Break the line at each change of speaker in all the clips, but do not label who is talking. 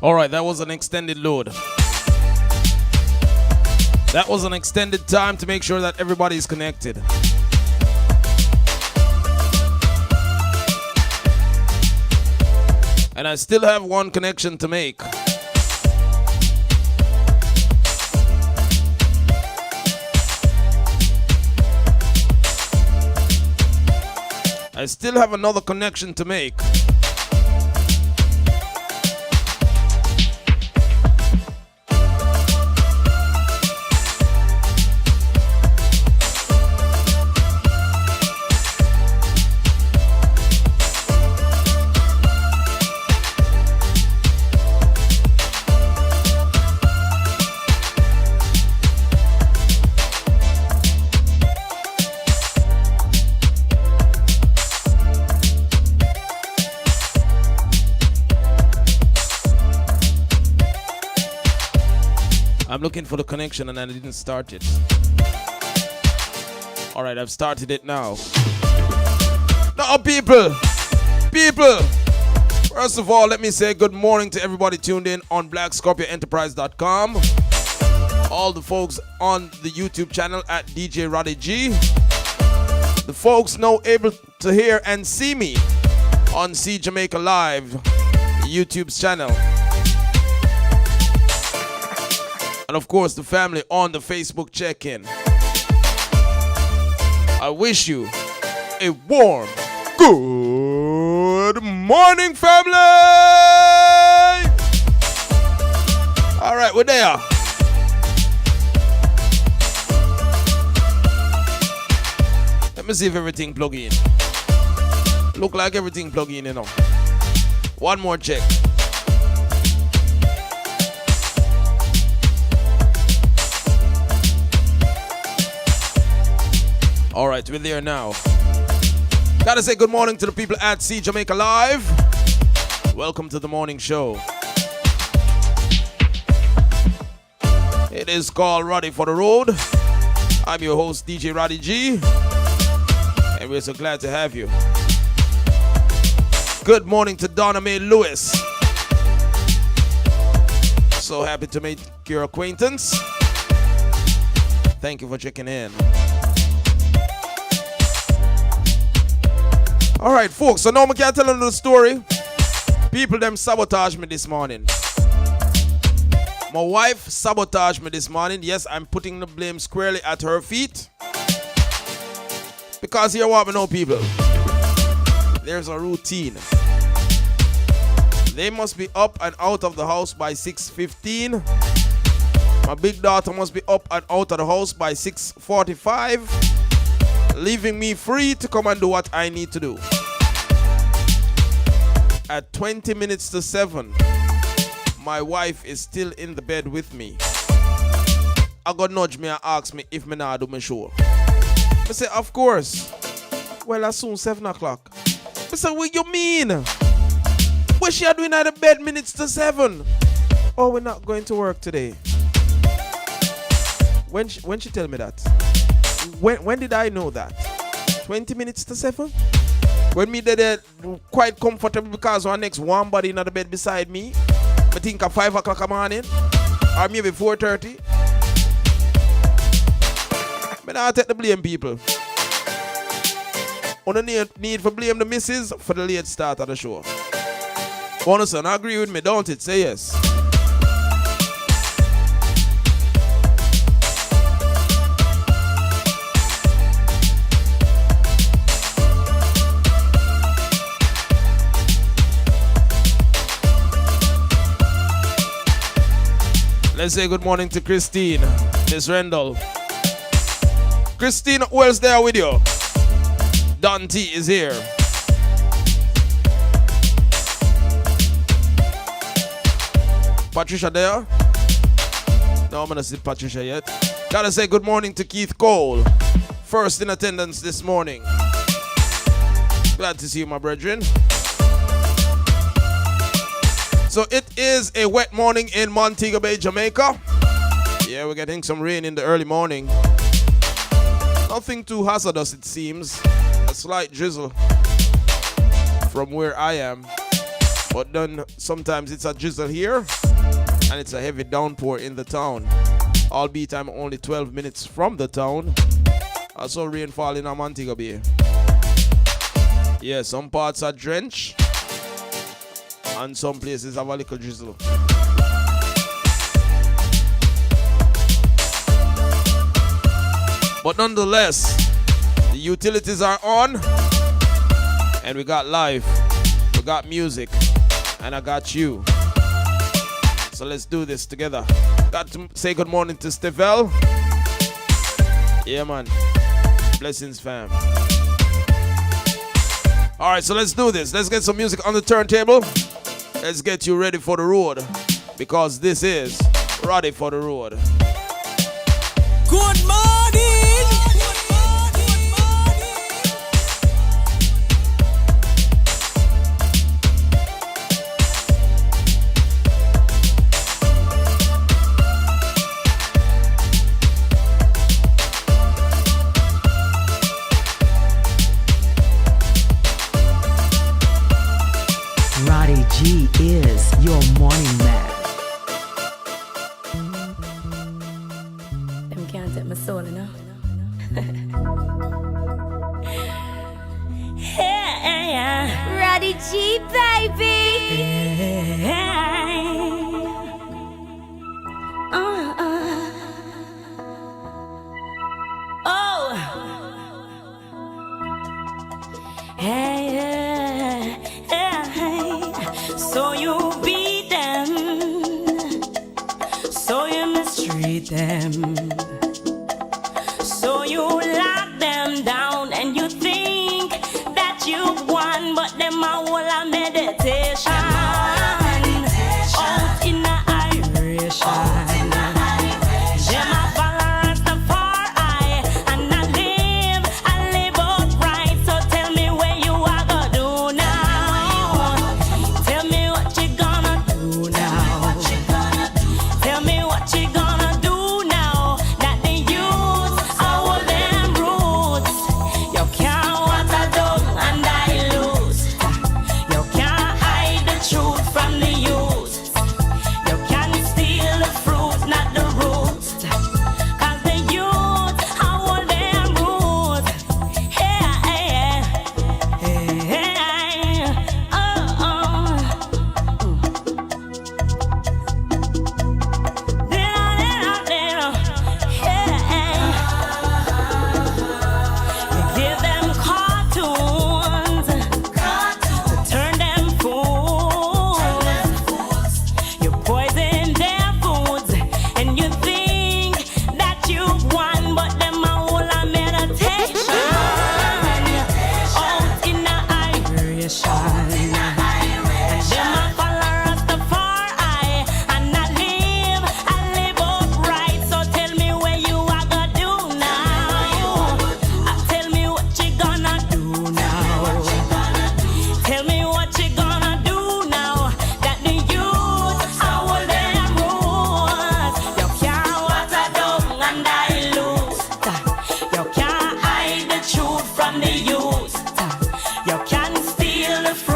Alright, that was an extended load. That was an extended time to make sure that everybody is connected. And I still have one connection to make. I still have another connection to make. I'm looking for the connection and I didn't start it. Alright, I've started it now. Now, people! First of all, let me say good morning to everybody tuned in on BlackScorpionEnterprise.com. All the folks on the YouTube channel at DJ Roddy G. The folks now able to hear and see me on See Jamaica Live, YouTube's channel. And of course, the family on the Facebook check-in. I wish you a warm, good morning, family! All right, we're there. Let me see if everything plug in. Look like everything plug in, you know. One more check. All right, we're there now. Gotta say good morning to the people at See Jamaica Live. Welcome to the morning show. It is called Roddy for the Road. I'm your host, DJ Roddy G. And we're so glad to have you. Good morning to Donna Mae Lewis. So happy to make your acquaintance. Thank you for checking in. All right, folks, so now I can't tell you the story. People them sabotage me this morning. My wife sabotaged me this morning. Yes, I'm putting the blame squarely at her feet. Because here what we know, people. There's a routine. They must be up and out of the house by 6:15. My big daughter must be up and out of the house by 6:45. Leaving me free to come and do what I need to do. At 20 minutes to 7, my wife is still in the bed with me. I got nudge me and ask me if me not do my show. I say, of course. Well, as soon 7 o'clock. I say, what you mean? What she are doing at the bed minutes to 7? Oh, we're not going to work today. When she tell me that? When did I know that? 20 minutes to 7? When me there quite comfortable because our next warm body in the bed beside me. I think at 5 o'clock in the morning. Or maybe 4:30. But I take the blame, people. On the need for blame the missus for the late start of the show. Bonson, agree with me, don't it? Say yes. Let's say good morning to Christine, Miss Rendell. Christine, who else there with you? Don T is here. Patricia there? No, I'm gonna see Patricia yet. Gotta say good morning to Keith Cole. First in attendance this morning. Glad to see you, my brethren. So it is a wet morning in Montego Bay, Jamaica. Yeah, we're getting some rain in the early morning. Nothing too hazardous, it seems. A slight drizzle from where I am. But then sometimes it's a drizzle here and it's a heavy downpour in the town. Albeit I'm only 12 minutes from the town. I saw rain fall in Montego Bay. Yeah, some parts are drenched and some places have a little drizzle. But nonetheless, the utilities are on and we got live, we got music, and I got you. So let's do this together. Got to say good morning to Stevel. Yeah, man. Blessings, fam. Alright, so let's do this. Let's get some music on the turntable. Let's get you ready for the road. Because this is Roddy for the road.
Good morning!
Roddy G is your morning man.
Them can't take my soul, you know. Yeah. Roddy G, baby. Oh. Hey. So you beat them, so you mistreat them, so you lock them down and you think that you've won, but them a whole a meditation out in the iration. Them a follow Rastafari and I live out right. So tell me where you are gonna do now. Tell me what you gonna do now. Tell me what you gonna do now. That the youth are all them roots. You can't water down and dilute. You can't hide the truth from the youth. You can't steal the fruit, not the roots. Cause the youth are all them roots. Hey. Give them cartoons to turn them fools. You poison their foods and you think that you've won, but them a whole a meditation out in the iration. And them a follow Rastafari and I live out right. So tell me where you are gonna do now. Tell me what you gonna do now. Tell me what you gonna do now. That the youth are all them rules. You can't water down and dilute. You can't hide the truth from the youth. You can't steal the fruit.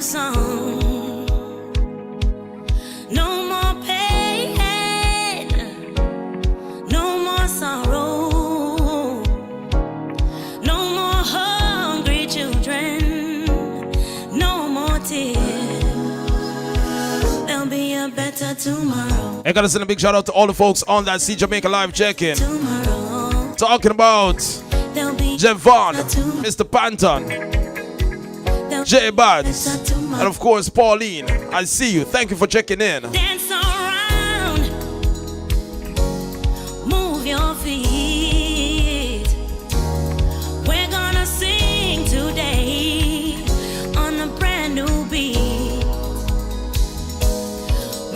song. No more pain, no more sorrow, no more hungry children, no more tears. There'll be a better tomorrow.
I gotta send a big shout out to all the folks on that See Jamaica live check-in.
Tomorrow.
Talking about
There'll be
Javon,
a tomorrow.
Mr. Panton, J Bads, and of course Pauline. I see you. Thank you for checking in.
Dance around, move your feet. We're gonna sing today on a brand new beat.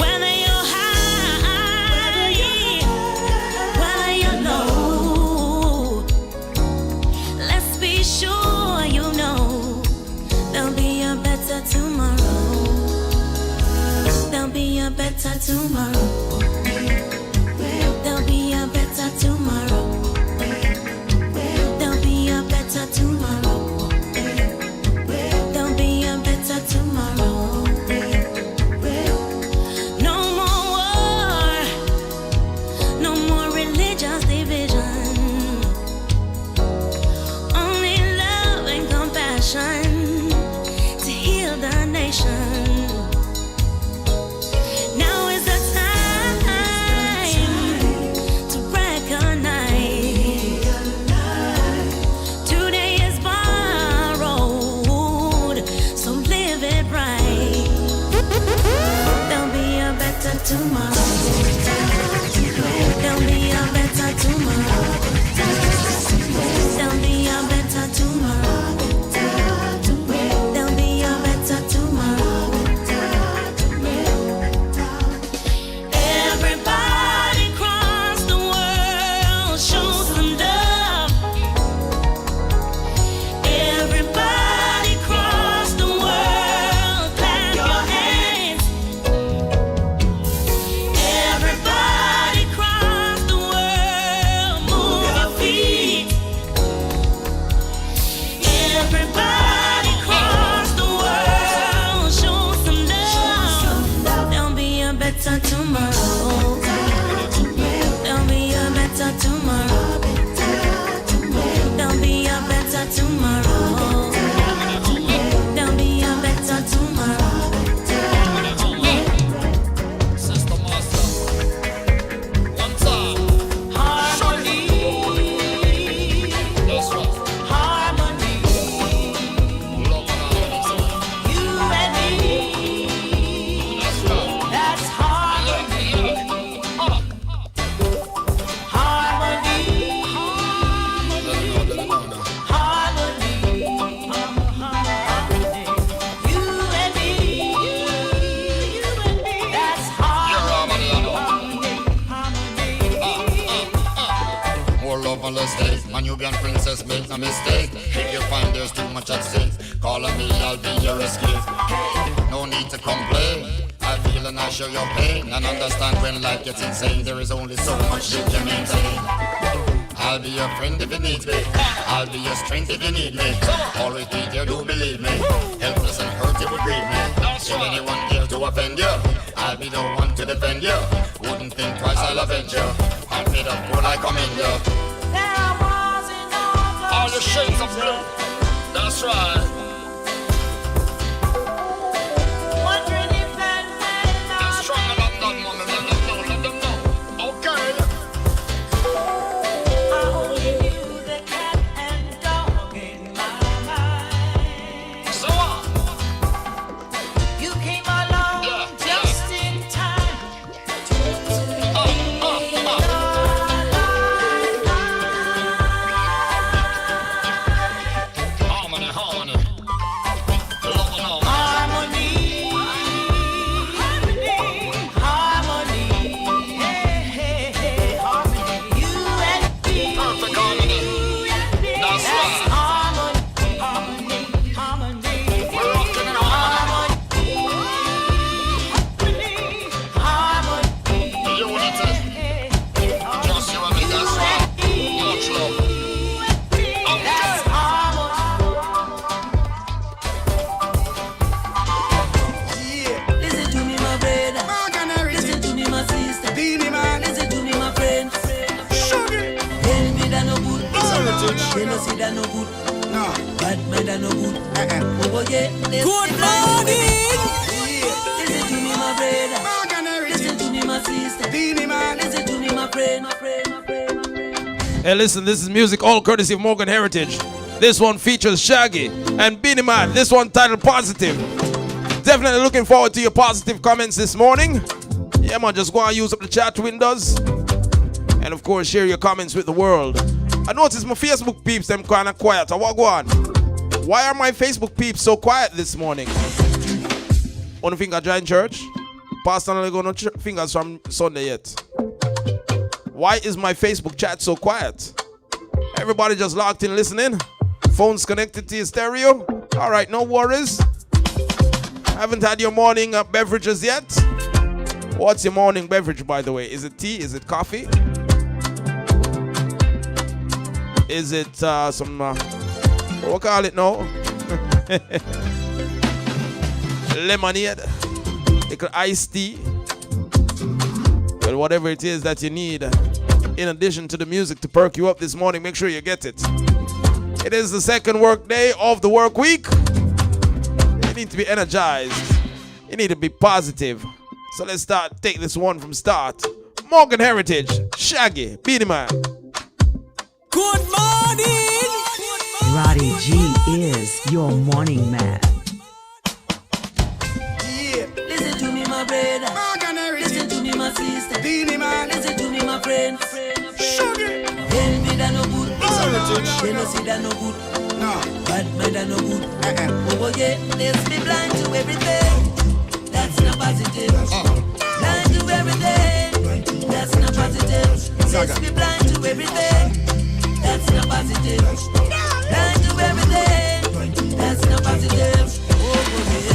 Whether you're high, whether you're low, let's be sure you know there'll be a better tomorrow. There'll be a better tomorrow. There'll be a better tomorrow. There'll be a better tomorrow. There'll be a better tomorrow. No more war, no more religious division. Only love and compassion to heal the nation. Now is the time to recognize today is borrowed, so live it right. There'll be a better tomorrow. There'll be a better tomorrow. There'll be a better tomorrow. There'll be a better tomorrow. Everybody across the world, show some love. Everybody across the world, clap your hands. Everybody across the world, move your feet. Everybody across the world, show some love. There'll be a better tomorrow. There'll be a better tomorrow. There'll be a better tomorrow. There'll be a better tomorrow.
Sister Master, one time.
Harmony,
That's right.
harmony,
Love and harmony.
you and me.
That's right.
That's harmony, harmony,
Let it know now.
harmony, you and me. That's
You're
harmony,
harmony, More love and less hate. My Nubian princess make no mistake. If you find there's too much at stake, call on me, I'll be your escape. No need to complain. I feel and I show your pain and understand when life gets insane. There is only so much you can maintain. I'll be your friend if you need me. I'll be your strength if you need me. Always be there, do believe me. Helpless and hurt, you would grieve me. If anyone here to offend you, I'll be the one to defend you. Wouldn't think twice, I'll avenge you. I'm made up when I come in you.
there was enough
All the shades of blue. That's right.
wondering if that
They're stronger than that, mommy. Let them know. Okay.
I only knew the cat and dog in my mind.
So what?
You came along
Yeah,
just in time to be
Harmony, harmony.
Jealousy that no good.
No.
Bad mind that no good. Oh yeah.
Good morning.
Listen to me, my brother. Listen to me, my sister. Listen to me, my friend.
Hey, listen, this is music all courtesy of Morgan Heritage. This one features Shaggy and Beanie Man. This one titled Positive. Definitely looking forward to your positive comments this morning. Yeah, man, just go and use up the chat windows. And of course, share your comments with the world. I noticed my Facebook peeps, them kind of quiet. What go on? Why are my Facebook peeps so quiet this morning? Only think I joined church? Pastor only go no fingers from Sunday yet. Why is my Facebook chat so quiet? Everybody just locked in listening? Phones connected to your stereo? Alright, no worries. Haven't had your morning beverages yet? What's your morning beverage, by the way? Is it tea? Is it coffee? Is it some, what call it now? Lemonade? Little iced tea? Well, whatever it is that you need, in addition to the music to perk you up this morning, make sure you get it. It is the second work day of the work week. You need to be energized. You need to be positive. So let's take this one from start. Morgan Heritage, Shaggy, Beanie Man.
Good morning.
Roddy G is your morning man.
Listen to me, my brother. Listen to me, my sister. Listen to me, my friend. Envy that no good. Jealousy that no good. Bad mind that no good. Oh yeah, let's be blind to everything. That's not positive. Blind to everything. That's not positive. Let's be blind to everything. That's not positive. Blind to everything. That's not positive. Oh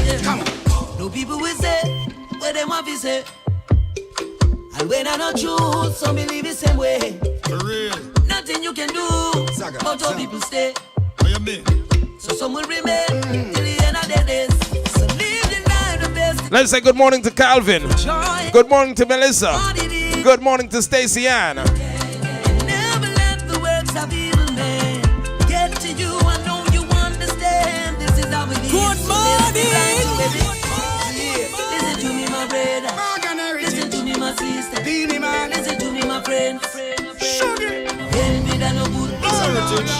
yeah. Come on. No people will say what they want to say. And when I not choose, some believe the same way.
For real.
Nothing you can do, but all people stay.
What you mean?
So some will remain till the end of their days. So live the life the best.
Let's say good morning to Calvin.
Joy.
Good morning to Melissa.
What it is.
Good morning to Stacey Ann.
Never let the words of evil men get to you. I know you understand. This is how it is.
Good
So let's be blind to
morning.
everything. Listen to me, my brother. Listen to me, my sister. Listen to me, my friend. Envy that no good.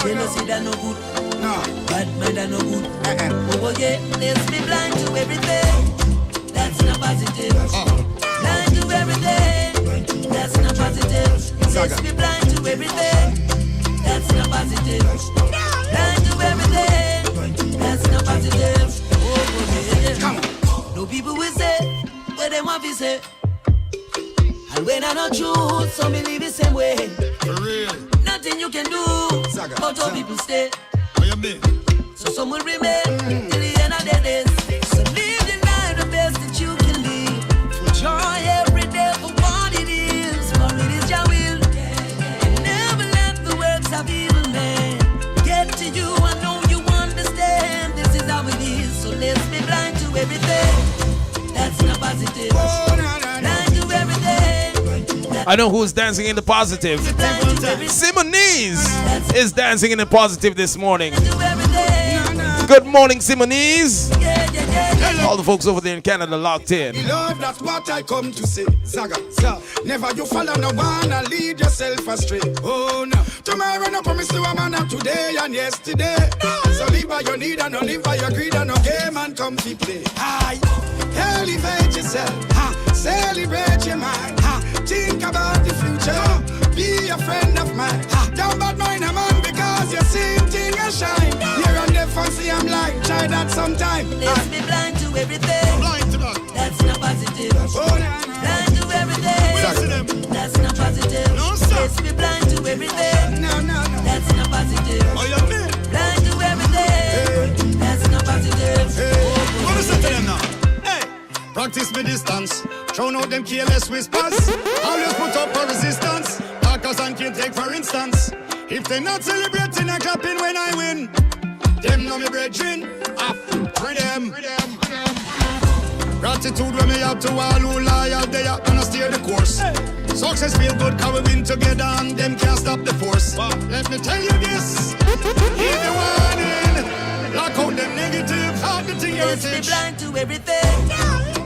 Jealousy that no good. Bad mind that no good. Oh yeah, let's be blind to everything. That's not positive. Blind to everything. That's not positive. Let's be blind to everything. That's not positive. Blind to everything. That's not positive. Oh yeah. No people will say what they want to say. And when I not choose, some believe the same way.
For real.
Nothing you can do, but all people stay.
What you mean?
So some will remain till the end of their days. So live the life the best that you can live. For joy every day for what it is. For it is your will. Never let the works of evil men get to you. I know you understand. This is how it is. So let's be blind to everything. That's not positive. Blind to everything.
I know who's dancing in the positive.
Blind to everything.
Simonese is dancing in the positive this morning.
To everything.
Good morning, Simonese.
Yeah.
All the folks over there in Canada locked in.
Love, that's what I come to say. Zaga, never you follow no one and lead yourself astray. Oh no, tomorrow no promise to a man of today and yesterday. So live by your need and not live by your greed and no game and come to play. Aye, elevate yourself, celebrate your mind, think about the future, be a friend of mine. Don't bad mind a man because you see thing a shine. Here and there fancy I'm like, try that sometime.
Let's be blind to everything.
Blind to that.
That's not positive.
Oh, nah, nah.
Blind to everything. That's not positive.
No, sir.
Let's be blind to everything.
No, no, no.
That's not positive.
What you mean?
Blind to everything. That's not positive.
What is it to them now? Hey, practice me distance. Drown out them careless whispers. Always put up a resistance. Talkers and kids take for instance. If they not celebrating and clapping when I win, them know me brethren. Free them. Gratitude when me up to all who loyal. They are gonna steer the course. Success feel good, cause we win together and them can't stop the force. Let me tell you this, hear the warning. Lock out them negative, hard to think
Let's be
heritage.
blind to everything.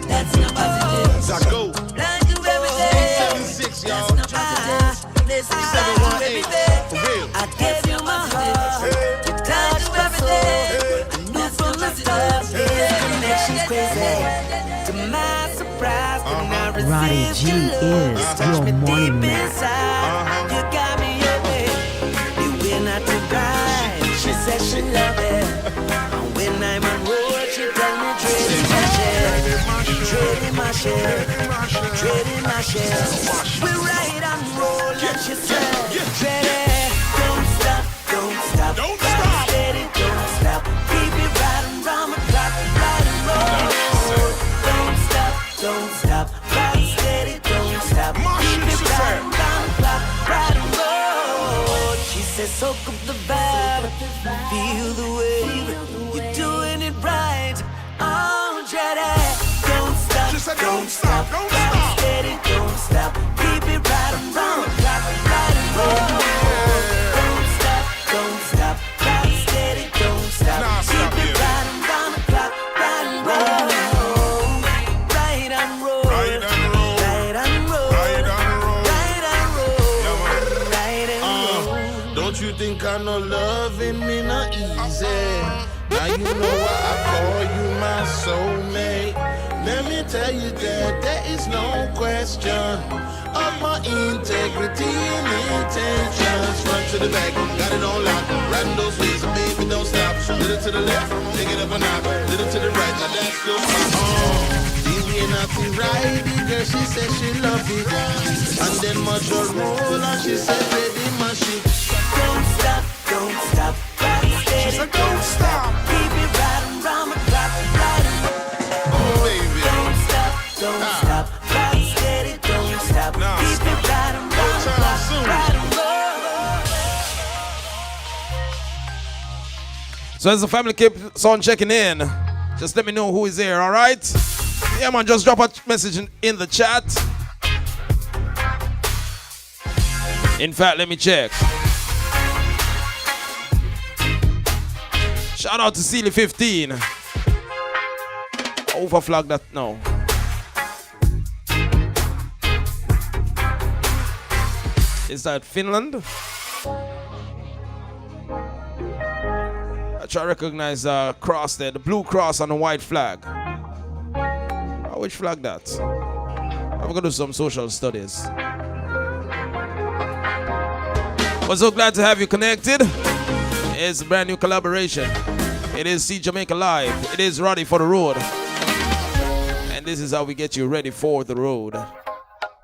That's not positive.
Zago.
Blind to everything.
76,
That's
y'all.
not positive. Let's be blind to everything.
For real.
I gave you my heart. Blind to everything. I knew from the start. Connection's crazy. To my surprise, and I
Roddy
received
G
your love.
is
Touch
your
me
morning
deep
man.
inside. You got me away. You will not to ride. She said she love it. And when I'm on road, she tell me trade in my share. Trade in my share. Trade in my share. We ride and roll and she said, trade it. Don't stop, don't stop.
Don't stop.
Steady, don't stop. Keep it riding round the clock, ride and roll. Don't stop, don't stop. Ride steady, don't stop. Keep it riding round the clock, ride and roll. She says, soak up the vibe, feel the wave. You're doing it right. Oh, Jedi. Don't stop,
She said,
don't stop.
don't
Ride
stop.
steady, don't stop. Keep it riding round the clock, ride and roll. Don't stop, don't stop. Ride steady, don't stop.
Nah, stop
Keep it
here.
riding round the clock, ride and roll. Ride and roll.
Ride and roll.
Ride and roll.
Ride and roll.
Ride and roll.
Yeah, man.
Ride and roll.
Don't you think I know loving me not easy? Now you know why I call you my soulmate. Let me tell you that there is no question of my integrity and intentions. Front to the back, got it on lock. Riding those ways, baby, don't stop. Little to the left, take it up a notch. Little to the right, now that's your deviate not to ride it, girl. She said she love it. And then much a roll, and she said, baby, my shit.
Don't stop, don't stop. Ride steady,
said, don't stop.
Keep it riding round the clock, ride and roll.
Baby.
Don't stop, don't stop. Ride steady, don't stop.
Nah,
Keep it riding round the
Time
clock,
soon.
ride and roll.
So as the family keeps on checking in, just let me know who is here, all right? Yeah, man, just drop a message in the chat. In fact, let me check. Shout out to Sealy 15. Overflag that now. Is that Finland? I try to recognize the cross there, the blue cross on the white flag. Which flag that? I'm gonna do some social studies. We're so glad to have you connected. It's a brand new collaboration. It is See Jamaica Live. It is Roddy for the road. And this is how we get you ready for the road.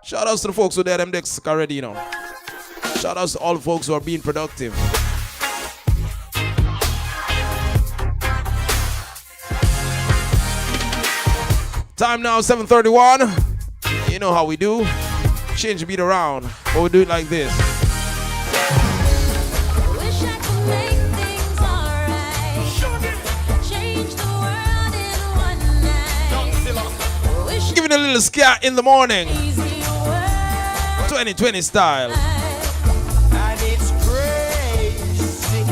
Shout outs to the folks who did them decks already, you know. Shout outs to all the folks who are being productive. Time now, 7:31. You know how we do. Change the beat around. But we do it like this.
Wish I could make things alright. Change the world in one night. Wish
Giving a little scare in the morning.
easy world.
2020 style.
And it's crazy.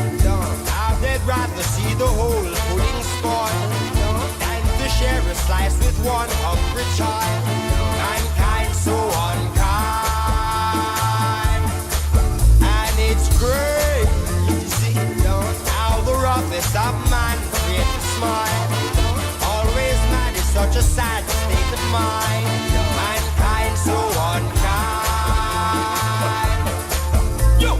I'd rather see the whole pudding spoil than to share a slice with one hungry child. Mankind so unkind. And it's crazy. How the roughest of man create a smile. Always mad is such a sad state of mind. Mankind so unkind.
Yo!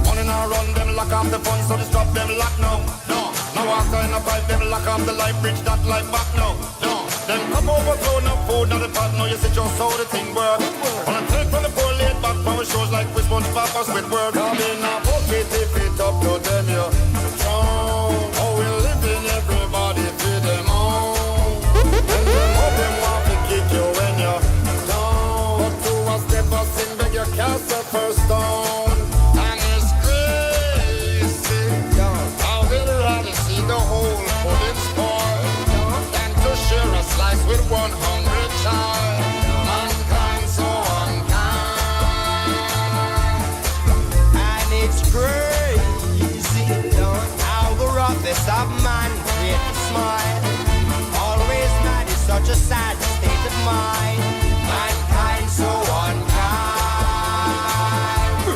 On and run them lock off the phone, so they stop them lock now. No, now after in a pipe, them lock off the light bridge, that light back now. No, them come overflow, no food, not the pot, no, you see just how the thing work. On a take from the poor laid back power shows like we sponge pop us with work. Come in a bucket, if it up to them, you. Oh, we living everybody for them own. And them up them want to kick you when you're down. But to a step of sin, beg you cast the first stone. And it's crazy. How they'd rather see the whole pudding spoil than to share a slice with one hungry child. Mankind so unkind.
smile. Always mad is such a sad state of mind. Mankind so unkind.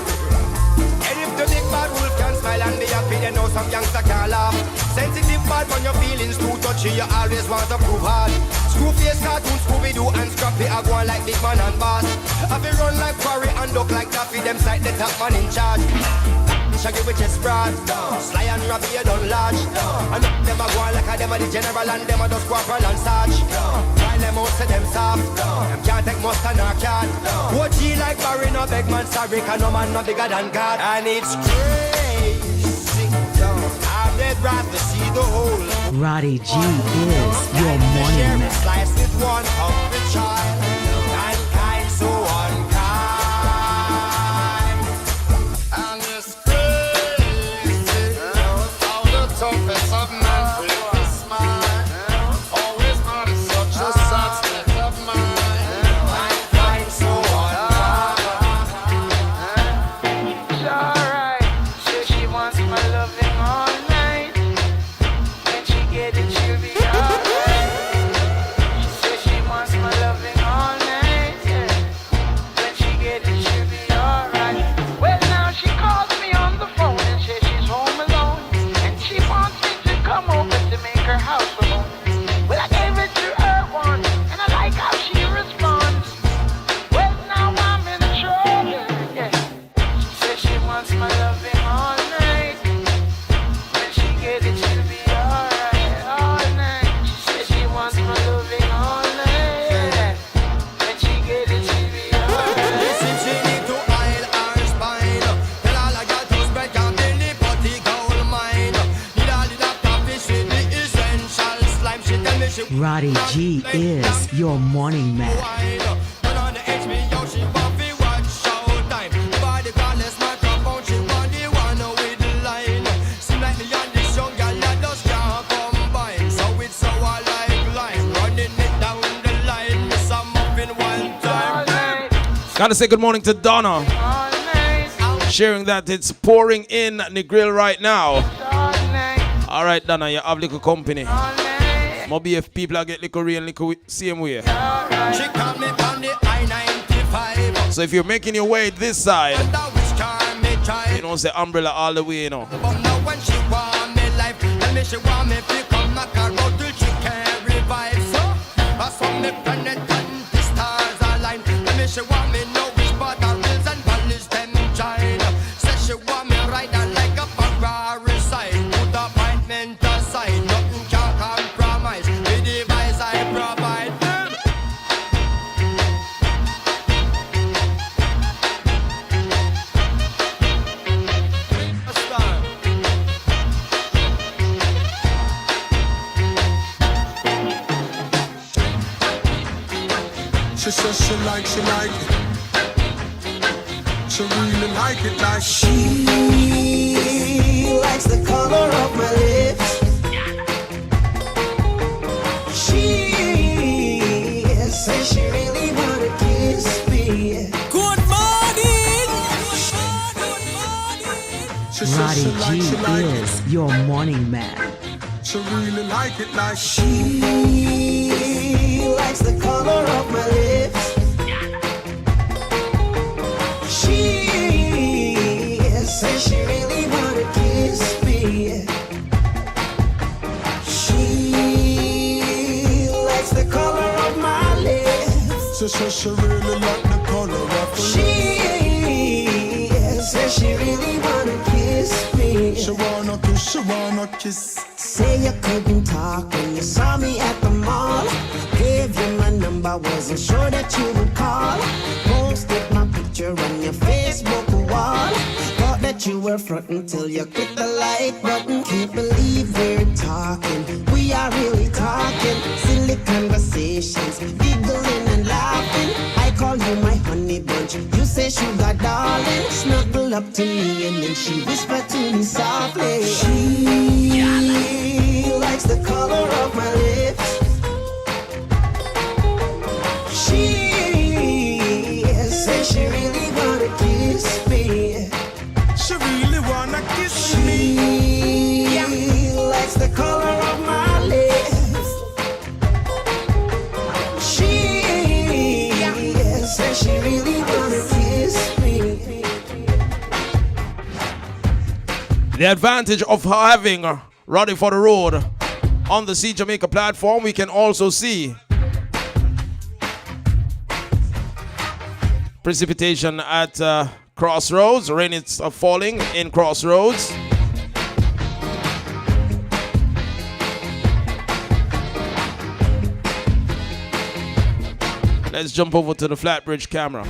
And if the big bad wolf can smile and be happy, then know some youngster can laugh. Sensitive bad when your feelings too touchy, you always want to prove hard. Screwface cartoon, Scooby-Doo and Scrappy are going like big man and boss. Have you run like Quarry and duck like Daffy, them side the top man in charge. Shaggy with his broad, Sly and Robbie you done large. And them a going like a them a the general and them a just corporal and sarge. While them out say them soft, them can't take mustard nor cat. OG like Barry no beg man sorry, cause no man no bigger than God. And it's crazy, I'd rather see the whole.
Roddy G is your morning man.
Slice with one hungry child. Mankind so unkind.
And it's crazy how the toughest of men will be smile. Always not in such a sad state of mind.
Mankind so unkind.
It's alright. Says she wants my loving all night. When she get it, she'll be alright. She says she wants my loving all night. Yeah. When she get it, she'll be alright. Well, now she calls me on the phone and says she's home alone. And she wants me to come over to make her house alone. Well, I gave it to her once, and I like how she responds. Well, now I'm in trouble. Yeah. She says she wants my loving all night. When she get it, she'll be alright all night. She says she wants my loving all night. When she get it, she'll be alright.
Listen, she need to oil her spine. Tell all I got to spread can be the potty gold mine. Need all the doctor fish with the essential slime. She tell me she
Roddy G is your morning man.
wine. Turn on the HBO, she want to watch Showtime. Body cordless microphone, she want the one with the line. Seem like me and this young girl that just can't combine. So it's so I like lime, running it down the line. Miss a muffin one time.
Gotta say good morning to Donna.
All night,
Sharing that it's pouring in the grill right now.
all night,
All right, Donna, you have little company.
all night.
Maybe if people are get little rain, little same way.
She call me on the I-95.
So if you're making your way this side,
Wonder which car me drive.
you don't say umbrella all the way, you know.
But now when she want me life, tell me she want me to come knock her out till she can revive. So I saw me planet and the stars align. Tell me she want me know which part of hills and valleys them join. Say she want me ride her like a Ferrari side. Put appointment aside, nothing can compromise. The device I provide.
She says she like it. She really like it like
She likes the color of my lips. She says she really wanna kiss me. Good morning.
She says
Roddy
she
G
like it.
is your morning man.
She really like it like
She likes the color of my lips. She says she really wanna kiss me. She likes the color of my lips.
She says she really like the color of her lips.
She says she really wanna kiss me.
She wanna kiss.
Say you couldn't talk when you saw me at the mall. Gave you my number, wasn't sure that you would call. Posted my picture on your Facebook wall. Thought that you were frontin' till you clicked the like button. Can't believe we're talking, we are really talking. Silly conversations, giggling and laughing. I call you my honey bunch, you say sugar darling. Snuggle up to me and then she whispered to me softly. She likes the color of my lips. She says she really wanna kiss me.
She really wanna kiss me.
She likes the color of my lips.
The advantage of having Roddy for the Road on the See Jamaica platform, we can also see precipitation at Crossroads. Rain is falling in Crossroads. Let's jump over to the Flatbridge camera.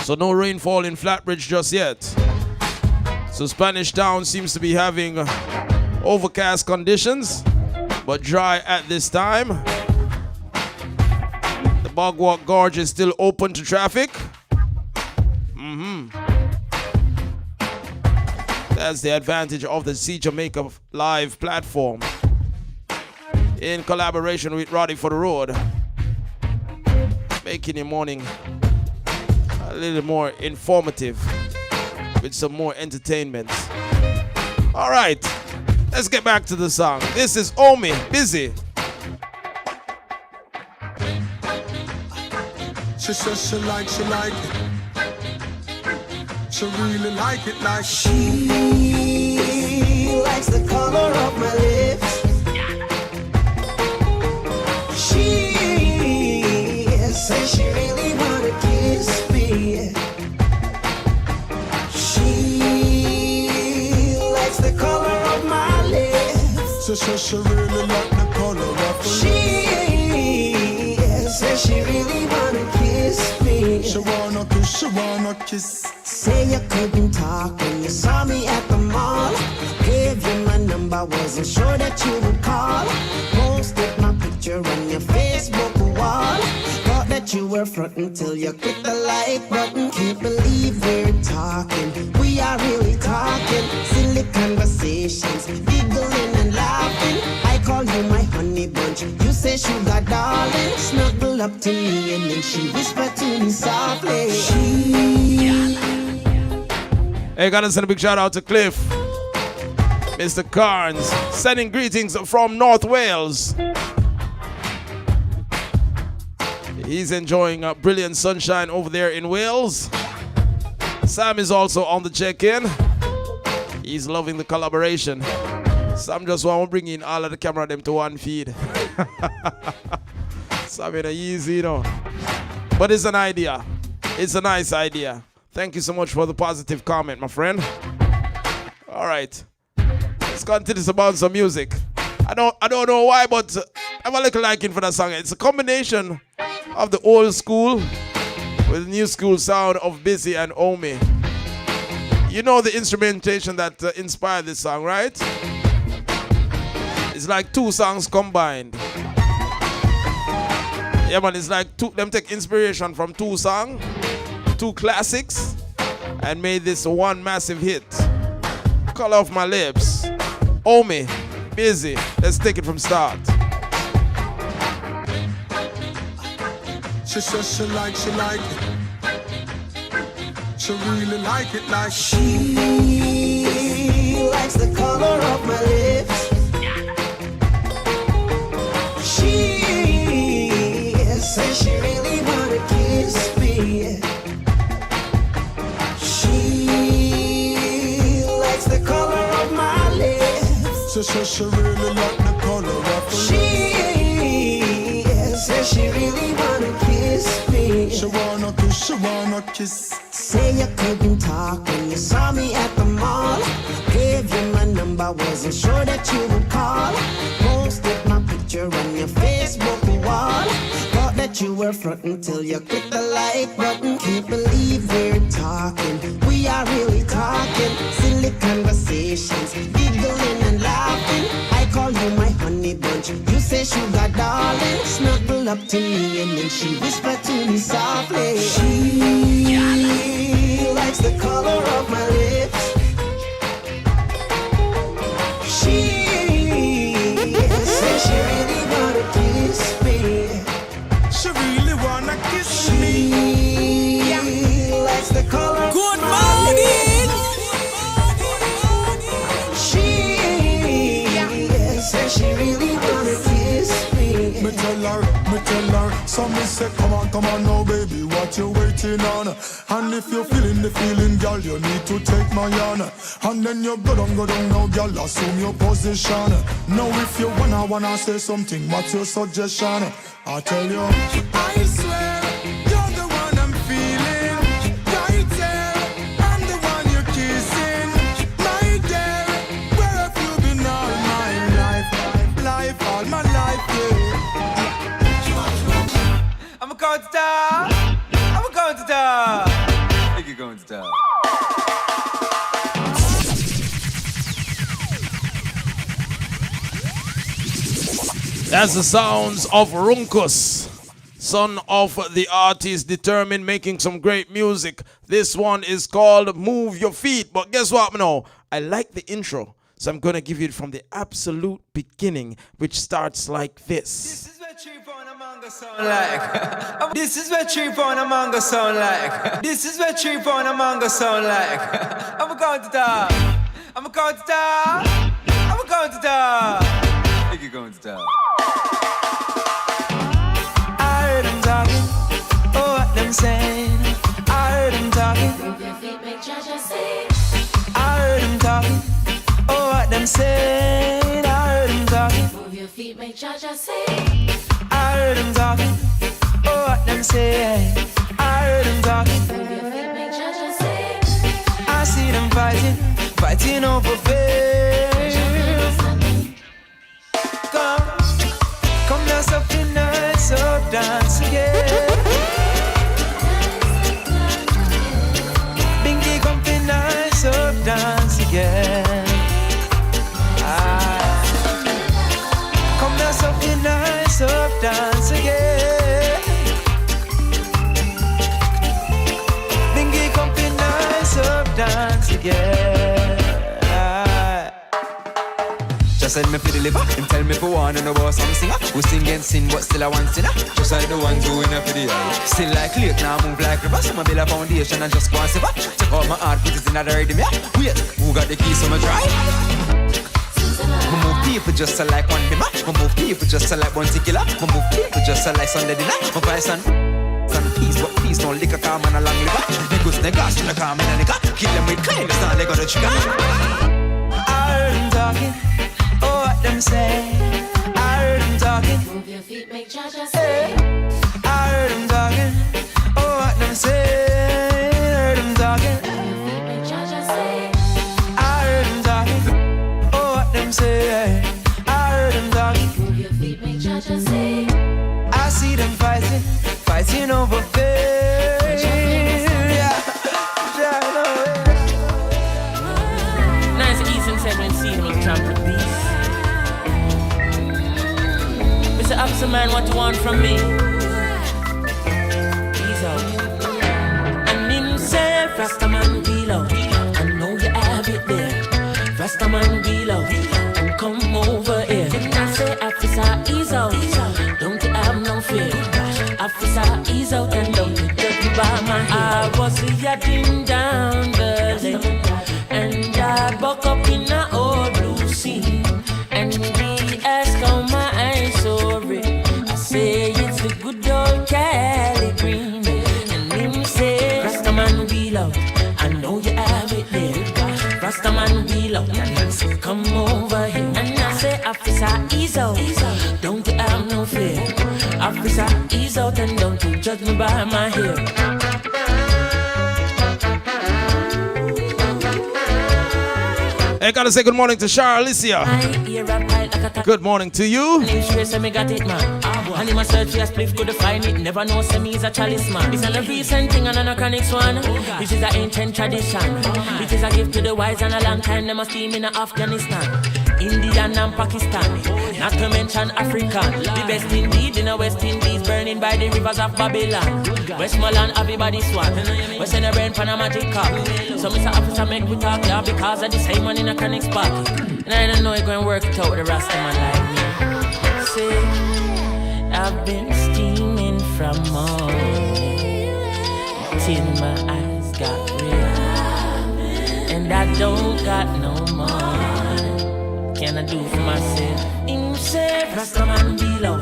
So no rainfall in Flatbridge just yet. So Spanish Town seems to be having overcast conditions, but dry at this time. The Bogwalk Gorge is still open to traffic. That's the advantage of the See Jamaica live platform in collaboration with Roddy for the Road, making your morning a little more informative with some more entertainment. All right, let's get back to the song. This is Omi, Busy.
She says she like it. She really like it like
She likes the color of my lips. She says she really wanna kiss me. She likes the color of my lips.
She says she really like the color of her lips.
She says she really wanna kiss me.
She wanna kiss.
Say you couldn't talk when you saw me at the mall. Gave you my number, wasn't sure that you would call. Posted my picture on your Facebook wall. Thought that you were frontin' till you clicked the like button. Can't believe we're talking. We are really talking. Silly conversations, giggling and laughing. I call you my honey bunch. You say sugar darling. Snuggle up to me and then she whispered to me softly.
Hey, gotta send a big shout out to Cliff, Mr. Carnes, sending greetings from North Wales. He's enjoying brilliant sunshine over there in Wales. Sam is also on the check-in. He's loving the collaboration. Sam just want to bring in all of the camera them to one feed. Sam ain't easy, you know. But it's an idea. It's a nice idea. Thank you so much for the positive comment, my friend. All right. Let's continue about some music. I don't know why, but I have a little liking for that song. It's a combination of the old school with the new school sound of Busy and Omi. You know the instrumentation that inspired this song, right? It's like two songs combined. Yeah, man, it's like them take inspiration from two songs, two classics, and made this one massive hit. Color of My Lips, Omi, Busy. Let's take it from start.
She says she like it. She really like it like
She likes the color of my lips. She says she really wanna kiss me. She likes the color of my lips.
She says she really like the color of her lips.
She says she really wanna kiss me.
She wanna kiss.
Say you couldn't talk when you saw me at the mall. Gave you my number, wasn't sure that you would call. Posted my picture on your Facebook wall. Thought that you were frontin' till you clicked the like button. Can't believe we're talking. We are really talking. Silly conversations, giggling and laughing. I call you my honey bunch. You say sugar darling. Snuggle up to me and then she whispered to me softly. She likes the color of my lips. She says she really wanna kiss me.
She really wanna kiss me.
She likes the color.
Good morning.
Me tell her, so me say, come on now, baby, what you waiting on? And if you're feeling the feeling, girl, you need to take my honor. And then you go down now, girl, assume your position. Now if you wanna say something, what's your suggestion? I tell you, I swear, you're the one I'm feeling. Right there, I'm the one you're kissing. My dear, where have you been all my life, all my life, yeah.
I'm a going to die. I'm a going to die. I think you're going to die.
That's the sounds of Runkus, son of the artist Determined, making some great music. This one is called Move Your Feet. But guess what, no? I like the intro, so I'm going to give you it from the absolute beginning, which starts like this.
This is what true phone and mango sound like. This is what true phone and mango sound like. This is what true phone and mango sound like. I'm going to die. I'm going to die. I'm going to die. I think you're going to die. I heard them talking, oh what them saying. I heard them talking. Move your feet, make Jaja sing. I heard them talking, oh what them saying. I heard them talking. Move your feet, make Jaja sing. I heard them talking, oh what them saying. I heard them talking. Move your feet, make Jaja sing. I see them fighting over fame. Come dance up tonight, so dance again. Bingy come tonight, so dance again. Come dance up tonight, so dance again. Bingy come tonight, so dance again. Just send me for the liver and tell me for one and about some singer who sing and sin but still I want sinner. Just like the ones who in for the eye. Still like late now move like river. So I build a foundation and just go and silver. Check out my heart, put it in the rhythm, yeah. Wait, who got the keys so I drive? I move people just like one dimmer. I move people just like one tequila. I move people just like Sunday dinner. My vice and peace, but peace don't lick a calm and a long liver. Niggas niggas in a calm and a nigga. Kill them with claim, it's not they got a trigger. I heard them talking. Oh, what them say? I heard them talking. Move your feet, make Jaja say. I heard them talking. Oh, what them say? I heard them talking. Move your feet, make Jaja say. I heard them talking. Oh, what them say? I heard them talking. Move your feet, make Jaja say. I see them fighting over fame. Yeah.
Nice ease and seven seeing on trumpet beats. Mr. Officer Man, what you want from me? He's out. And him say, Rastaman below. I know you have it there. Rastaman below. And come over here. And I say, Officer, ease out. Don't you have no fear. Officer, ease out and don't you judge me by my hair. I was yachting down the lane. And I buck up in a old blue sea. And he asked how my eyes so red. I say it's the good old Cali green. And him say, Rastaman wheel out. I know you have it there. Rastaman wheel out. And I say, come over here. And I say, Officer, ease out. Don't you have no fear. Officer, ease out and don't you judge me by my hair.
I gotta say good morning to Charlicia. Good morning to you.
And him a search for a spliff, couldn't find it. Never know semi is a chalice man. It's not a recent thing and an anachronic one. It is an ancient tradition. It is a gift to the wise and a long time. Them a steam in Afghanistan, Indian and Pakistan. Not to mention African. The best indeed in the West Indies, burning by the rivers of Babylon. Westmoreland, everybody swat. We send a brain pan a magic cup. So Mr. Officer make we talk here because of the same one in a chronic spot. And I don't know you're going to work it out with the rest of my life. See, I've been steaming from morning till my eyes got red, and I don't got no more. Can I do for myself? Him say, Rastaman below.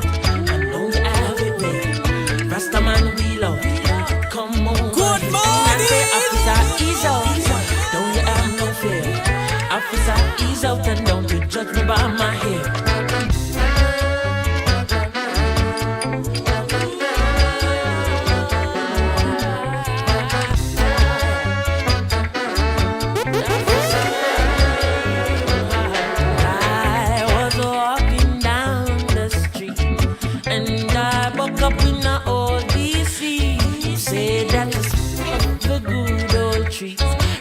judge me by my hair.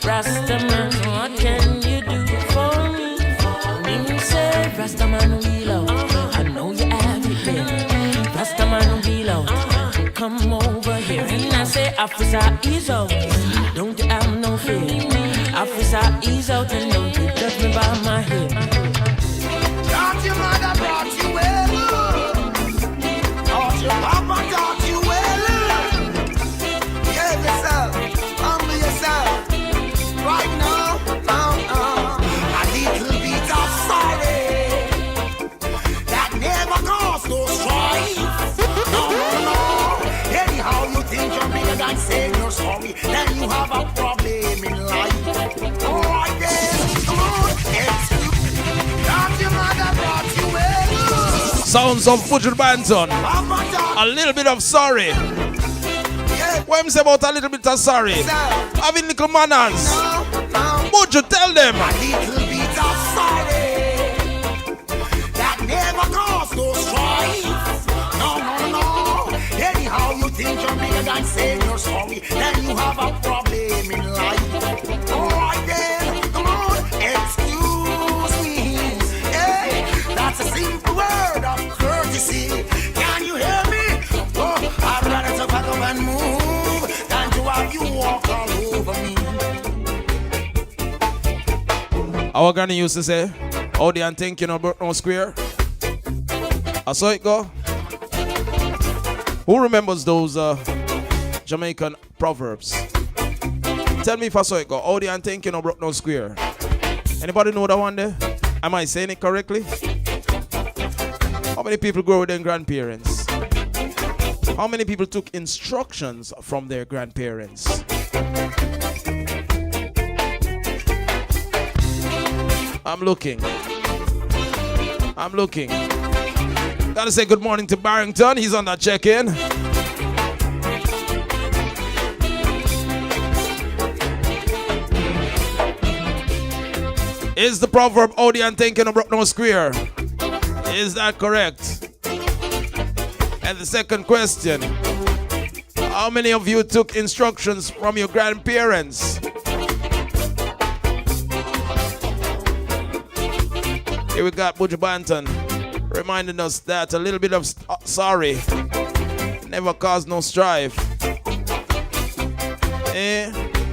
Rastaman, what can you do for me? Me say, Rastaman wheel out. I know you have it there. Rastaman wheel out. Come over here. And I say, officer, ease out. Don't you have no fear. Officer, ease out and don't you judge me by my hair.
Thought your mother brought you well. Thought your papa taught you well. Behave yourself, humble yourself. Right now, a little bit of sorry that never caused no strife. No. Anyhow, you think you're bigger than saying you're sorry, then you have a problem in life. Alright then, come on, excuse. Thought your mother brought you well.
Sounds of Fujil Banton. A little bit of sorry. What I'm saying about a little bit of sorry? Having little manners. Would you tell them?
A little bit of sorry that never caused no strife. No. Anyhow, you think you're bigger than saying you're sorry, then you have a problem in life. Alright then, come on, excuse me. Hey, that's a simple word of courtesy. Can you hear me? Oh, I'd rather to back up and move than to have you walk all over me.
Our granny used to say, "How do you think you know broke no square?" I saw it go. Who remembers those Jamaican proverbs? Tell me if I saw it go. How do you think you know broke no square? Anybody know that one there? Am I saying it correctly? How many people grow with their grandparents? How many people took instructions from their grandparents? I'm looking. Gotta say good morning to Barrington. He's on that check-in. Is the proverb Odi and thinking of broke no square? Is that correct? And the second question, how many of you took instructions from your grandparents? Here we got Buju Banton reminding us that a little bit of sorry never caused no strife.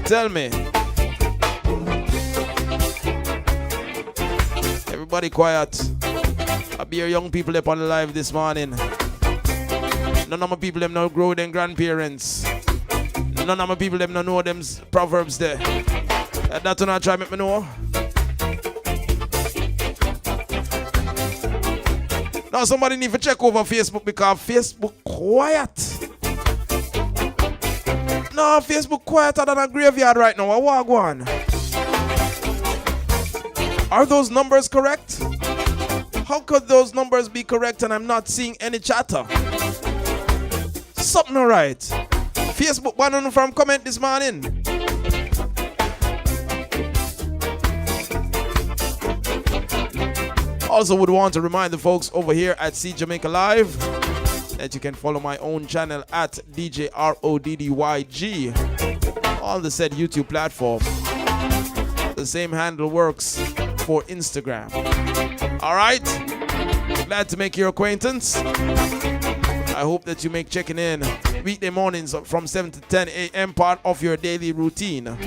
Tell me. Everybody quiet. I be your young people up on the live this morning. None of my people them know grow them grandparents. None of my people them know them proverbs there. That do not try make me know. Now somebody need to check over Facebook because Facebook quiet. No, Facebook quieter than a graveyard right now. What go on? Are those numbers correct? How could those numbers be correct and I'm not seeing any chatter? Something alright. Facebook banning from comment this morning. Also would want to remind the folks over here at See Jamaica Live that you can follow my own channel at DJ RODDYG on the said YouTube platform. The same handle works for Instagram. Alright? Glad to make your acquaintance. I hope that you make checking in weekday mornings from 7 to 10 a.m. part of your daily routine.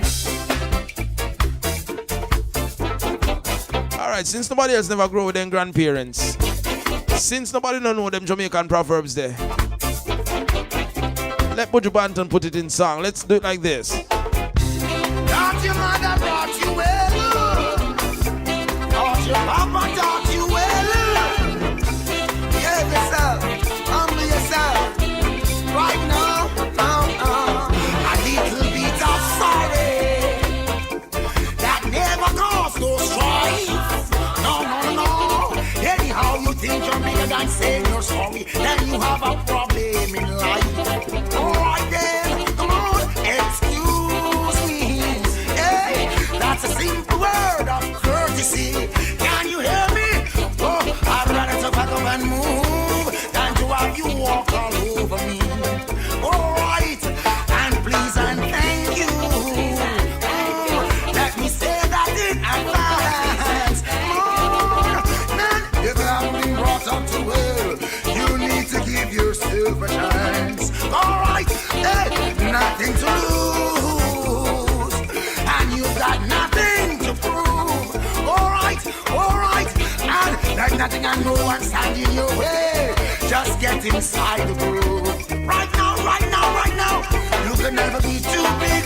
Alright, since nobody else never grow with them grandparents, since nobody don't know them Jamaican proverbs there, let Buju Banton put it in song. Let's do it like this.
Thought your mother brought you well. Thought your papa taught you well. Behave yourself, humble yourself. Right now, a little bit of sorry that never caused no strife. No.
have a problem in life. Alright then, come on, excuse me. Hey, that's a simple word of courtesy. Can you hear me? Oh, I'd rather to back up and move than to have you walk all over me. Alright, and please and thank you. Let me say that in advance. Man, if you haven't been brought up to well, you need to give yourself a chance. Alright, hey, nothing to lose, and you've got nothing to prove. Alright, and there's nothing and no one standing in your way. Just get inside the groove. Right now, you can never be too big,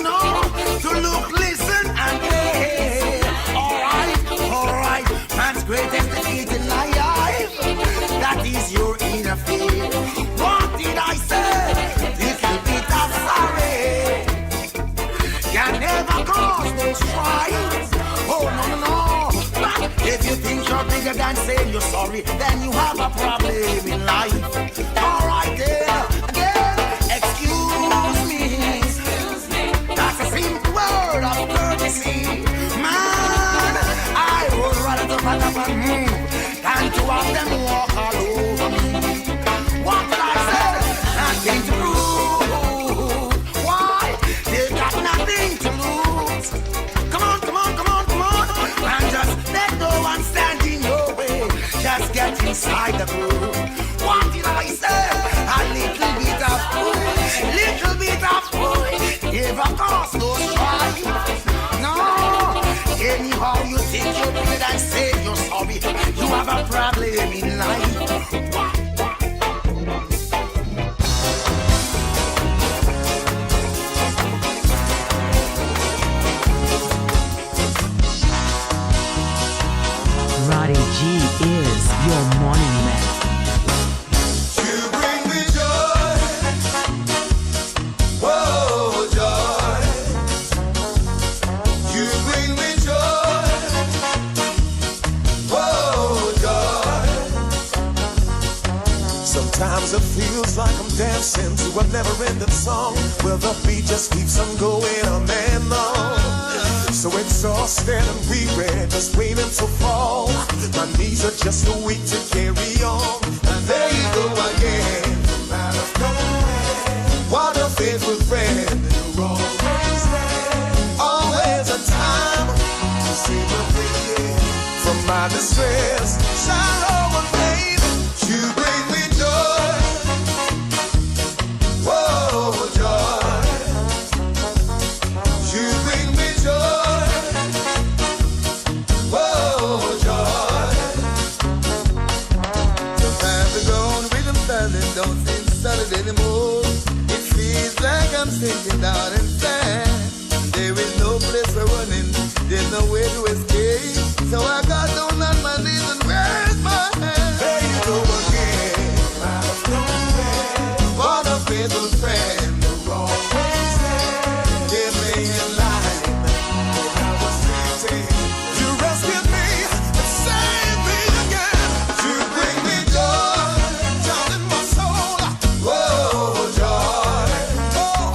no, to look, listen, and play. Alright, man's greatest defeat in life, that is your inner fear. What did I say? Little bit of sorry can never cause no strife. Oh, no. But if you think you're bigger than saying you're sorry, then you have a problem in life. Alright, again, excuse me. That's a simple word of courtesy. Man, I would rather to back up and move than to have them walk all over me. What did I say? Nothing to prove. Why? They got nothing to lose. Come on, and just let no one stand in your way. Just get inside the groove. What did I say? A little bit of food, never cause no strife. No, anyhow you think you're bigger than say you're sorry, you have a problem in life.
Roddy G is your morning man.
You bring me joy, whoa, joy. You bring me joy, whoa, joy. Sometimes it feels like I'm dancing to a never-ending song where the beat just keeps on going on and on. So exhausted and weary, just waiting to fall. My knees are just too weak to carry on. And there you go again. What a faithful friend. You're always there. Always a time to see me free from my distress, sorrow and pain. You bring me joy. Whoa, joy. You bring me joy. Whoa, joy. Sometimes I go on rhythm solid, don't seem solid anymore. It feels like I'm sinking down inside. There is no place for running, there's no way to escape. So I got down on my knees and where's my hand? There you go again. What a faithful friend. You're always there. Give me a line. I was waiting. You rescued me and saved me again. You bring me joy down in my soul. Whoa, joy. Oh,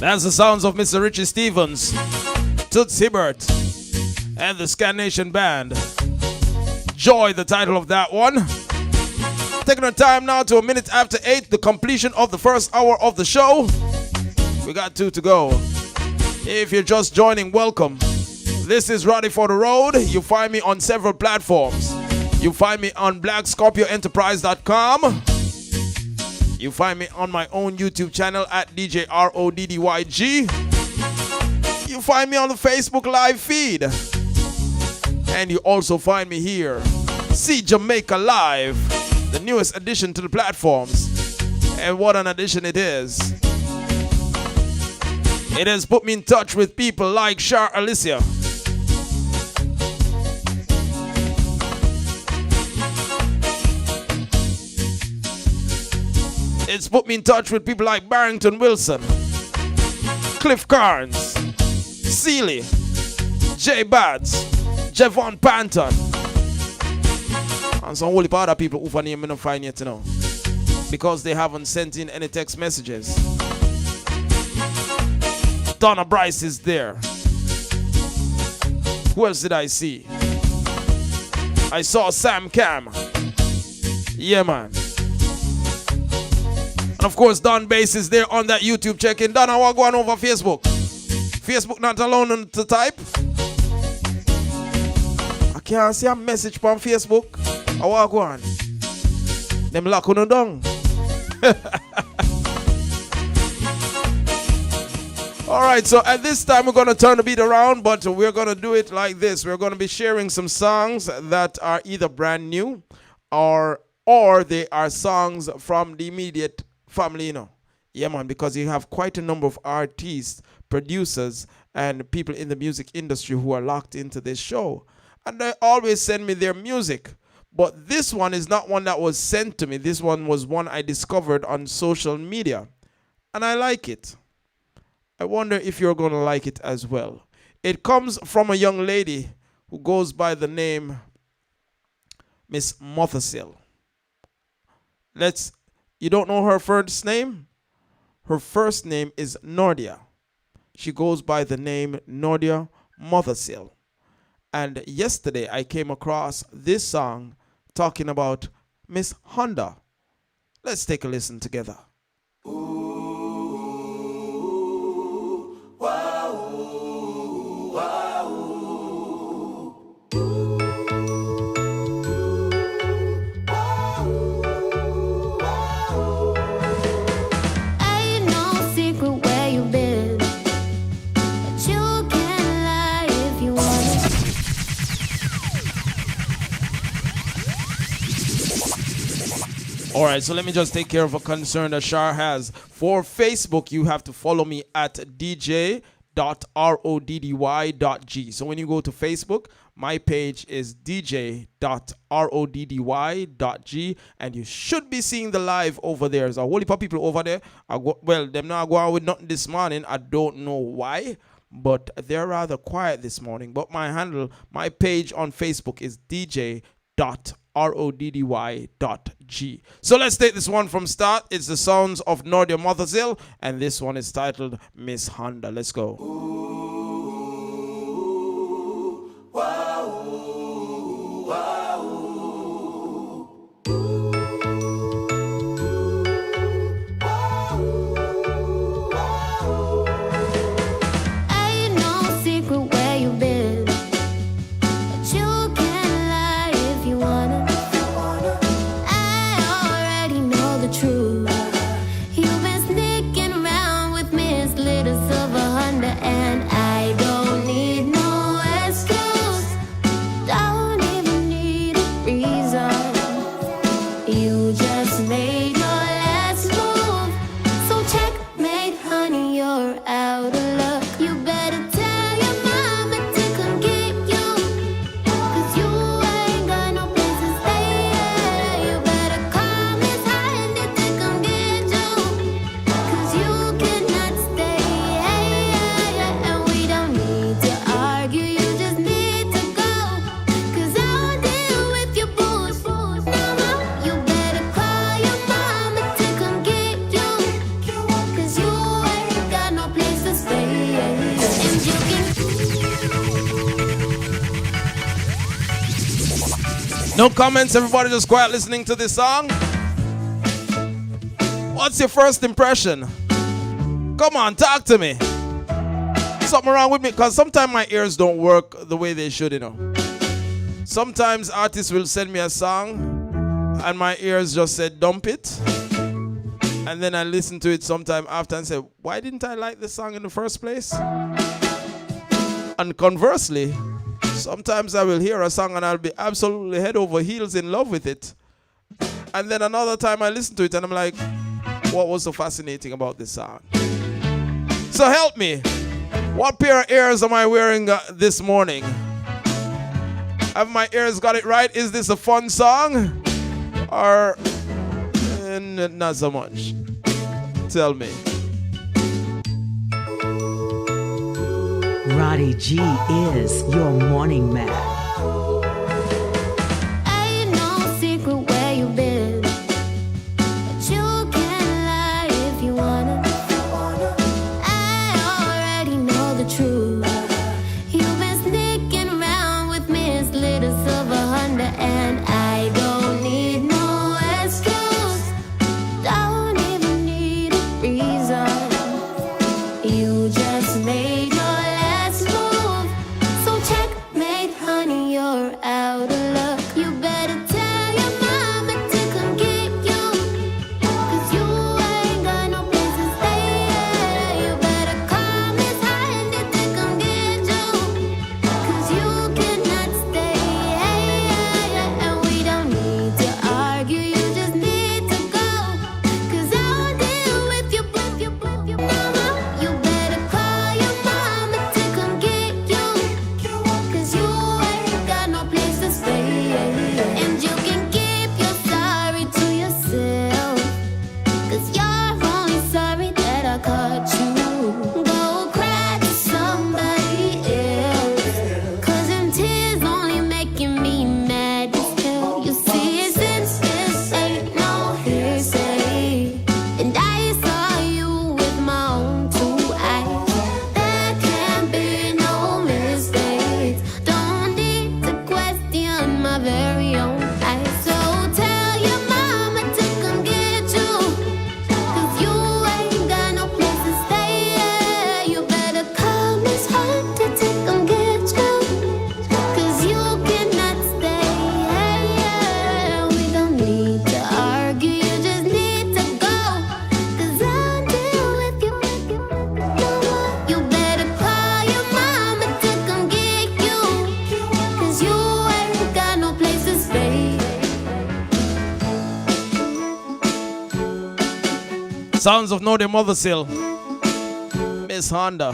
That's the sounds of Mr. Richie Stevens, Toots Hibbert, and the Scan Nation Band. Joy, the title of that one. Taking our time now to 8:01, the completion of the first hour of the show. We got 2 to go. If you're just joining, welcome. This is Roddy for the Road. You find me on several platforms. You find me on BlackScorpioEnterprise.com. You find me on my own YouTube channel at DJ RODDYG. You find me on the Facebook live feed. And you also find me here. See Jamaica Live, the newest addition to the platforms. And what an addition it is. It has put me in touch with people like Shar Alicia. It's put me in touch with people like Barrington Wilson, Cliff Carnes, Seeley, Jay Bads, Javon Panton, and some whole other people who name me not find yet to know because they haven't sent in any text messages. Donna Bryce is there. Who else did I see? I saw Sam Cam. Yeah, man. And of course, Don Bass is there on that YouTube check-in. Don, I want to go on over Facebook. Facebook not allowing to type. I can't see a message from Facebook. I want to go on. Them lock on down. Alright, so at this time we're going to turn the beat around, but we're going to do it like this. We're going to be sharing some songs that are either brand new or they are songs from the immediate family, you know. Yeah, man, because you have quite a number of artists, producers, and people in the music industry who are locked into this show. And they always send me their music. But this one is not one that was sent to me. This one was one I discovered on social media. And I like it. I wonder if you're going to like it as well. It comes from a young lady who goes by the name Miss Mothersill. You don't know her first name? Her first name is Nordia. She goes by the name Nordia Mothersill. And yesterday I came across this song talking about Miss Honda. Let's take a listen together. All right, so let me just take care of a concern that Shar has. For Facebook, you have to follow me at dj.roddy.g. So when you go to Facebook, my page is dj.roddy.g, and you should be seeing the live over there. There's a whole heap of people over there. Them not going with nothing this morning. I don't know why, but they're rather quiet this morning. But my page on Facebook is dj.roddy.g. So let's take this one from start. It's the sounds of Nordia Mothersill, and this one is titled Miss Honda. Let's go.
You've been sneaking around with Miss Little Silver Honda, and I
No comments, everybody just quiet listening to this song. What's your first impression? Come on, talk to me. Something wrong with me, because sometimes my ears don't work the way they should, you know. Sometimes artists will send me a song and my ears just say dump it. And then I listen to it sometime after and say, why didn't I like the song in the first place? And conversely, sometimes I will hear a song and I'll be absolutely head over heels in love with it. And then another time I listen to it and I'm like, what was so fascinating about this song? So help me. What pair of ears am I wearing this morning? Have my ears got it right? Is this a fun song? Or not so much? Tell me.
Roddy G is your morning man.
Ain't no secret where you've been, but you can lie if you wanna. I already know the truth. You've been sneaking around with Miss Little Silver Honda, and I don't need no excuse. Don't even need a reason. You just made your last move, so checkmate, honey, you're out of luck. You better tell your mama to come get you, 'cause you ain't got no place to stay. You better call Miss Handy to come get you, 'cause you cannot stay. And we don't need to argue, you just need to go, 'cause I'll deal with your mama. You better call your mama to come get you, 'cause you ain't got no place to stay. And you can keep your sorry to yourself, 'cause you're only sorry that I caught you. Go cry to somebody else, 'cause them tears only making me mad as hell. You see, since this ain't no hearsay, and I saw you with my own two eyes, there can be no mistakes. Don't need to question my very own eyes. So tell your mama to come get you, 'cause you ain't got no place to stay. You better call Miss Hunter to come get you, 'cause you cannot stay. We don't need to argue, you just need to go, 'cause I'll deal with you. You better call your mama to come get you, 'cause you ain't got no place to stay.
Sounds of No Dem Mother Sill. Miss Honda.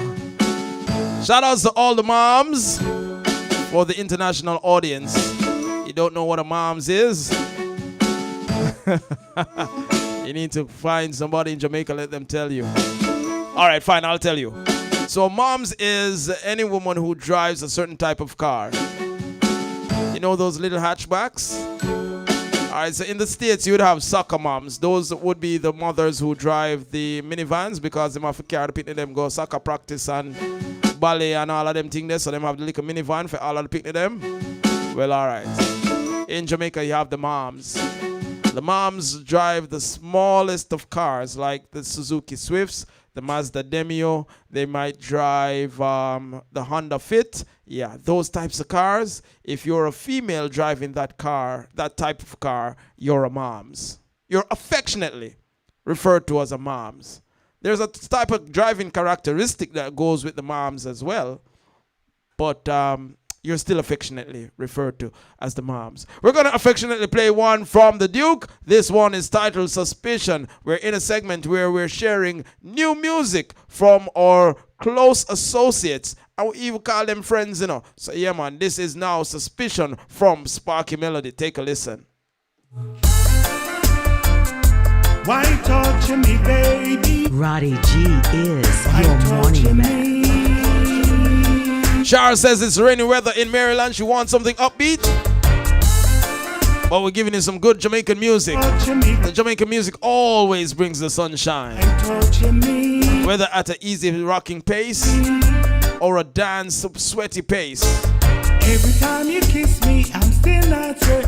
Shout outs to all the moms for the international audience. You don't know what a moms is? You need to find somebody in Jamaica, let them tell you. All right, fine, I'll tell you. So moms is any woman who drives a certain type of car. You know those little hatchbacks? All right, so in the States, you would have soccer moms. Those would be the mothers who drive the minivans, because they have to carry the picnic, them go soccer practice and ballet and all of them things there. So they have the little minivan for all of the picnic them. Well, all right. In Jamaica, you have the moms. The moms drive the smallest of cars, like the Suzuki Swifts, the Mazda Demio. They might drive the Honda Fit. Yeah, those types of cars. If you're a female driving that car, that type of car, you're a moms. You're affectionately referred to as a moms. There's a type of driving characteristic that goes with the moms as well, but you're still affectionately referred to as the moms. We're going to affectionately play one from the Duke. This one is titled Suspicion. We're in a segment where we're sharing new music from our close associates. I would even call them friends, you know. So yeah, man, this is now Suspicion from Sparky Melody. Take a listen.
Why torture me, baby?
Roddy G is your morning man.
Shara says it's rainy weather in Maryland. She wants something upbeat. But we're giving you some good Jamaican music. The Jamaican music always brings the sunshine. Whether at an easy rocking pace or a dance sweaty pace.
Every time you kiss me, I'm still not ready.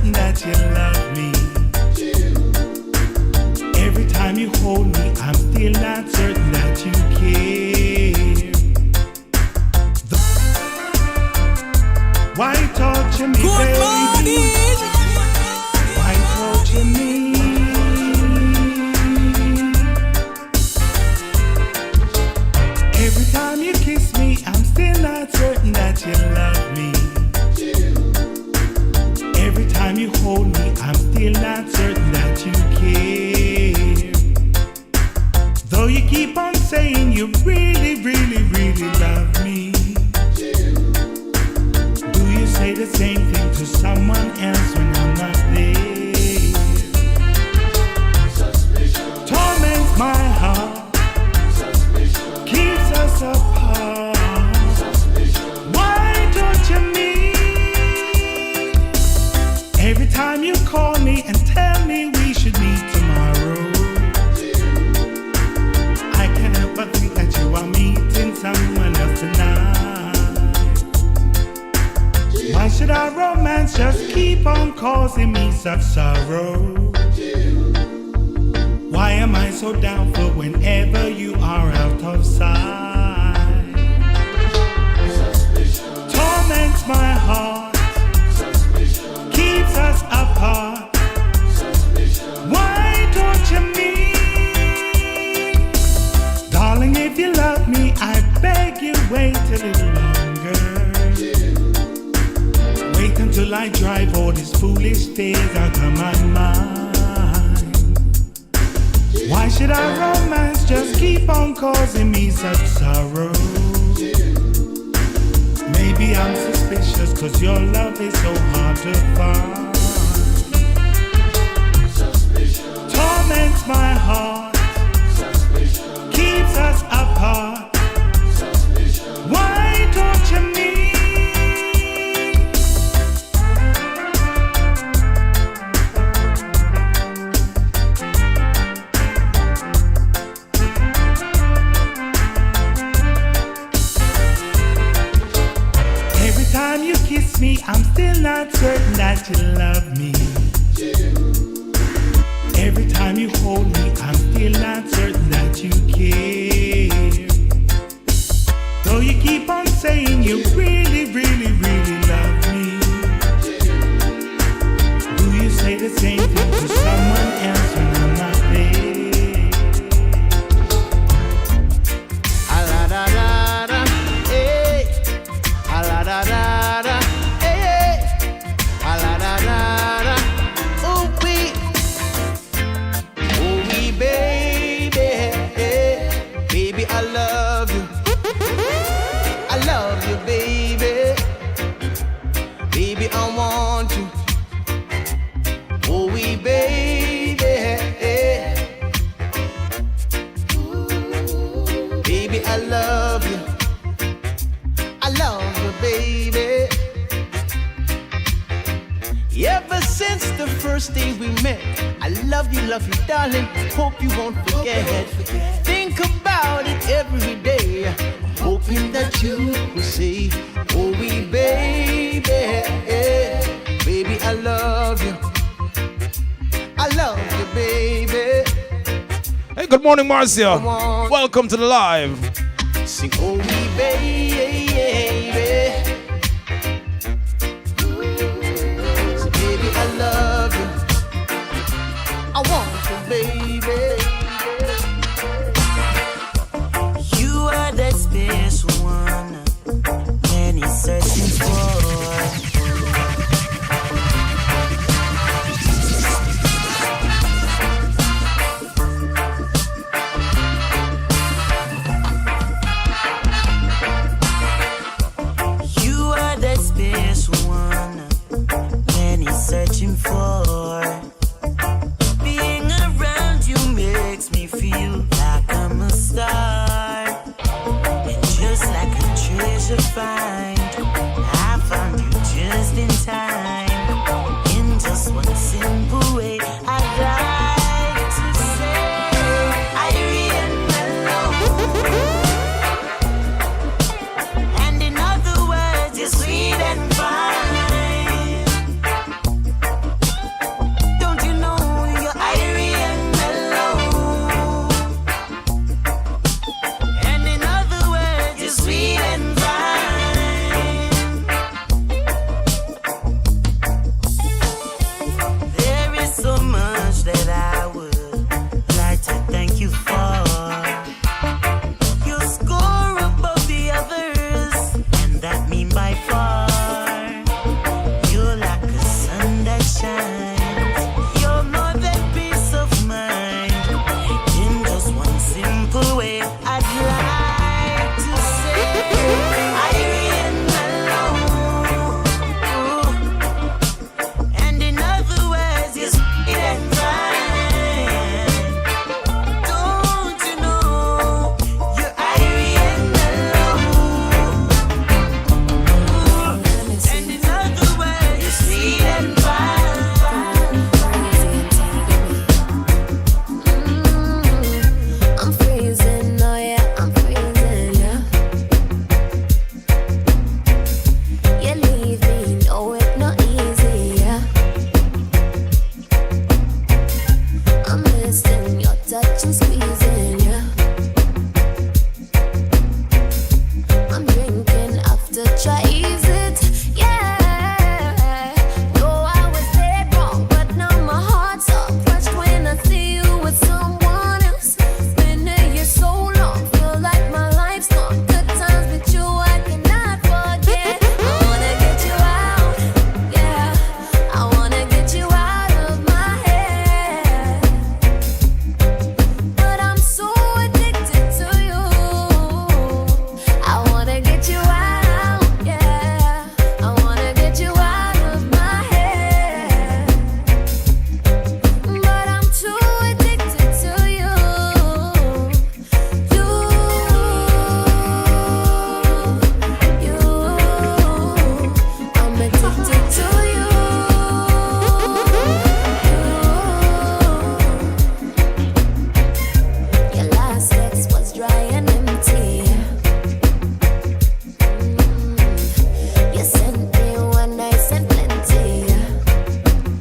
you hold me, I'm still not certain that you care. Though you keep on saying you really, really, really love me. Do you say the same thing to someone else when I'm not there? Suspicion torments my heart. Suspicion keeps us apart. Suspicion. Why don't you mean? Every time you call me and tell me we should meet tomorrow, I can't help but think that you are meeting someone else tonight. Why should our romance just keep on causing me such sorrow? Why am I so doubtful whenever you are out of sight? Suspicion torments my heart. Suspicion keeps us apart. Suspicion. Why don't you mean? Darling, if you love me, I beg you wait a little longer. Wait until I drive all these foolish fears out of my mind. Why should our romance just keep on causing me such sorrow? Maybe I'm suspicious cause your love is so hard to find. Suspicion torments my heart. Suspicion keeps us apart. Suspicion. Why don't you mean? Every time you kiss me, I'm still not certain that you love me. Every time you hold me, I'm still not certain that you care. Though you keep on saying you really, really, really love me. Do you say the same thing to someone else when I'm not there?
A la da da da, eh. A la da da da, eh. A la da da da, ooh wee, baby, baby I love you. I love you, baby. Baby I want you. Oh we baby, baby I love you. I love you, baby. Ever since the first day we met, I love you, darling. Hope you won't forget. Think about it every day. Hoping that you will say, oh, we baby, baby, I love you. I love you, baby.
Hey, good morning, Marcia. Welcome to the live.
Sing, oh, we baby. So, baby, I love you. I want you, baby. You are that special one many searching for. You are that special one many searching for. Being around you makes me feel like I'm a star. And just like a treasure find, I found you just in time. In just one simple way, I'd like to say I read mellow. And in other words, you're sweet and fine.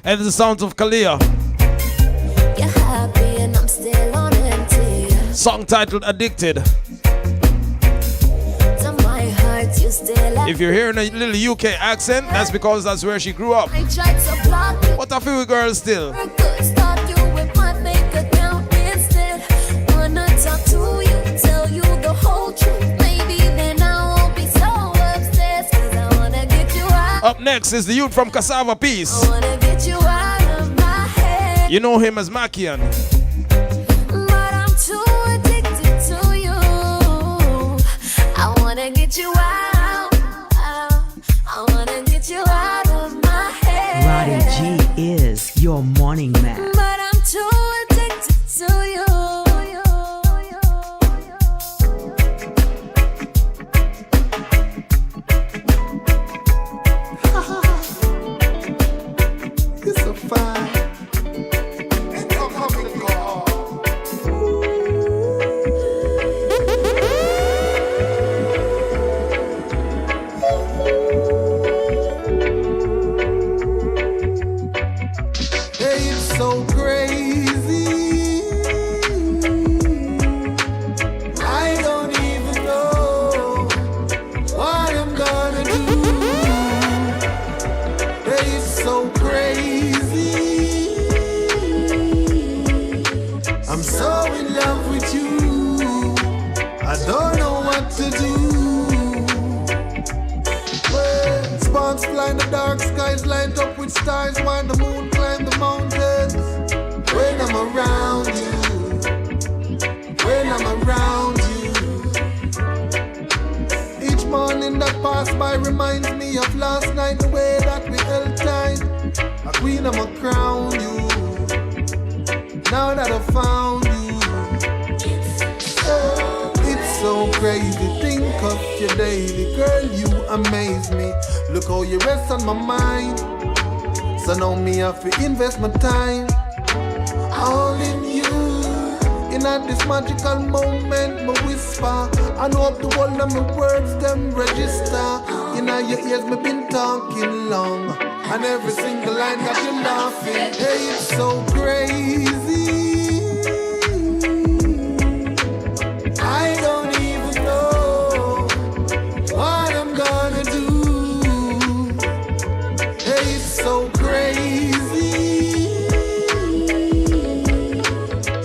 And the sounds of Kalia.
You're happy and I'm still on empty.
Song titled Addicted.
To my heart, you still have.
If you're hearing a little UK accent, that's because that's where she grew up.
I tried to block you.
What a few girls still.
I could start you with my bank account instead. Wanna talk to you, tell you the whole truth. Maybe then I won't be so obsessed. Cause I wanna get you out.
Up next is the youth from Cassava Peace.
I wanna get you out of my head.
You know him as Makian.
But I'm too addicted to you. I wanna get you out. I wanna get you out of my head.
Roddy G is your morning man.
But I'm too addicted to you.
You're so fine. And come to go. Hey, it's so crazy. I don't even know what I'm gonna do. Hey, it's so crazy. I'm so in love with you. I don't know what to do. Well, sparks fly in the dark skies, lined up with stars, while the moon climb the mountains. When I'm around you, when I'm around you, each morning that passed by reminds me of last night, the way that we held tight. A queen, I'ma crown you. Now that I found you, oh, it's so crazy. Think of your daily, girl, you amaze me. Look how you rest on my mind. So now me have to invest my time all in you. In at this magical moment, my whisper. I know up the world and my words them register. In your ears, me been talking long, and every single line got you laughing. Hey, it's so crazy. I don't even know what I'm gonna do. Hey, it's so crazy.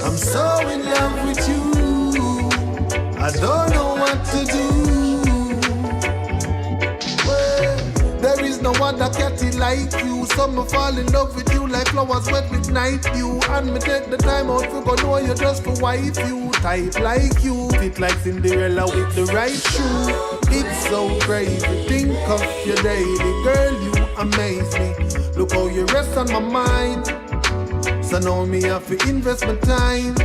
I'm so in love with you. I don't know what to do. Well, there is no other catty like you. Some fall in love with you like flowers wet with night dew. And me take the time out to go know you just to wife you. Type like you, fit like Cinderella with the right shoe. It's so crazy, think of your daily, girl, you amaze me. Look how you rest on my mind. So now me have to invest my time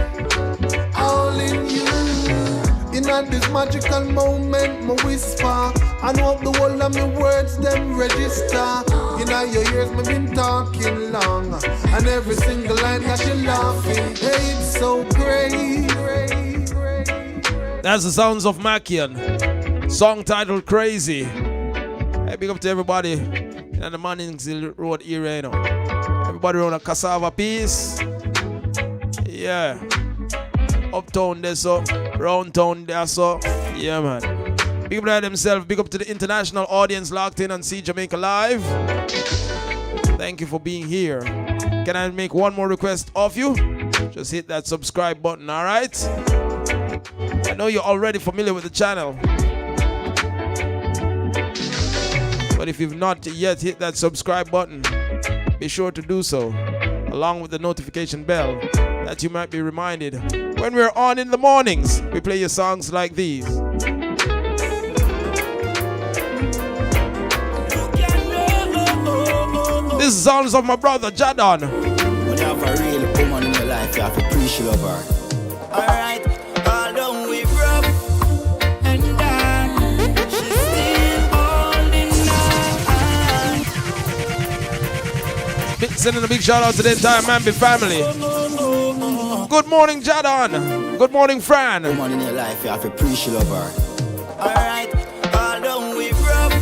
all in you. In at this magical moment, my whisper. I know up the whole of my words, them register. In all your ears, me been talking long, and every single line got you laughing. Hey, it's so crazy.
That's the sounds of Makian. Song titled Crazy. Hey, big up to everybody in the Mannings Road area, you know. Everybody around a Cassava Peace. Yeah. Uptown there so. Round town there so. Yeah, man. Big up to themselves. Big up to the international audience locked in and see Jamaica live. Thank you for being here. Can I make one more request of you? Just hit that subscribe button, alright? I know you're already familiar with the channel. But if you've not yet hit that subscribe button, be sure to do so, along with the notification bell, that you might be reminded when we're on in the mornings. We play your songs like these. This is songs of my brother Jadon.
When you have a real woman in your life, you have to appreciate her. Alright, although we broke and down, she's still holding on.
Sending a big shout out to the entire Mambi family. Good morning, Jadon. Good morning, Fran.
Woman in your life, you have to appreciate her. Alright, although we broke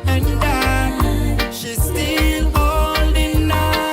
and down, she's still holding on.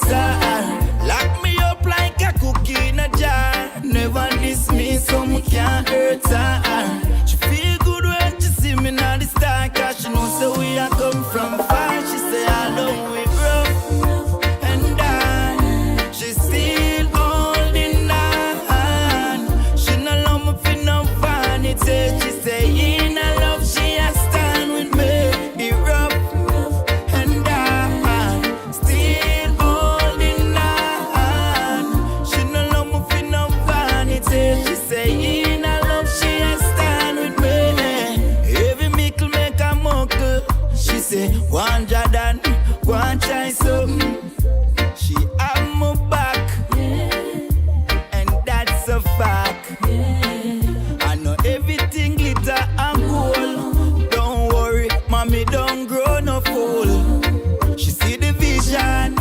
hurt her. Lock me up like a cookie in a jar. Never diss me so me can't hurt her. She feel good when she see me now the star. Cause she knows the way I come from far. She say I love it rough and down. She still holding on. She no love me for no vanity. She say in a love she a stand with me. It rough and down. Still holding on. She no love me for no vanity. She say in a love she a stand with me. Every mickle make a muckle. She say one Jordan, one try something. She have my back, and that's a fact. I know everything glitter and gold. Don't worry, mommy don't grow no fool. She see the vision,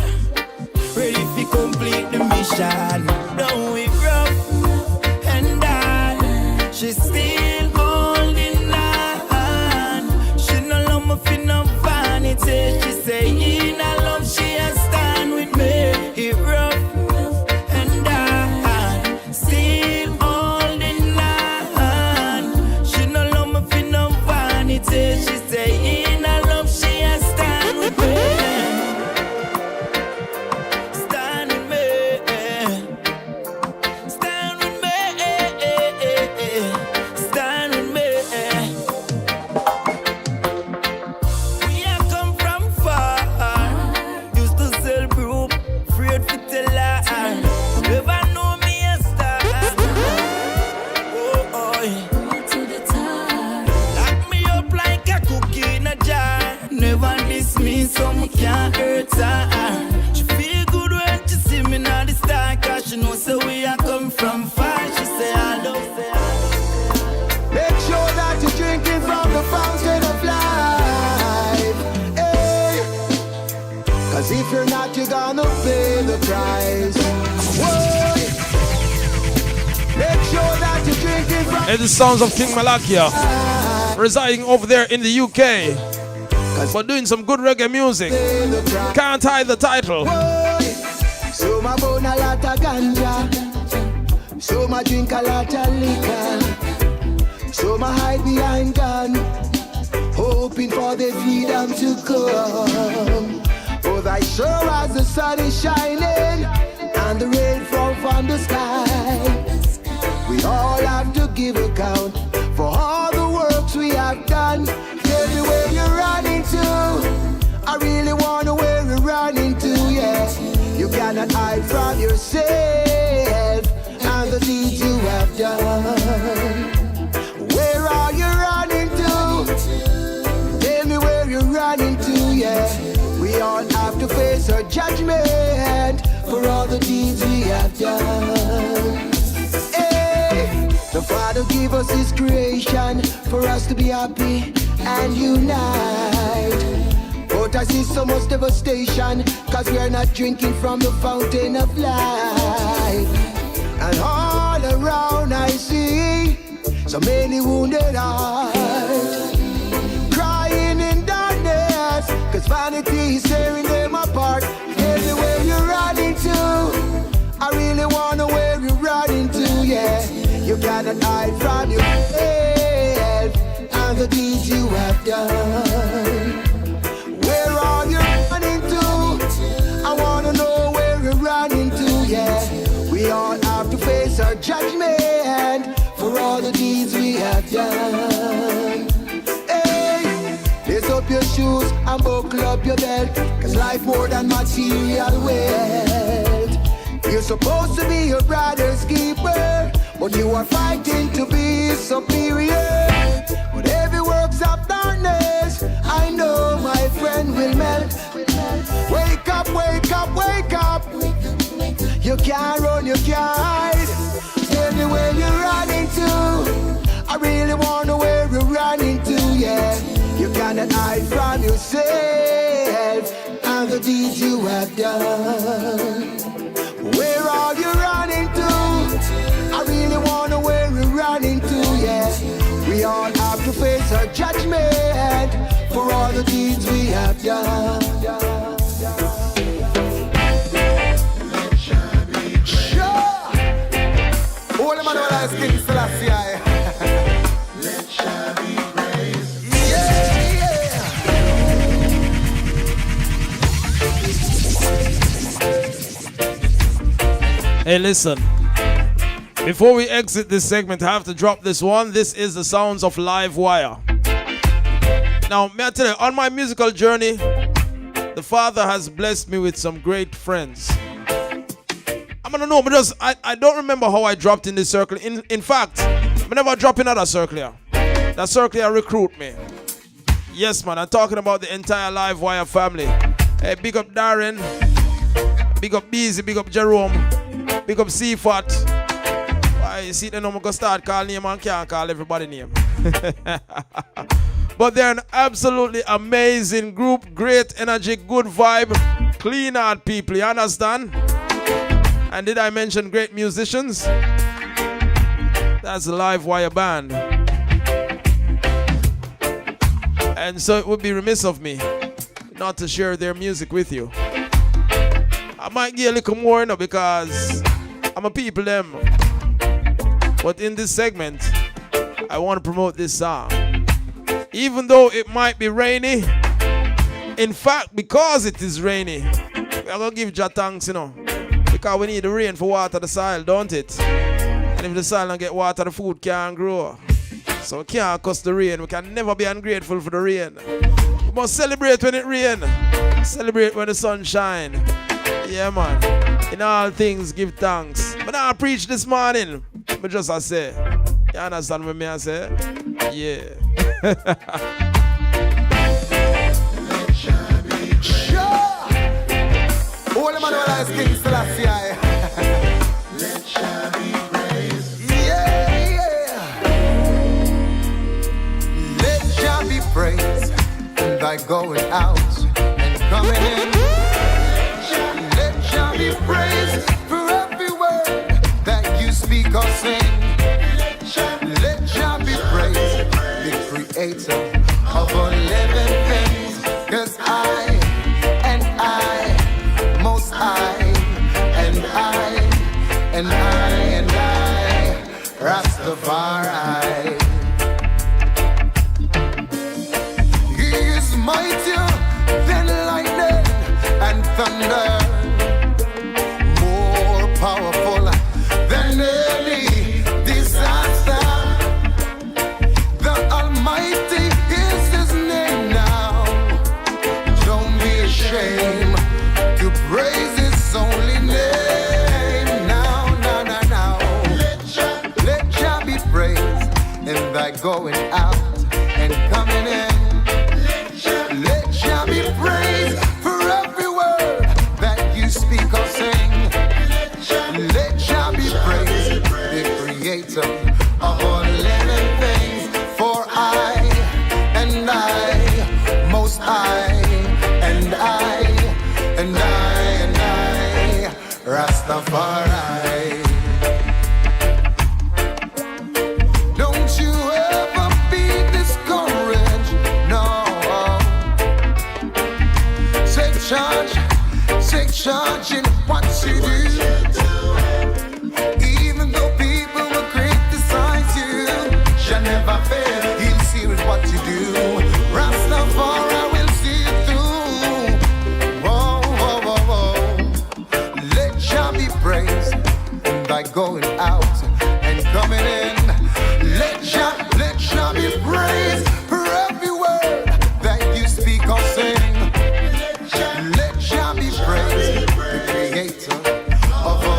ready to complete the mission. Don't we rough and down. She still holding on. She no love me for no vanity. She say in a love she a stand with me. It rough and down. Still holding on. She no love me for no vanity. She say in a love she a stand with me. Stand with me. Stand with me. Stand with me. We have come from far. Used to sell broom, afraid to tell her. Never know me a star. Oh, to the top. Lock me up like a cookie in a jar. Never diss me so me can't hurt her. She feel good when she see me now the star. Cause she knows the way I come from far. She say I love, say I love.
Make sure that you're drinking from the fountain of life. Hey. Cause if you're not, you're gonna pay the price. Whoa. Make sure that you're drinking from
And the sounds of King Malakia, residing over there in the UK, but doing some good reggae music. Can't hide the title.
So my bone a lot of ganja. So my drink a lot of liquor. So my hide behind gun, hoping for the freedom to come. For thy sure as the sun is shining and the rain fall from the sky. We all have to give account for all the works we have done. Tell me where you're running to. I really wanna where you're running to, yeah. You cannot hide from yourself and the deeds you have done. Where are you running to? Tell me where you're running to, yeah. We all have to face our judgment for all the deeds we have done. Hey, the Father give us His creation for us to be happy and unite. But I see so much devastation, cause we are not drinking from the fountain of life. And all around I see so many wounded hearts, crying in darkness, cause vanity is tearing them apart. Tell me where you're running to. I really wanna where you're running to, yeah. You cannot hide from yourself and the deeds you have done. Where are you running to? I wanna know where you're running to, yeah. We all have to face our judgment for all the deeds we have done. Hey, lace up your shoes and buckle up your belt, cause life more than material wealth. You're supposed to be your brother's keeper, but you are fighting to be superior. But every works of darkness, I know my friend will melt. Wake up, wake up, wake up. You can't run, you can't hide. Tell me where you're running to. I really wanna where you're running to, yeah. You cannot hide from yourself and the deeds you have done. Where are you running to? I really wanna where you're running to, yeah. We all have to face our judgment for all the deeds we have done. man who likes King Selassie. Let Jah be praised.
Hey, listen. Before we exit this segment, I have to drop this one. This is the sounds of Live Wire. Now, may I tell you, on my musical journey, the Father has blessed me with some great friends. I'm gonna know, because I don't remember how I dropped in this circle. In fact, I never drop in another circle here. That circle here recruit me. Yes, man, I'm talking about the entire Live Wire family. Hey, big up Darren, big up Beezy, big up Jerome, big up Seafat. You see, then I'm going to start calling name and can't call everybody name. But they're an absolutely amazing group. Great energy, good vibe, clean out people, you understand? And did I mention great musicians? That's the Live Wire Band. And so it would be remiss of me not to share their music with you. I might get a little more, you know, because I'm a people them. But in this segment, I want to promote this song. Even though it might be rainy, in fact, because it is rainy, we're going to give Jah thanks, you know. Because we need the rain for water the soil, don't it? And if the soil don't get water, the food can't grow. So we can't curse the rain. We can never be ungrateful for the rain. We must celebrate when it rains. Celebrate when the sun shines. Yeah, man. In all things, give thanks. But I preach this morning. But just I say, you understand what I say? Yeah.
Sure. All the man who likes King Selassie. Let Jah be praised. Yeah. Let Jah be praised. By going out and coming in. Let Jah be praised for every word that you speak or sing. Let Jah be praised, the creator of all living things. 'Cause most I, Rastafari. He is mightier than lightning and thunder, more powerful than any disaster. The Almighty is His name now. Don't be ashamed to praise His only name. Let Jah going out and coming in. Let Jah be praised for every word that you speak or sing. Let Jah be praised, the creator of all living things. For most I, Rastafari. Take charge in what you do. Even though people will criticize you, shall never fail. He'll see with what you do. Rastafari will see you through. Whoa, whoa, whoa, whoa. Let Jah be praised by going out and coming in. Let Jah be praised for every word that you speak or sing. Let Jah be praised, the creator of all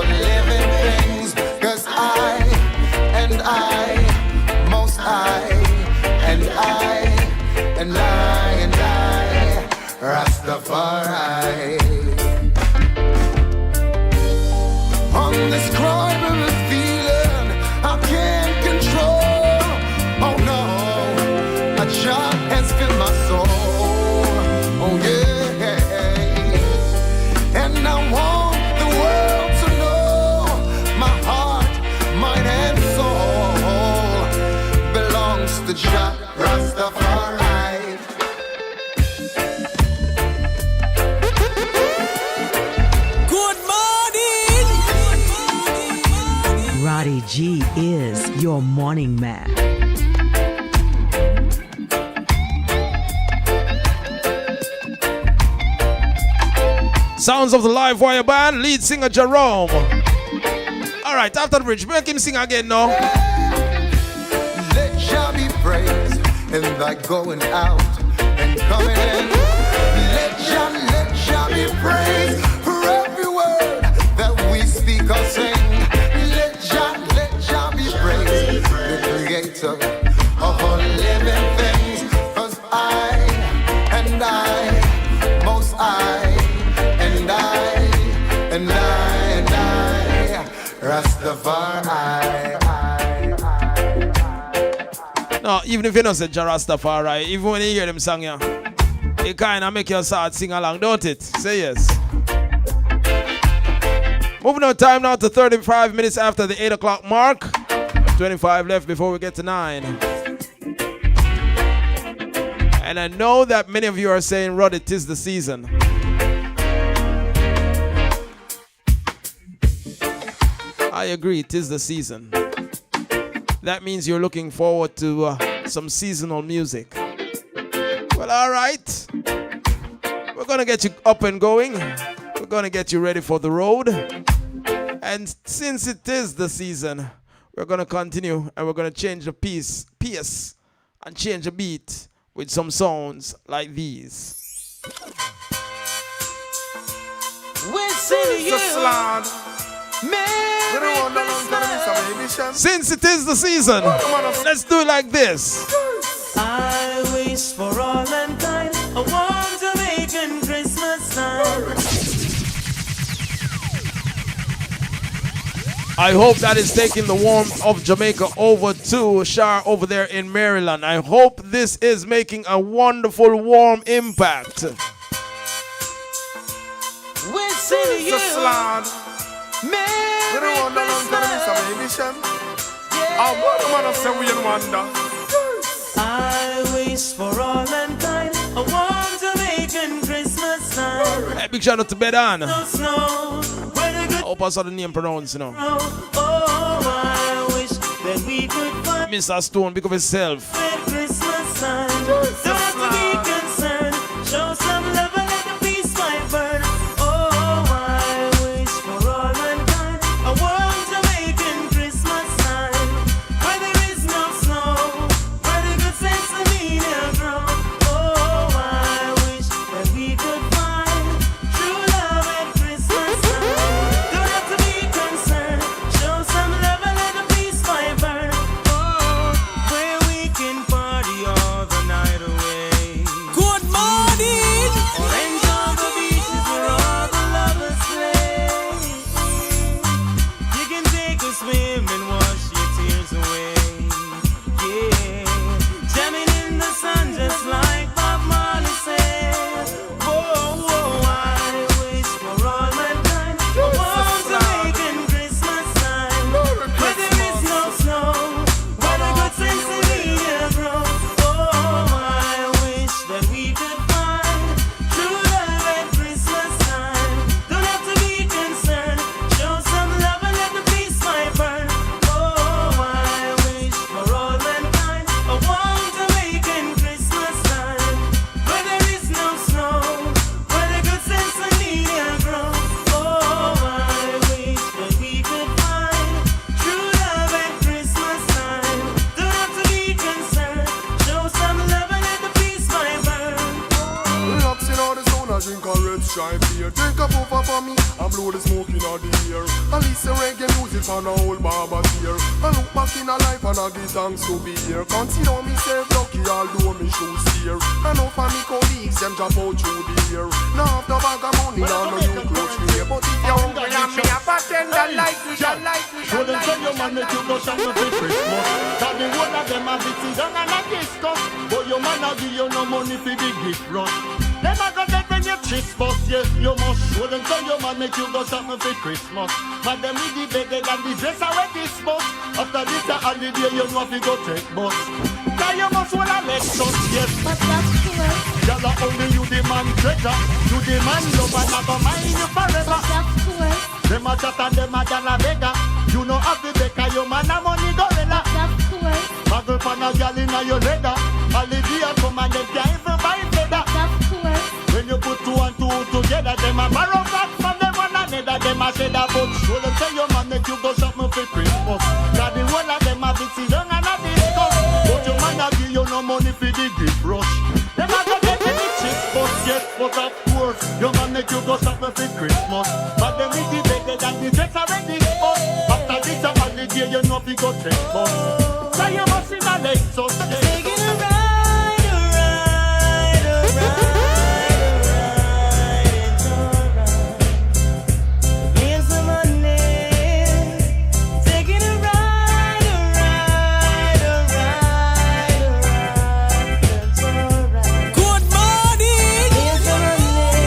G is your morning man.
Sounds of the Live Wire Band, lead singer Jerome. Alright, after the bridge, make him sing again now.
Let Jah be praised in thy going out and coming in. Let Jah be praised for every word that we speak or sing. Let Jah be praised, the creator of all living things. 'Cause I, most I, and I, Rastafari.
No, even if you don't say Rastafari, even when you hear them sing, yeah, it kind of make you start sing along, don't it? Say yes. Moving on time now to 35 minutes after the 8 o'clock mark. 25 left before we get to 9. And I know that many of you are saying, Roddy, 'tis the season. I agree, 'tis the season. That means you're looking forward to some seasonal music. Well, all right. We're going to get you up and going. We're going to get you ready for the road. And since it is the season, we're going to continue and we're going to change the pace and change the beat with some sounds like these.
We see you.
Since it is the season, let's do it like this.
I wish for all mankind a warm Jamaican Christmas time.
I hope that is taking the warmth of Jamaica over to Shar over there in Maryland. I hope this is making a wonderful warm impact.
We see you. Merry Christmas. I wish for all mankind a warm Jamaican Christmas time.
Hey, big shout out to Bedan.
No snow, where the good
I hope I saw the name pronounced, you know.
Oh, I wish that we could find
Mr. Stone, because of himself.
Christmas time. Don't have to be concerned. Show some love and let the peace light burn. Oh, I wish for all mankind a warm Jamaican Christmas time. Where there is no snow, where the good sense of meaning grow. Oh, I wish that we could find true love at Christmas time. Don't have to be concerned. Show some love and let the peace light burn. Oh, where we can party all the night away. Good morning. Orange on the beaches where all the lovers play. You can take a swim and wash your tears away. Yeah, jamming in the sun just like Bob Marley said. Whoa, whoa, I wish for all mankind a warm Jamaican Christmas time. Where there is no snow, where the good sense of media grow. Oh, I wish that we could find true love at Christmas time. Don't have to be concerned. Show some love and let the peace light burn. Oh, I wish for all mankind a warm Jamaican Christmas time. Where there is no snow, where the good sense of media grow. Oh, I wish that we could find true love at Christmas time. Don't have to be concerned. Show some love and let the peace light burn.
Relax in all the sound, I drink a red stripe beer. Drink a puffer for me and blow the smoke in the air. I listen reggae music on a whole barber here. I look back in a life and I give thanks to be here. Consider myself lucky although me shoes here. I know for me colleagues them drop out through the year. Now after bag of money now no you close me here. But if you're hungry and me a bartender like me, I like me.
So them tell your man make you go shopping for Christmas. Cause the whole of them have it sit down and a discuss. But your man a give you no money for the gift rush. Them a go dead when you kiss bus, yes, you must show them. Tell your man make you go shopping for Christmas. But them with the bedded and the dress away this bus. After this a holiday you know if you go take bus. Cause you must want a Lexus, yes. But that's cool. Y'all are only you the man treasure. You the man love and never mind you forever. But that's cool. Them a chat and them a gyal a beggar. You know have the baker, your man a money gorilla. Muggle pan a gyal inna your leather. Holiday come and them can't even buy feather. When you put two and two together, them a borrow back from them one another. Them a say that but show them say your man make you go shopping for Christmas. Got the whole of them a big season and a discuss. But your man a give you no money for the gift rush. Them a go get any chips, but yes, but of course your man make you go shopping for Christmas. But them with the baby and the dress already up. After this a holiday, you know fi go take bus. So you must see my legs so
Taking a ride, a ride, a ride, a ride, it's alright. Here's some money. Taking a ride, a ride, a ride, a ride, it's alright. Good morning. Here's some money.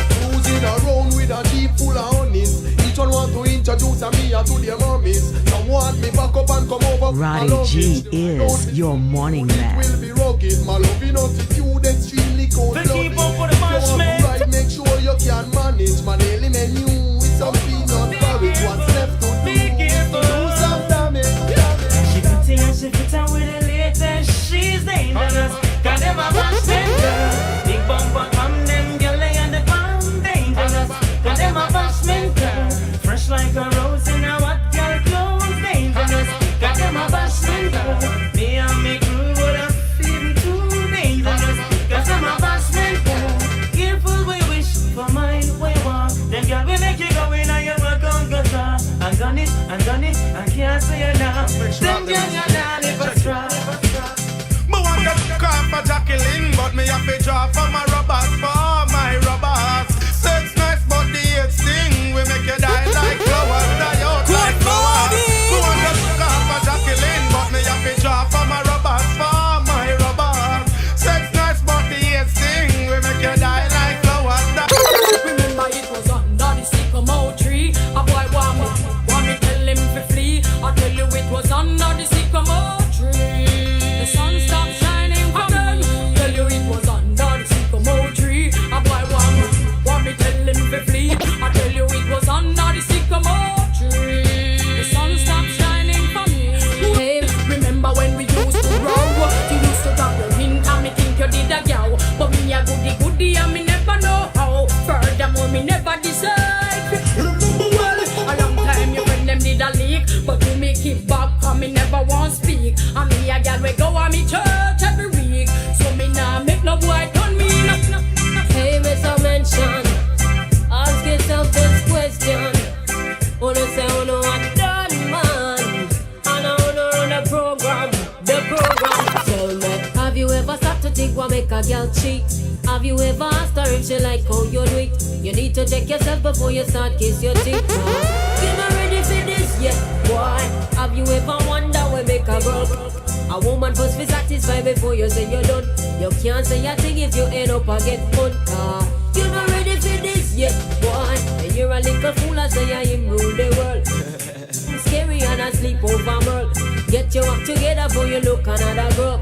Cruising around with a jeep full of honeys. Each one want to introduce me to their mommies. Some want me back up and come over.
Roddy G is your morning man.
Will be rugged, my loving attitude extremely cold.
Keep up for the marshmallow.
Right, make sure you can manage my daily menu with some peanut porridge. What's left to do? Do some damage.
She pretty and she fit out with the latest. She's dangerous. Got them a bashment. Big bumper from them girl and the palm dangerous. Got them a bashment. Fresh like a rose in a what girl clothes dangerous. Got them a bashment. Me and me crew would have feeling too dangerous. Got them a bashment. Careful we wish for mine we want. Them girl we make you go in and you work on guitar. I done it, I can't say it now. Them girl you not live a straw.
Me want to call for Jacqueline, but me have to draw for my robbers, for my robbers. Sex nice, but the hate sting. We make you die like flowers, die out like flowers. Me want to call for Jacqueline, but me have to draw for my robbers, for my robbers. Sex nice, but the hate sting. We make you die like flowers.
Remember it was under the sycamore tree. A boy want me tell him to flee. I tell you it was under the sycamore tree. The sun stopped shining for them. Tell you it was under the sycamore tree. A boy want me tell him to flee. I tell you it was under the sycamore tree. The sun stopped shining for me. Hey, remember when we used to grow? You used to drop your hint and me think you did a gal. But me a goody and me never know how. Furthermore, me never decide. Well, a long time your friend them did a leak, but you me keep back and me never want speak. And me a gal we go on me church every week, so me nah make no boy turn me. Hey, Mr. Mention, ask yourself this question. Who do say who know what done, man? And who know run the program? Tell me, have you ever stopped to think what make a girl cheat? Have you ever asked her if she like how you do it? You need to check yourself before you start kiss your teeth. You're not ready for this yet, boy. Have you ever wondered what make a girl? A woman must be satisfied before you say you're done. You can't say a thing if you end up and get fun. You're not ready for this yet, boy. And you're a little fool, I say I am rule the world. Scary and a sleepover world. Get your act together before you look another girl.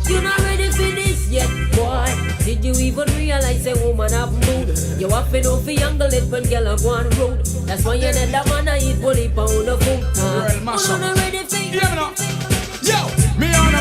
You're not ready for this yet, boy. Did you even realize a woman have mood? You have to know for younger it when girl go on road. That's why you need a man to eat bully pound of food. You're not ready for this.
Yo, me on a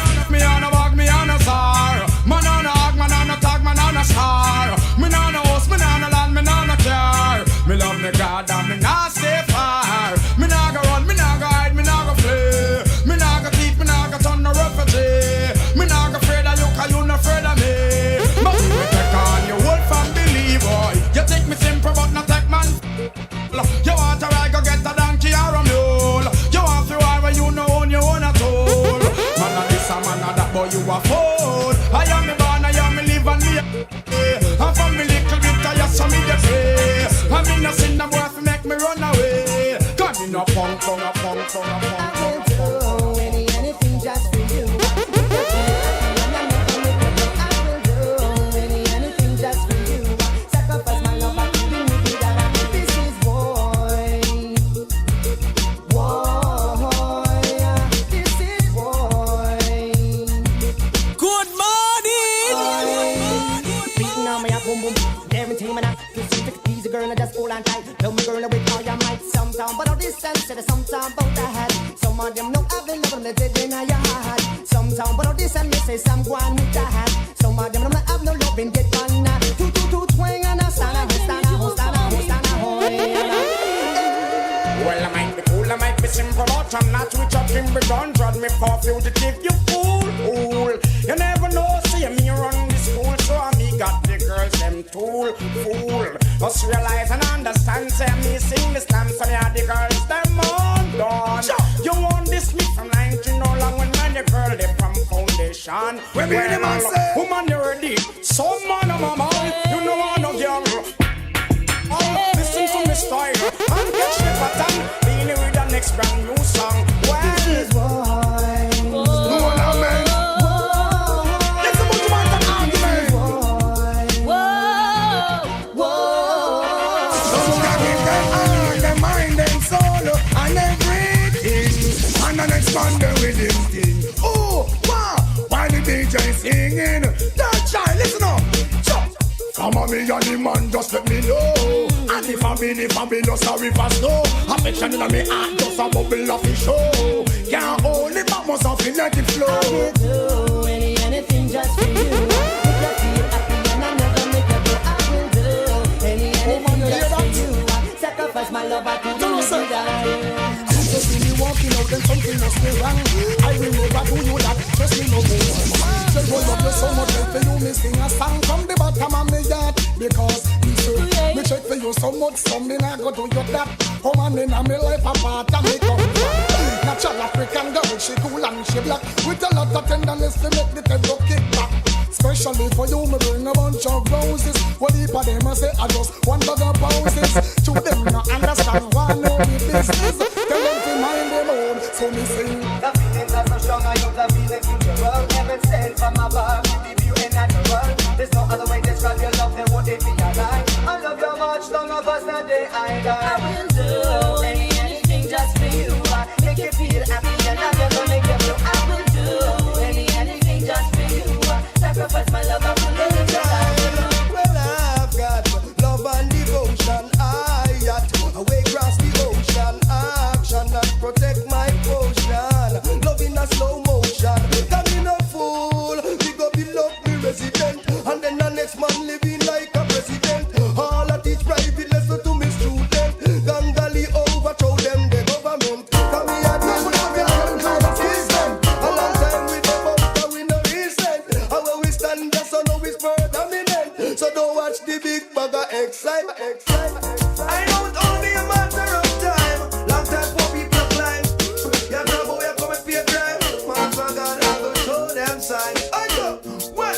bag, me on a star. Man on a hog, man on a tag, man on a star. Me on a house, me on a land, me on a car. Me love me God and me not stay far. Me not go run, me not go hide, me not go flee. Me not go thief, me not go turn no refugee. Me not go afraid of you, cause you not afraid of me. But me take on your wolf and believe, boy. You think me simple but not take man. You want to ride, go get a donkey or a mule. You want to ride when you know own your own at all. Man a this a man a that, boy you a fool. I am me born, I am me live and me.
team and I just you take it easy, girl, and just hold on tight. Love me, girl, with all your might. Sometime, but all distance, say sometime about the head. Some of them know I've been never let it in your heart. Sometime, but all distance, me say some go on with the hat. Some of them don't have no love in get on that. Two, twang and a stand.
Well, I might be cool, I might be simple, but I'm not switch up in the gun. Drag me for fugitive, you fool. You never know, see me run the school, so me got the girls, them tool, fool. Must realize and understand, say me sing the slam, so me had the girls, them on done. You want this me from 19 no long when man the girl, they from foundation.
When me the man say,
woman, you ready? Some man of my man, you know I no girl. Listen to me style and catch the pattern. Being with the next brand new song. Well, this is why.
No one amen.
Let's put you on the argument.
Some can get on their mind and soul and everything, and then expand them with him thing. Oh, wow! While the DJ singing, that child, listen up. Come on, me and the man, just let me know. And if I be no sorry for snow. Affection in me heart, just a bubble of the show. Can't hold it, but must have to let it flow.
I will do anything just for you. If you feel happy and I never make you go, I will do anything just for you. Sacrifice my love, I can do that.
You see me walking out, then something must be wrong. I will never do you that, trust me no more. Say boy, love you so much, help for you, me sing a song from the bottom of me heart. Because me say, me check for you so much, something I go do you that. Come on in and me life apart and me come back. Natural African girl, she cool and she black. With a lot of tenderness to make the tempo kick back. Especially for you, me bring a bunch of roses. What if of them I say I just one bag of poses. To them not understand why no me business. Tell them to mind them own, so me sing.
The feelings are so strong, I hope the feelings future. Heaven sent from above, with you in natural. There's no other way to describe your love than what it be alive. I love you much, none of us not day I die. I will do anything just for you. Make you feel happy and I never make you blue. I will do anything just for you. Sacrifice my love, I will live it alive.
Well, I've got love and devotion. I got away across the ocean. Action and protect my potion. Love in a slow motion. Come in a fool. We go be love me resident. And then the next man living like a president. All I teach private lesson to me student. Gangali overthrow them the government. Come here, this love you learn how to system. A long time we them up, but we no recent. How we stand just so now it's permanent. So don't watch the big bag of excite. I know it's only a matter of time. Long time for people climb. Yeah, now boy, I come and pay crime. Man, for God, I go show them sign. I go, well,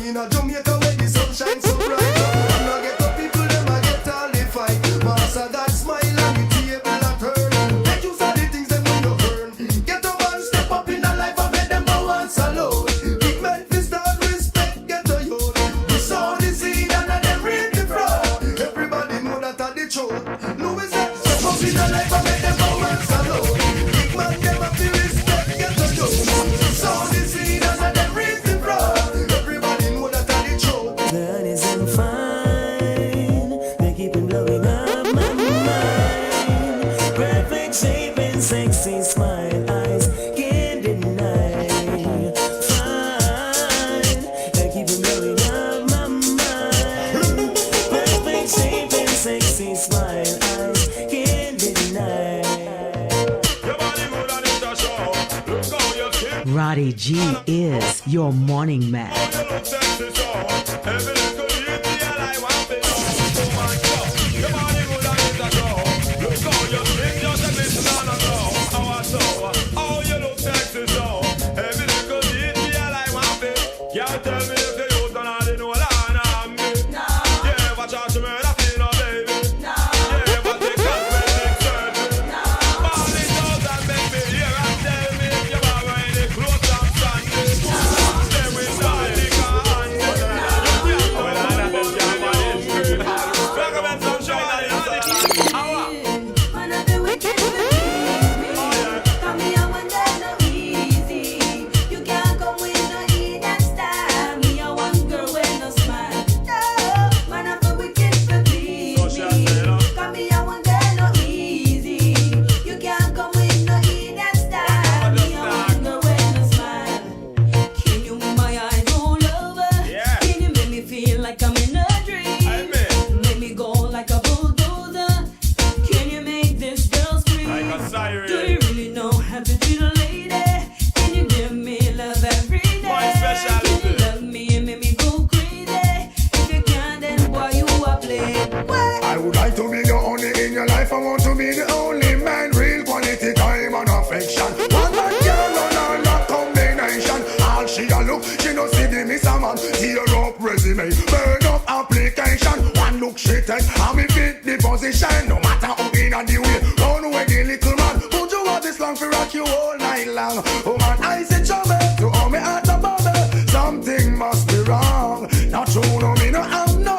in a Jamaica where the sun shines so bright. And I get the people, them I get all the fight. Master God smile and the table a turn. Make use of the things them when you earn. Get a one step up in the life and make them go once alone. Big men fist and respect, get a youth. We sow the seed and then reap the fruit. Everybody know that are the truth. Louis said, step up in the life and make them go once alone. Big man them have the respect, get a youth. We sow the seed and then reap the fruit. Everybody know that are the truth.
That isn't fine. They keep on blowing up my mind. Perfect shape and sexy smile, eyes can't deny. Fine. They keep on blowing up my mind. Perfect shape and sexy smile, eyes can't deny.
Roddy G is your morning man.
Stay with style.
would like to be the only in your life. I want to be the only man, real quality time and affection. One man can run on that combination. All she a look, she no see the miss a man. Tear up resume, burn up application. One look she take, and me fit the position. No matter how in a the way, run away the little man. Would you want this long for rock you all night long? Oh man, I say trouble to all me at the bubble. Something must be wrong. Not true, no me no have no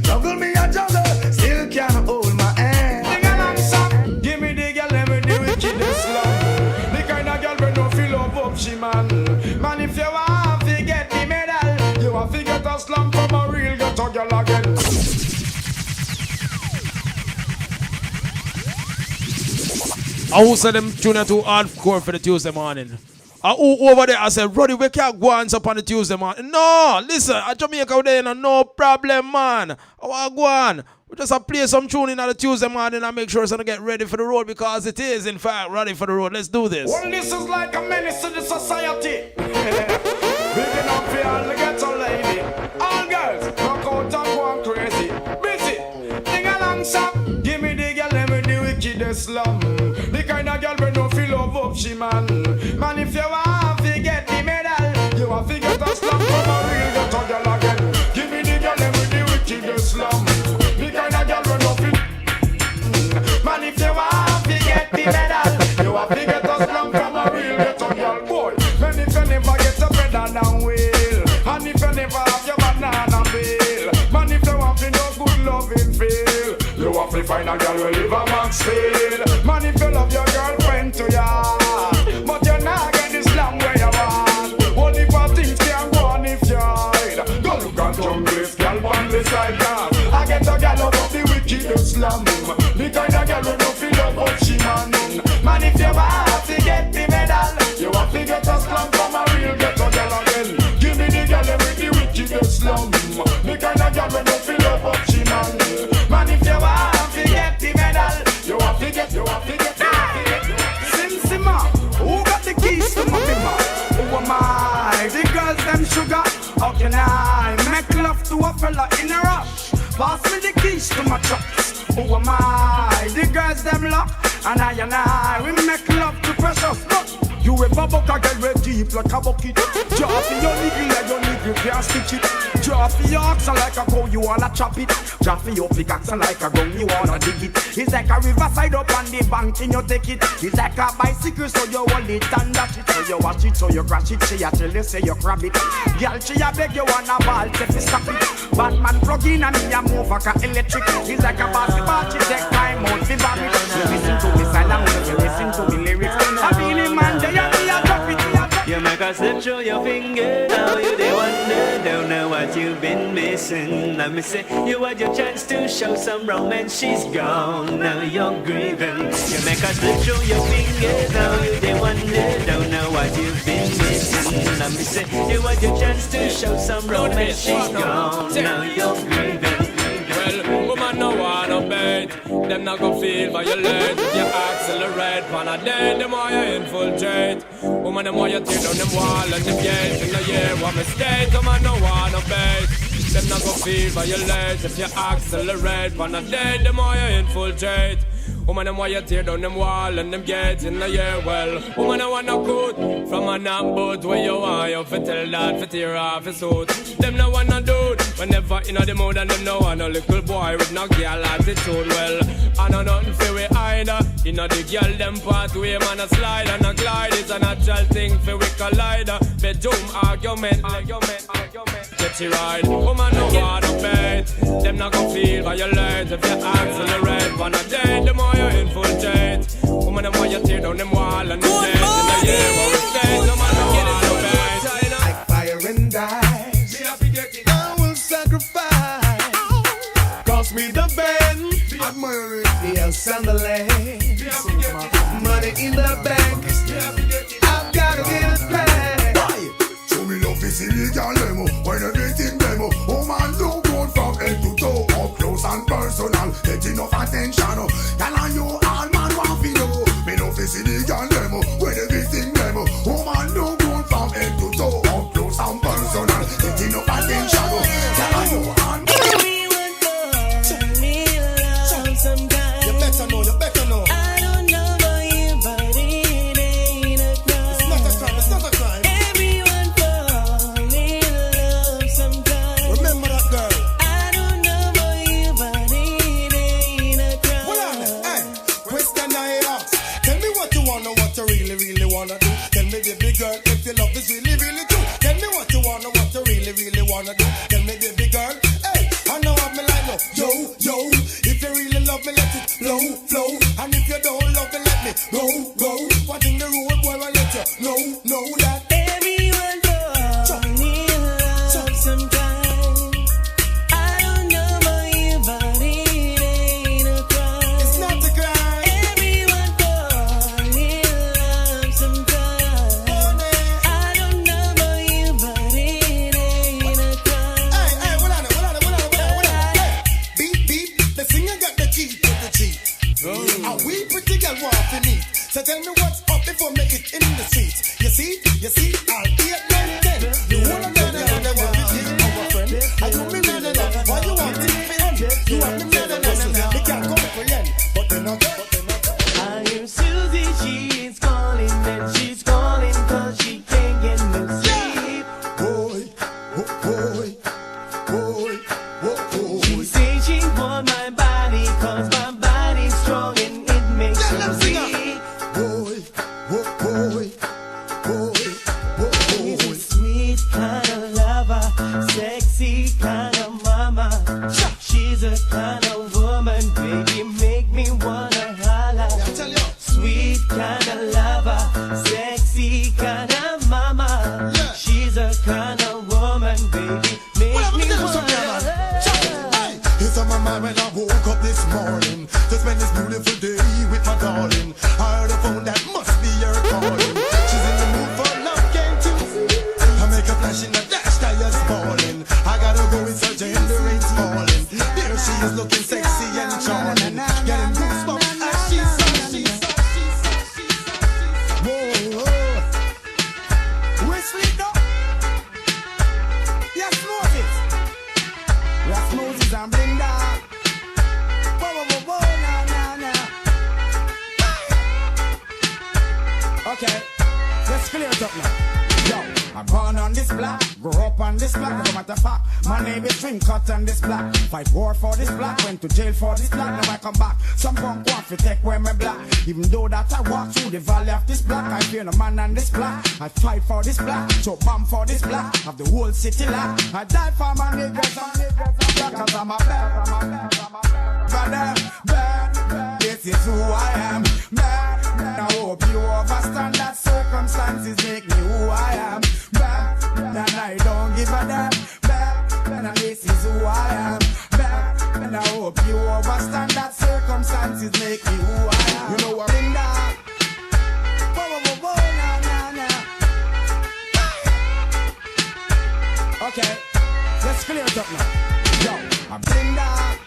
juggle me a juggle, still can't hold my hand.
Ding along song, give me the girl, let me do it, kid this love. The kind of girl we no feel love up she man. Man if you want to get the medal, you want to get a slum from a real ghetto girl again.
I who said them tune too hardcore for the Tuesday morning? Who over there I said, Roddy, we can't go on up on the Tuesday morning. No, listen, at Jamaica there, no problem, man. I want to go on. We just play some tune in on the Tuesday morning and make sure it's going to get ready for the road because it is, in fact, ready for the road. Let's do this.
Well, this is like a menace to the society. Big enough for all the ghetto lady. All girls, rock out and go on crazy. Busy, ding along song. Give me the girl, let me the wickedest slum. The kind of girl we no feel love up she man. Man, if you want to get the medal, you want to get a slum from a real ghetto girl again. Give me the girl, let me the wickedest slum. The kind of girl we no feel. Man, if you want to get the medal, you want to get a slum from a real ghetto girl. Boy, man, if you never get a better than wheel, and if you never have your banana peel, man, if you want to no good loving feel, you want to find a girl who live a Maxfield. Man, if you love your girlfriend to ya, but you're not getting the slam where you want. Only for things can go on if you hide. Go look at junglist, girl on the side yard. I get a girl out of the wicked slam. The kind of girl who don't feel love up she man. Man, if you want to get the medal, you want to get a slam from a real ghetto girl again. Give me the girl with the wicked slam. The kind of girl who don't feel love up she man. Man, if you want to get the medal, you want to get, you want to get, you want to get. Simsima, who got the keys to my bima? Who am I? The girls them sugar. How can I make love to a fella in a rush? Pass me the keys to my trucks. Who am I? The girls them lock. And I, we make love to precious. But you ever buck a girl with deep like a bucket. Drop your niggle like your niggle can't stitch it. Drop your oxen like a cow, you wanna chop it. Drop your pickaxe like a gun, you wanna dig it. It's like a riverside up on the bank and you take it. It's like a bicycle, so you hold it and dash it. So you watch it, so you crash it. She a tell you, say you grab it. Girl, she a beg you wanna ball, say fi stop it. Batman plug in and me a move like a electric. It's like a basketball, she take time out fi bomb it. You listen to me silent, you listen to me lyrics. I feel it, man, they a drop it.
You make a slip through your finger. Now you they wonder, don't know what you've been missing. Let me say, you had your chance to show some romance. She's gone, now you're grieving. You make a slip through your finger. Now you they wonder, don't know what you've been missing. Let me say, you had your chance to show some romance. She's gone, now you're grieving.
Well, woman no wanna bait. Them not gon' feel violate. If you accelerate, pan a day, the more you infiltrate. Woman, the more you tear down them wall and them gates. In the year, what mistake, woman no wanna bait. Them not gon' feel violate. If you accelerate, pan a day, the more you infiltrate. Woman, them why you tear down them wall and them gates in the year. Well, woman, I want no good from a knock boat where you want you fi tell that fi tear off his suit. Them no want no dude whenever in the mood and them no want no little boy with no girl attitude. Well, I know nothing fi we either. You know the girl them pathway man a slide and a glide. It's a natural thing fi we collide. Bedroom argument. Get you right. Woman no want no bait. Them not gon' feel violate if you accelerate. On a day the more you infiltrate. Woman, them why you tear down them wall and them days in the year where we stay. No man no want no bait.
Like fire and dice, I will sacrifice. Cost me the bend, admire it, the house and the land. Money in the bank, I've gotta get it back. Show me love is illegal demo, when everything demo. Oh man, don't go from head to toe, up close and personal. Get enough attention. Tell on you all man want to know. Me no face in the girl demo, when everything demo. Oh man, don't go from head to toe, up close and personal. Get enough attention. Tell on you all.
Tell me what love, tell me love.
sometimes.
You better know, you better know.
I don't know about you, but it ain't a crime.
It's not a crime, it's not a crime.
Everyone fall in love sometimes.
Remember that girl.
I don't know about you, but it ain't a crime.
Hold on, hey, question I ask. Tell me what you wanna, what you really, really wanna do. Tell me, baby girl, if your love is really, really true. Tell me what you wanna, what you really, really wanna do. Tell me, baby girl, hey, I know I'm like, no, yo, yo. If you really love me, let it flow, flow. And if you don't love me, let me go, go. What in the road, boy, I let you know that.
Everyone fall in love sometimes. I don't know about you, but it ain't a crime.
It's not a crime.
Everyone fall in love sometimes. I don't know about you, but it ain't a crime.
Hey, hold on. Hey, beep, beep. The singer got the cheat with the cheat. And we pretty girl want to meet. So tell me what's up before me it in the streets. You see, I'll be at 9-10. You wanna know that want to be our friend. I do me no. Why you want to be end? You want me no. We can't comprehend, but they're not.
I hear Susie, she's calling and she's calling 'cause she can't get no sleep.
Boy.
She says she want my body 'cause my body's strong and it makes her weak. She's a sweet kind of lover, sexy kind of mama. She's a kind of woman, baby, make me wanna holler. Sweet kind of lover, sexy kind of mama. She's a kind of woman, baby, make me wanna holler.
It's on my mind when I woke up this morning to spend this beautiful day with my darling. I heard a phone that must be her calling. She's in the mood for love, can't you see? I make a flash in the dash, tires falling. I gotta go, it's urgent, the rain's falling. There she is looking sexy and charming. Getting goosebumps as she's whoa.
Wesley, no. Yes, Moses. Yes, Moses and Blinda. Whoa, nah. Okay, let's clear it up now. Yo, I'm born on this block, grew up on this block. As a matter of fact, my name is Swing Cut on this block. Fight war for this block, went to jail for this block. Now I come back. Some punk want to take away my block. Even though that I walk through the valley of this block, I feel a man on this block. I fight for this block, chop bomb for this block. Have the whole city locked. I die for my niggas, cause I'm a bad. This is who I am, bad. I hope you understand that circumstances make me who I am, bad. And I don't give a damn, bad. And this is who I am, bad. And I hope you understand that circumstances make me who I am. You know what in that? Whoa, okay, let's clear it up now. Yo, I'm in that.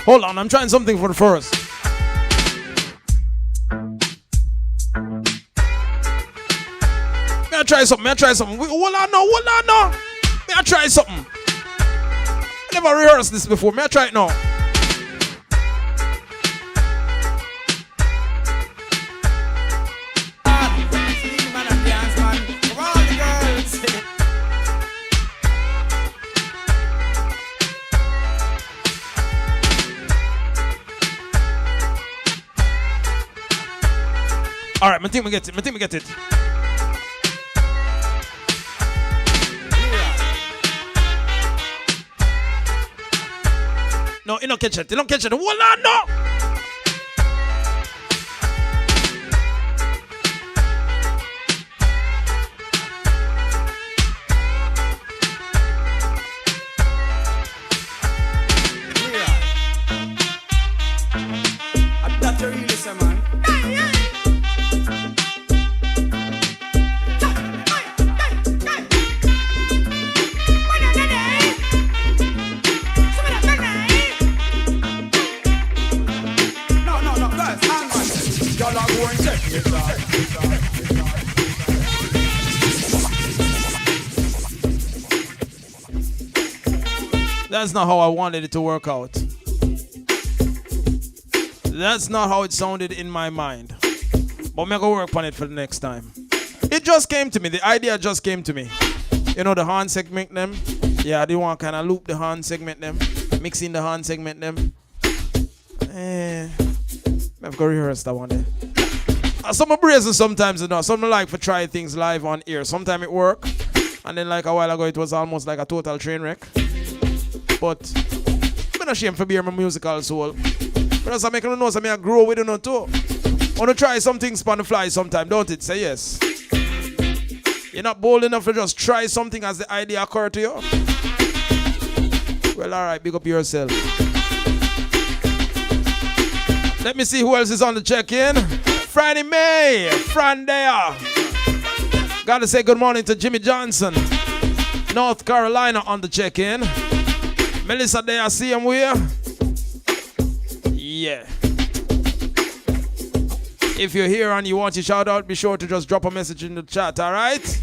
Hold on, I'm trying something for the first. May I try something? Hold on now. May I try something? I never rehearsed this before. May I try it now? Alright, my team will get it. No, you don't catch it. Hold on, no!
Born technical.
That's not how I wanted it to work out. That's not how it sounded in my mind. But I'm gonna work on it for the next time. It just came to me. The idea just came to me. You know the horn segment them? Yeah, I didn't want to kind of loop the horn segment them. Mix in the horn segment them. I've got to rehearse that one day. Some are brazen sometimes, you know. Some like for try things live on air. Sometimes it work. And then like a while ago it was almost like a total train wreck. But I'm not ashamed for being my musical soul. But as I make no noise, I grow with it too. I want to try some things on the fly sometime, don't it? Say yes. You're not bold enough to just try something as the idea occurred to you? Well, alright, big up yourself. Let me see who else is on the check-in. Friday May, Fran there. Gotta say good morning to Jimmy Johnson, North Carolina on the check-in. Melissa there, I see him where? Yeah. If you're here and you want your shout out, be sure to just drop a message in the chat, alright?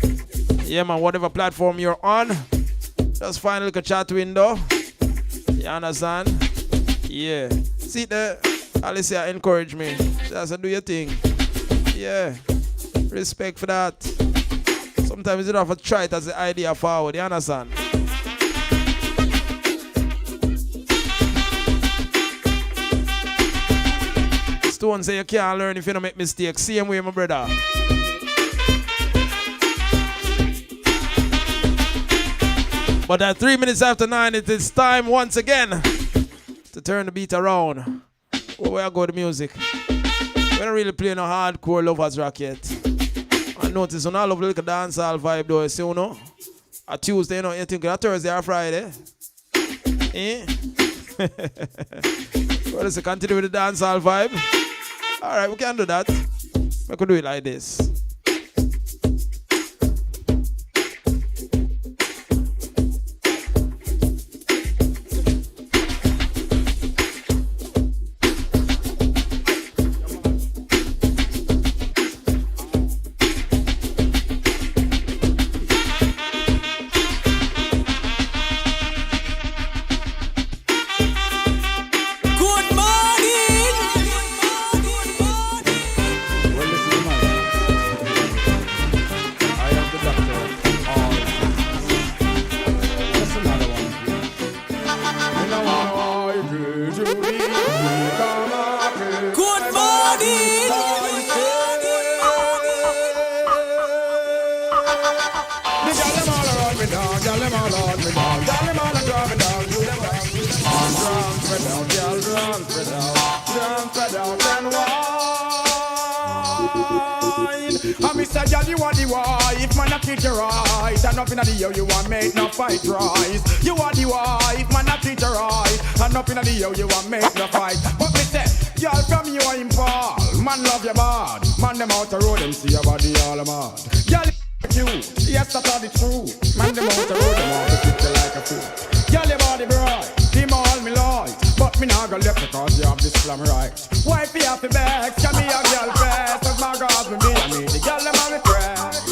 Yeah, man, whatever platform you're on, just find a little chat window. You understand? Yeah. See there? Alicia encourage me. Just do your thing. Yeah. Respect for that. Sometimes you don't have to try it as the idea forward. You understand? Stone say you can't learn if you don't make mistakes. Same way, my brother. But at 3 minutes after 9, it is time once again to turn the beat around. Where I go the music? We don't really play no hardcore lovers rock yet. I notice when I love the little dancehall vibe though, see, you know? A Tuesday, you know, you think a Thursday or Friday? Eh? What is it? Continue with the dancehall vibe? Alright, we can do that. We could do it like this.
You want make no fight rise. You are the wife, man, I treat her right. And up in the you want make no fight. But me say, y'all from you are impal. Man love you bad. Man them out the road, them see your body all mad. Y'all cute, yes that's all the truth. Man them out the road, them want to treat you like a fool. Y'all your body bright, him all me light. But me not gonna left because you have this slam right. Wife you have to back, can me a girl fast. As my God with me, I mean the girl them on me press.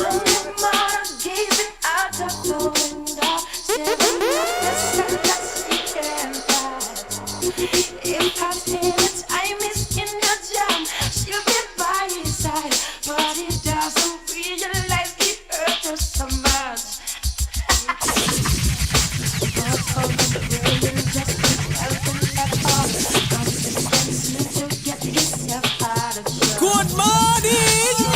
If I spend the time is in the jam, she'll be by his side, but he doesn't realize it hurt her so much.
Good morning!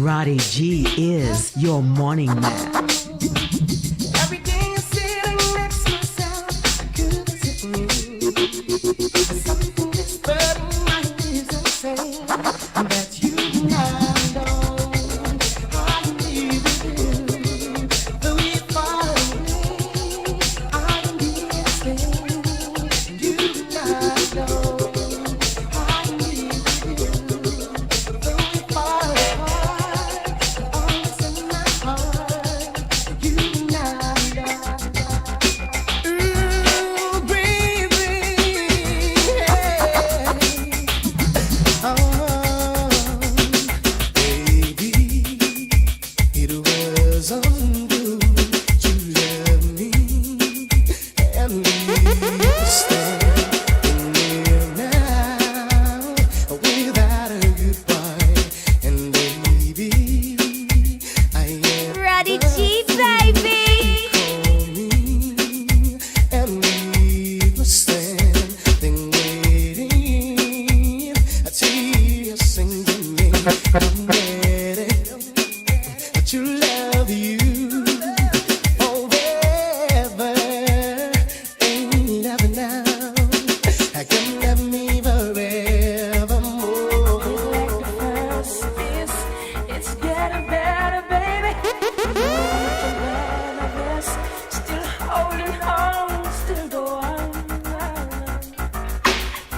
Roddy G is your morning man.
Every day you're sitting next to myself, I couldn't sit me. Something whispered in my ears and saying that you now know I need you. Though we far away, I can be the same. You now know I need you. Though we far apart, always in my heart. You now know. Ooh, baby, baby, it was untrue to love me and leave standing there now without a goodbye. And baby, I am
Roddy G, baby.
and leave me standing waiting till you sing to me. I'm ready to love you forever. Ain't loving now. I can love me forevermore. Like the first kiss, it's getting better, baby. Still holding on, still go on.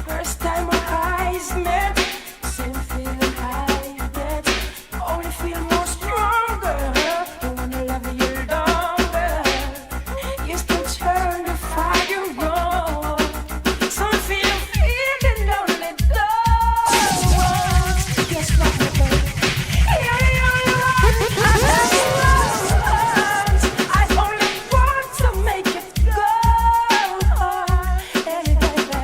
First time our eyes met, same feeling I get. Only feel more stronger. Don't wanna love you longer. You still turn the fire on. Some feel feeling lonely though. Guess what, baby? You're the only one I want. I only want to make it go. Hey, baby.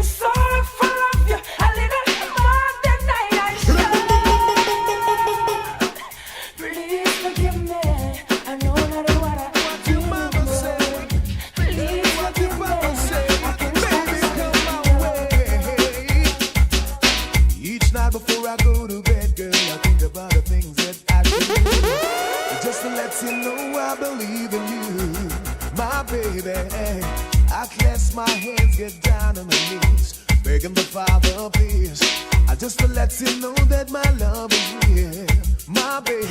So full of you, a little more than I should. Please forgive me. I know not what I do. Please forgive me. I can
Each night before I go to bed, girl, I think about the things that I do. Just to let you know I believe in you, my baby. I clasp my hands, get down on my knees, begging the Father, please. I just to let you know that my love is real, my baby.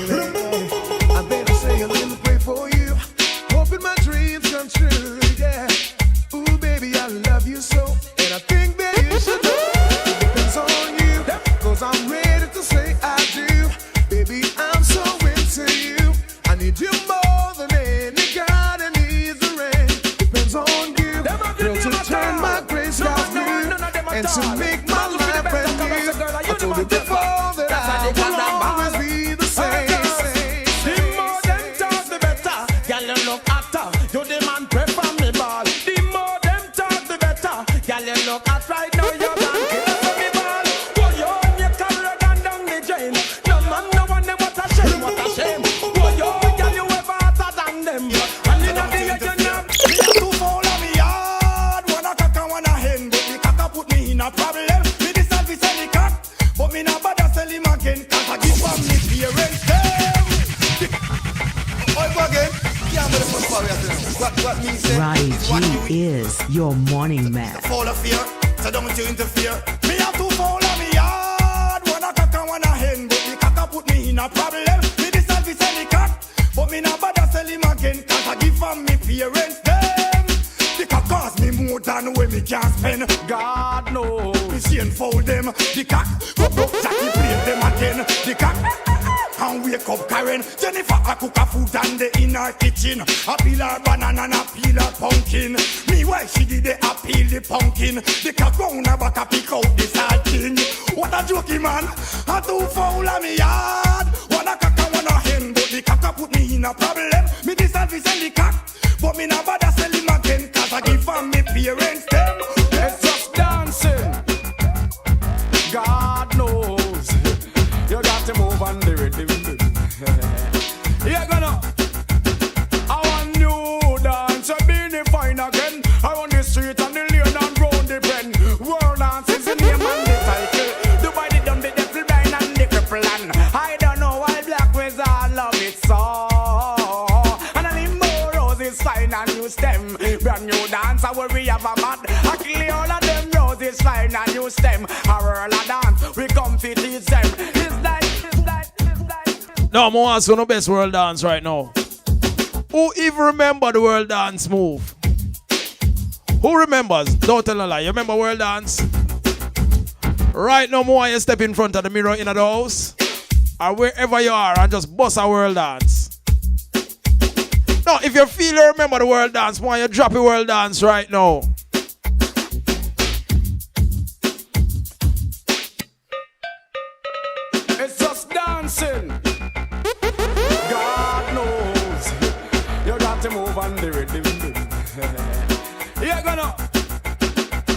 I'm there to say a little pray for you, hoping my dreams come true, yeah. Ooh, baby, I love you so, and I think that you should know. It depends on you, cause I'm ready to say I do. Baby, I'm so into you. I need you more than any God needs the rain. Depends on you, girl, to turn my gray skies blue and to make my life brand new. I told you before that I will always be the same.
The more them talk, the better. Girl, you look hotter. You the man prefer me ball. The more them talk, the better. Girl, you look hot right now. You're blanket for me ball. Boy, you on your color and down the drain. No man, no one, them what a shame, what a shame. Boy, you girl, you ever hotter than them. And in the day you know, me have to follow me hard. Wanna cock and wanna hen, but the cock a put me in a problem. Me decide to sell the cock, but me not bother sell him again. 'Cause I give from me parents them.
Oh, go again. Yeah, I'm gonna put power at them. What me say?
Roddy
What you
G is your morning man.
Fall of fear, so don't you interfere. Me have to follow me hard. Wanna cock and wanna hen, but the cock a put me in a problem. Me decide to sell the cock, but me not bother sell him again. 'Cause I give from me parents them. The cock cost me more than when me can spend. God knows. Me shameful them. The cock go broke Jackie play them again. The cock and wake up Karen. Jennifer a cook a food and they in her kitchen. A peel her banana and a peel her pumpkin. Me why she did they a peel the pumpkin. The cock round her back a pick out the salting. What a jokey man. A too foul of me yard. Wanna cock and wanna hen, but the cock a put me in a problem. Me decide to sell the cock, but me not bother sell him again. 'Cause I give from me parents them. It's just dancing. God knows. You got to move on the rhythm. You're gonna. I want new dance, be the fine again. Around the street and the lane and round the bend. World dance is the name and the title. Dubai the dumb, the devil blind and the cripple and I don't know
is fine and you stem. A whirl a dance, we come to teach them. It's that.
No, I'm gonna ask you the best world dance right now. Who even remember the world dance move? Who remembers? Don't tell a lie. You remember world dance? Right now, more you step in front of the mirror in the house, or wherever you are, and just bust a world dance. No, if you feel you remember the world dance, more you drop a world dance right now.
It's just dancing. God knows you got to move on the rhythm. You're gonna.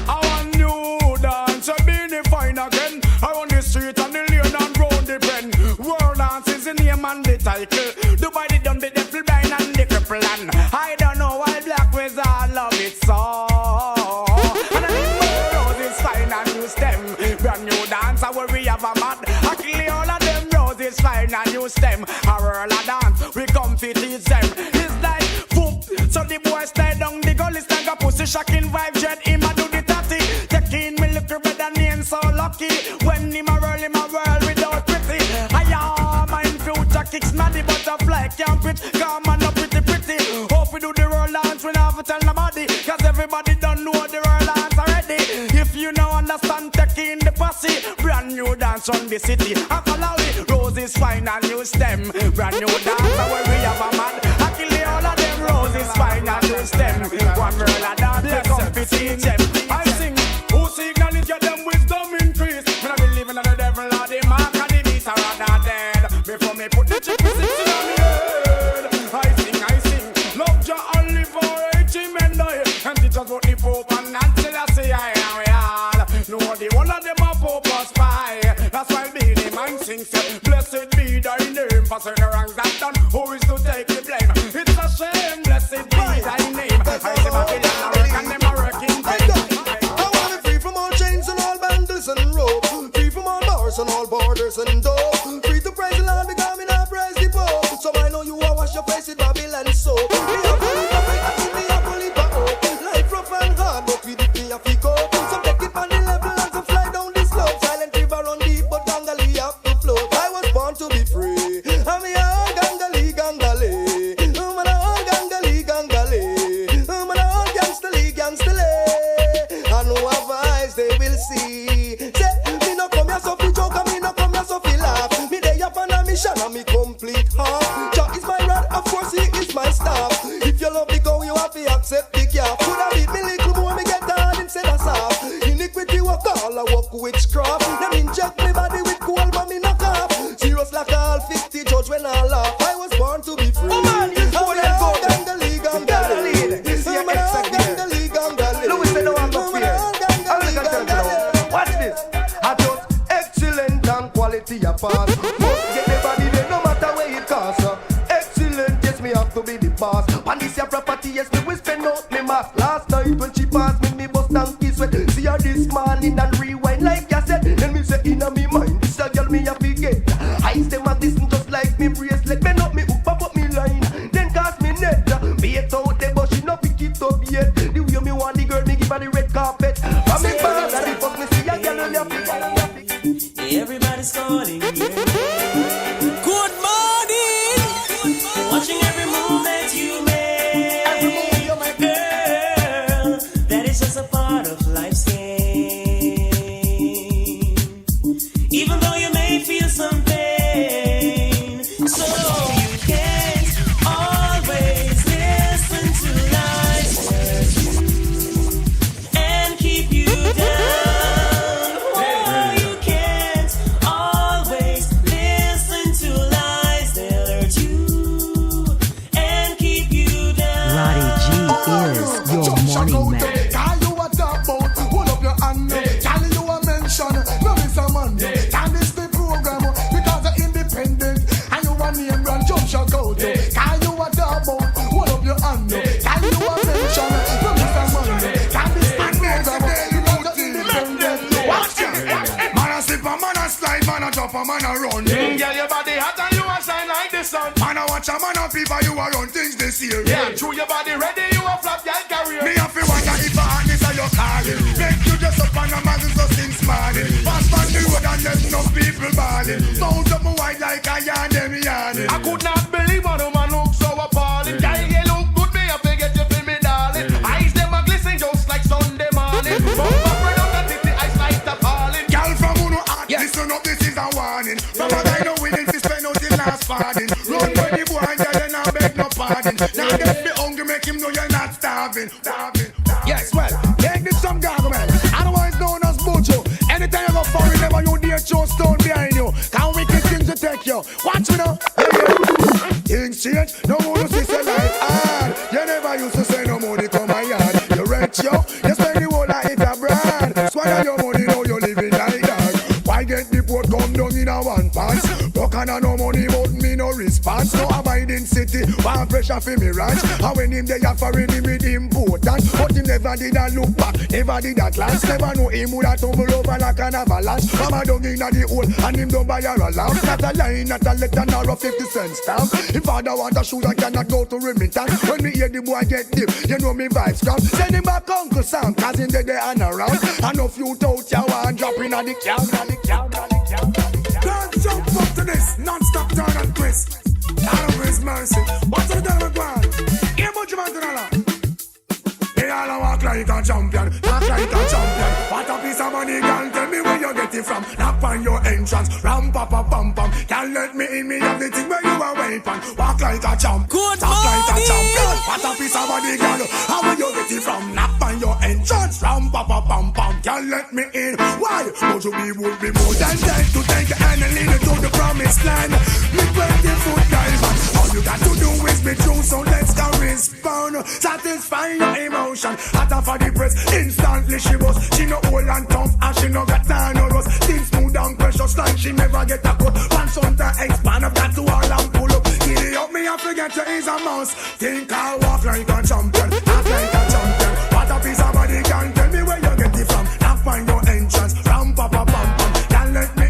I want new dance, I be the fine again. Around the street and the lane and round the pen. World dance is the name and the title. Dubai the dumb, the devil blind and the cripple. And I don't know why black was all love it so. And I think rose is fine and new stem. Brand new dance, I worry have a mad. I clear all of them roses fine and new stem. A whirl a dance, we come to teach them. It's like poop, so the boys stay down the gully stand a pussy shocking vibe jet. Him a do the tatty, taking me little better name so lucky. When him a whirl without pretty. I am my future kicks not the butterfly can't pitch. Come on up pretty. Hope we do the roll dance, we never tell nobody. Cause everybody don't know the roll dance already. If you know understand taking the posse, brand new dance on the city. I follow it, roses fine and new stem. Brand new dance where we have a man. I kill all of them roses fine and new stem. One girl a dance, they come to teach them. I sing, who signal it, get them wisdom increase. When I believe in the devil or the mark of the beast are not dead. Before me put the chicken six in my head. I sing, love Jah only for men die. And teach us what the Pope and until I say I am we all. No, the one of them a Pope or spy. That's why me the man sings, blessed be thy name. For certain wrongs that done, who is to take the blame? It's a shame, blessed be thy name. I say Babylon a work and them a working vain.
I wanna be free from all chains and all bundles and ropes. Free from all bars and all borders and doors. Free to praise the Lord because me not praise the Pope. So I know you will wash your face with Babylon soap. Me a believe of it, me a believe of hope. Life rough and hard, but we did me a fake up. So take it on the level and so fly down the slope. Silent river run deep, but gangali have to float. I was born to be free. I'm a gangali. I'm a gangali. I'm a gangster. I know our eyes they will see. Say, me no come here so fi joke and me no come here so fi laugh. Me dey up on a mission and me complete half. Jah is my rod, of course he is my staff. If you love the go, you have to accept the calf. Coulda beat me little more, me get hard instead of soft. Iniquity walk all I walk witchcraft. Them inject me body with coal, but me knock off. Serious like all 50 judge when I laugh. I was born to be free. Oh man, you go let go. Gangali. This year gangali.
Louis said no, I'm not fear. Watch this.
I just excellent and quality apart. Must get the body there no matter where it costs. Excellent, yes, me have to be the boss. And this your property, yes, me will spend out me mask. Last night when she passed me bust donkey sweat. See her this morning and rewind like you said. Then me say inna me mind, this a girl me a forget. I them a listen just like me bracelet. Bend up me hook, pop up me line. Then cast me net. Bait out the but she no pick it up yet. The way me want the girl, me give her the red carpet. From me pass and the fuck me see a girl on your feet.
Everybody's calling. Good morning. Watching every move that you make. Every move you make, girl. That is just a part of life's game. Even though you may feel some pain, so you can't always listen to lies and keep you down. Oh, you can't always listen to lies. They'll hurt you and keep you down.
Roddy G is your morning man.
Call you a talk about, hold up your hand. Call you a mention, no miss a man. Can this the program because you're independent and you a name brand jump shot out. Call you a talk about, hold up your hand. Call you a mention, no miss a man. Can this the program because you're independent. Watch it. Man a slip a man a slide, man a drop a man a run.
Girl, your body hot and you a shine like the
son.
Man, I watch a man of people, you are on things this year.
Yeah, true your body ready, you a flop your career.
Me have to wonder if a hotness are your calling. Make you just up on a man who's so sing smarting. Fast on the road and there's no people balling. Sounds of my white like a yarn, them yarning.
I could not believe what a man looks so appalling. Girl, you look good, me I forget you feel me, darling. Eyes them a glisten just like Sunday morning. Bumper friend of the city, eyes like the falling.
Girl from Uno Art, listen up, this is a warning. From a guy no willing to spend out his last pardon. Run for the boy and girl, you not beg no pardon. Now get me hungry, make him know you're not starving. Yes, well, take this some garment, otherwise known as Bojo. Anytime you go foreign, never you dare throw stone behind you. Can't wicked things to take you. Watch me now. Things change, no one to see say life hard. You never used to say no money come my yard. You rent yo, you spend the whole life abroad. Swallow your money, now you living like that. Why get the port come down in a one pants? Broke and no money, but me no response. No abiding city, one pressure for me ranch. And when him they are foreign, him with important. But him never did a look back, never did a glance. Never know him would a tumble over like an avalanche. Mama dug in the hole and him don't buy her a lamp. Not a line, not a letter, nor a 50-cent stamp. If father want a shoe, I cannot go to Remington. When me hear the boy get deep, you know me vibes come. Send him back Uncle Sam, cause him they and around. And if you doubt you want drop in the cab. Don't jump up to this, non-stop turn and twist. God of His mercy, what's the devil going? Here much man to the they all walk like a champion, talk like a champion. What a piece of money, girl, tell me where you get it from. Knock on your entrance, ram pa pa pam pam. Can't let me in, me have the thing where you are weapon. Walk like a champ, talk like a champion. What a piece of money, girl, how will you get it from? Knock on your entrance, ram pa pa pam pam. Can't let me in, why? But you would be more than dead to take your hand and lead it to the promised land. Me 20-foot diamond, all you got to do is be true, so let's go respond. Satisfy your emotion. Hotter for the press, instantly she was. She no old and tough, and she no got time no rust. Things smooth and precious like she never get a cut. Pants on the expand, I've got to all and pull up. Giddy up, me I forget you is a mouse. Think I'll walk like a champion, act like a champion. What a piece of body, can tell me where you get it from. Now find your entrance, ram pa pa pam pam. Can't let me.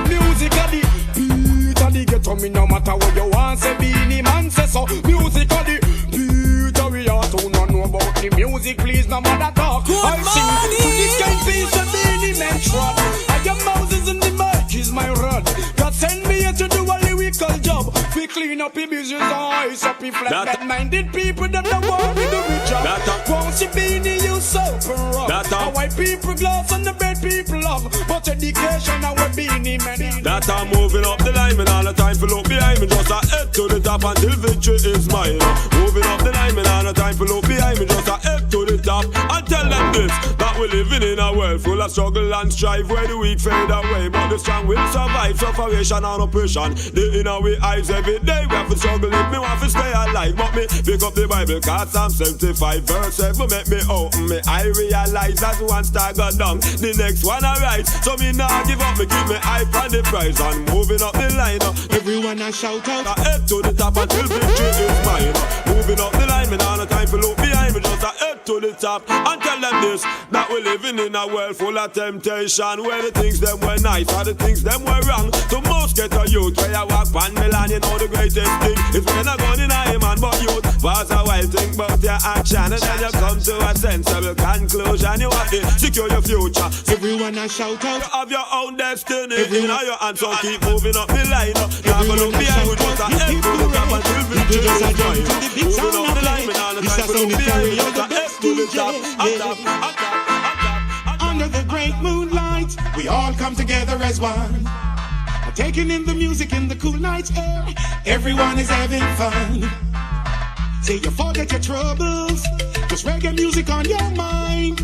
Musically, Peter get to me no matter what you want. Say Beanie Man say so. Musically, Peter we are to not know about the music. Please no matter talk. I sing to this kind piece of Beanie Man trot. I am Moses in the mic is my rod. God send me here to do a lyrical job. We clean up the business eyes up the flat bad-minded people that don't want me to reach up. Won't you Beanie you soap and rub? How white people gloss and the bad people love. But education our Beanie Man.
That I'm moving up the line, and all the time for look behind me. Just a head to the top until victory is mine. Moving up the line, and all the time for look behind me. Just a head to the top and tell them this, that we're living in a world full of struggle and strife, where the weak fade away, but the strong will survive. Sufferation and oppression, the inner we eyes every day. We have to struggle if me want to stay alive. But me pick up the Bible, cause Psalm 75 verse 7 make me open me. I realize that one star got down, the next one I rise. So me nah give up, me keep me eye on the prize and moving up the line. Everyone I shout out, I head to the top until victory is mine. Moving up the line, me nah no time for look behind me. Just a head to the top and tell them this, that we're living in a world full of temptation, where the things them were nice or the things them were wrong. To most get a youth where you walk pan Milan, you know the greatest thing is when I gun in a man. But youth pass a while, think about your action, and then you come to a sensible conclusion. You have to secure your future. Everyone I shout out, you have your own destiny in your hands, so keep moving up the line. Now go look behind you, just a head to the top until victory is mine. Moving up the line, and all the time go look behind you, just a head to the top,
Under the great moonlight, we all come together as one, taking in the music in the cool night air. Everyone is having fun. Say you forget your troubles, just reggae music on your mind.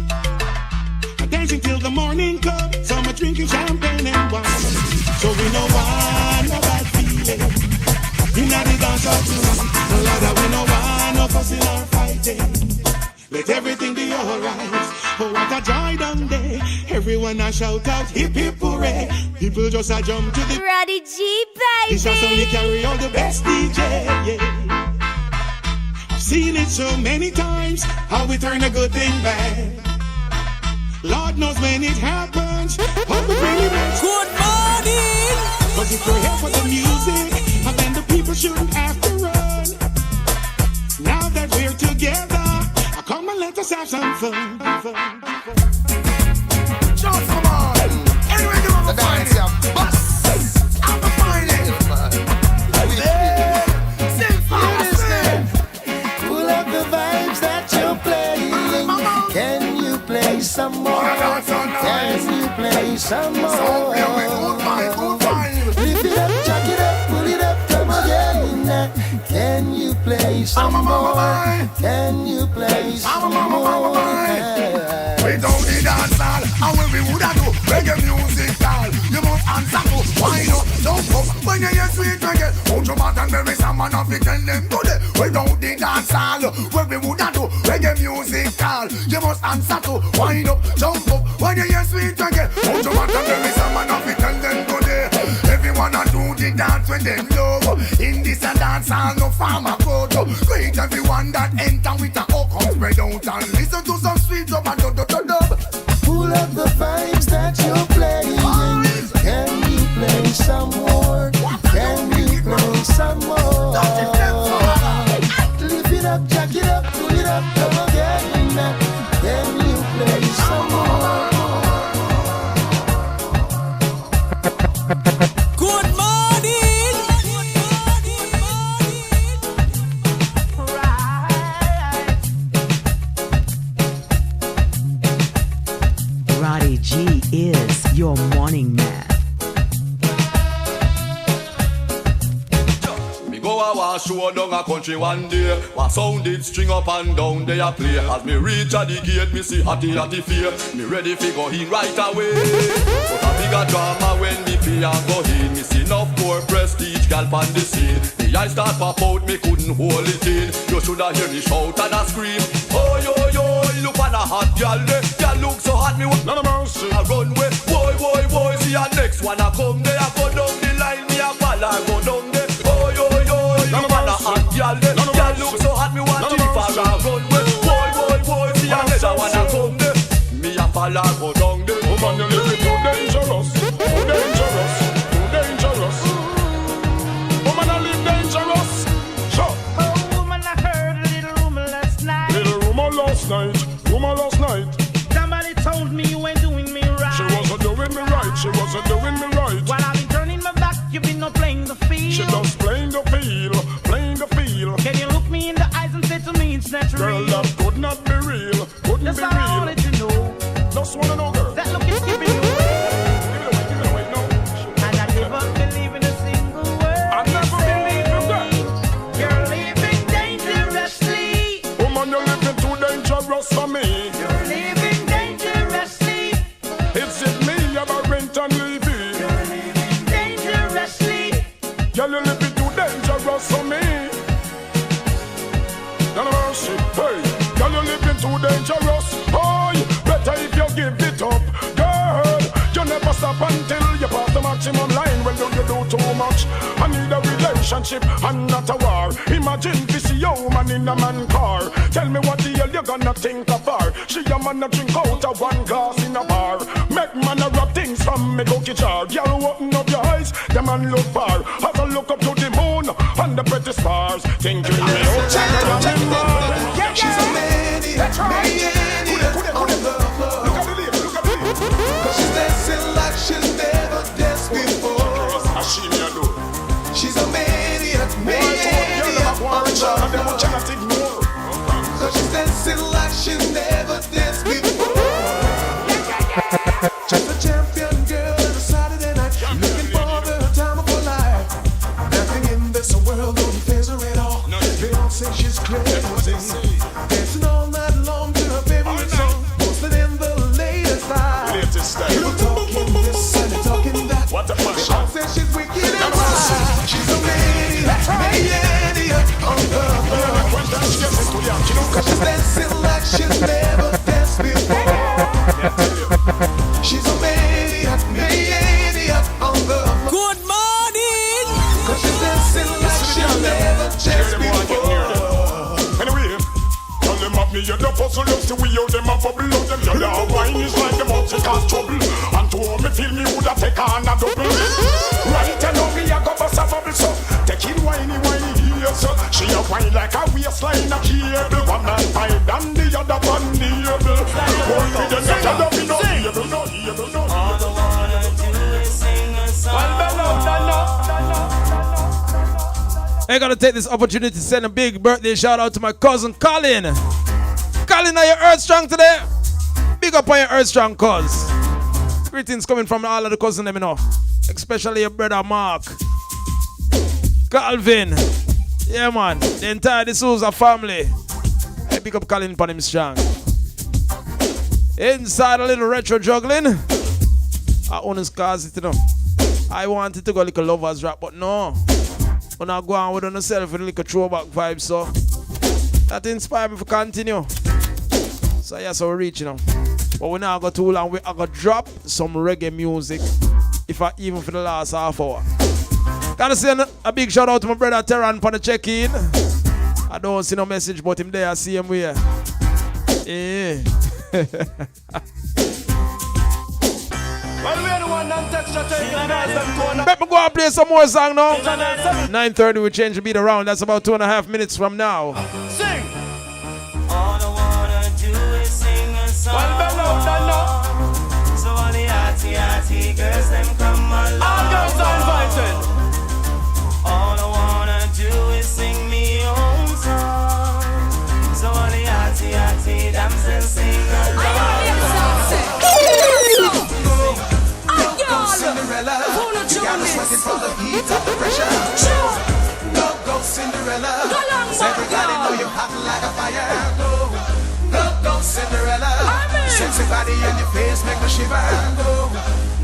Dancing till the morning comes, some are drinking champagne and wine. So we know why, no bad feeling. In the dance of tonight, no ladder, we know why, no fussing or fighting. Let everything be alright. Oh, what a joy down there. Everyone a shout out hip hip hooray. People just a jump to the
Roddy G, baby.
This just only carry all the best DJ, yeah. I've seen it so many times, how we turn a good thing bad. Lord knows when it happens, how we really makes good morning. Cause if you're here for the music, and then the have some fun. Just come on. Anyway, you have a find it. Bus. I'm a find it. Sing fast.
Pull up the vibes that you're playing. Can you play some more? Can you play some more? Lift it up, jack it up, pull it up, come again. Can you play some more? Can you play some more?
We don't need dance hall, and when we woulda do reggae music call, you must answer to why not? Don't come when you hear sweet reggae. Hold your mouth and bury some man off it, tell them today. We don't need dance hall, when we woulda do reggae music call, you must answer to wind up, jump up when you hear sweet reggae. Hold your mouth and bury some man off it, tell them today. Everyone a do the dance when them love. In this a dance hall, no farmer go to. Greet everyone that enter with a hook up, spread out and listen to some sweet dub and dub.
Pull up the vibes that you're playing. Can you play some more? Can you play some more? Lift it up, jack it up, pull it up, come again. Can you play some more?
Good morning.
Roddy G is your morning man.
Me go a show down a country one day. What sound it string up and down they a play. As me reach at the gate, me see hatty fear. Me ready fi go in right away. But a bigger drama when me pay and go in. Me see enough more prestige gal on the scene. The eyes start pop out, me couldn't hold it in. You shoulda hear me shout and a scream. Oh yo yo, look on a hot gal there. Gal look so hot, me want none of mercy. I run way, boy. See a next one a come there. I go down the line, me a fall I go down there. Oh yo yo, look on a hot gal there. Gal look so hot, me want to fall I run way, boy. See a next one a come there. Me a fall I go down there. Oh man, you living too dangerous, too dangerous, too dangerous. Oh man, I live dangerous. Sure.
Oh woman, I heard a little rumor last night.
Little rumor last night.
Somebody told me you ain't doing me right.
She wasn't doing me right.
While I've been turning my back, you've been not playing the field.
She just playing the field.
Can you look me in the eyes and say to me it's not
Girl,
real?
that could not be real.
That's all I wanted to know.
Just wanna know, girl.
That look is giving you away.
Give it away, no.
And I never believe in a single word.
I never believe in that.
You're living dangerously.
Woman, you're living too dangerous for me.
You're living dangerously.
It's it me, I'm rent and leaving.
You're living dangerously.
Girl, you're living too dangerous for me. No mercy, hey. Girl, you're living too dangerous. Oh, better if you give it up, girl. You never stop until you pass the maximum line. Well, don't you do too much? I need a relationship and not a war. Imagine this young man in a man car. Tell me what the hell you gonna think of her. She a man a drink out of one glass in a bar. Make man a rub things from me cookie jar. Girl, open up your eyes, the man look far. As I look up to the moon and the pretty stars. Thinking me out
She's a lady,
that's right.
Look at the lady. 'Cause she's dancing like she's never danced before. She's a maniac on the floor. 'Cause she's dancing like she's never danced before. Just a champion girl on a Saturday night, looking for the time of her life. Nothing in this world don't phase her at all. They all say she's crazy, dancing all night long to her favorite song, posted in the latest style. People talking this and they talking that.
What the fuck?
They all say she's wicked and wild. She's a maniac on the floor. 'Cause she's dancing like she's never danced before. She's a maniac on the floor.
Good morning.
'Cause she's dancing like she's never danced before.
Anyway, tell them up me, you're the puzzle, you see we out them a bubble out them. You're the wine is like the multi cause trouble. And to me feel me woulda take on a double. Right and now me a go bust a bubble so. Take it whiny here so. She a wine like a waistline a cable. One man tied and the other one knee.
I gotta take this opportunity to send a big birthday shout out to my cousin Colin. Colin, are you Earth Strong today? Big up on your Earth Strong cuz. Greetings coming from all of the cousins, let me know. Especially your brother Mark. Calvin. Yeah, man. The entire D'Souza family. I pick up Colin upon him strong. Inside a little retro juggling. I own his cars, you know. I wanted to go like a lovers rap, but no. When I go on with myself with a little throwback vibe, so that inspired me to continue. So yeah, so we're reaching them. But we're not going too long. I got drop some reggae music, if I even for the last half hour. Gotta send a big shout out to my brother Terran for the check-in. I don't see no message but him there. I see him here. Yeah. Let me go and play some more song now. 9:30 we change the beat around. That's about 2.5 minutes from now.
Sing. All I wanna do is sing a song. So all the arty girls them come along. All girls are invited. All I wanna do is sing me own song. So all the arty damsels sing along.
Cinderella, you got me sweating from the heat of the pressure. Go Cinderella, everybody know you're hot like a fire. Go Cinderella, sexy body and your face make me shiver.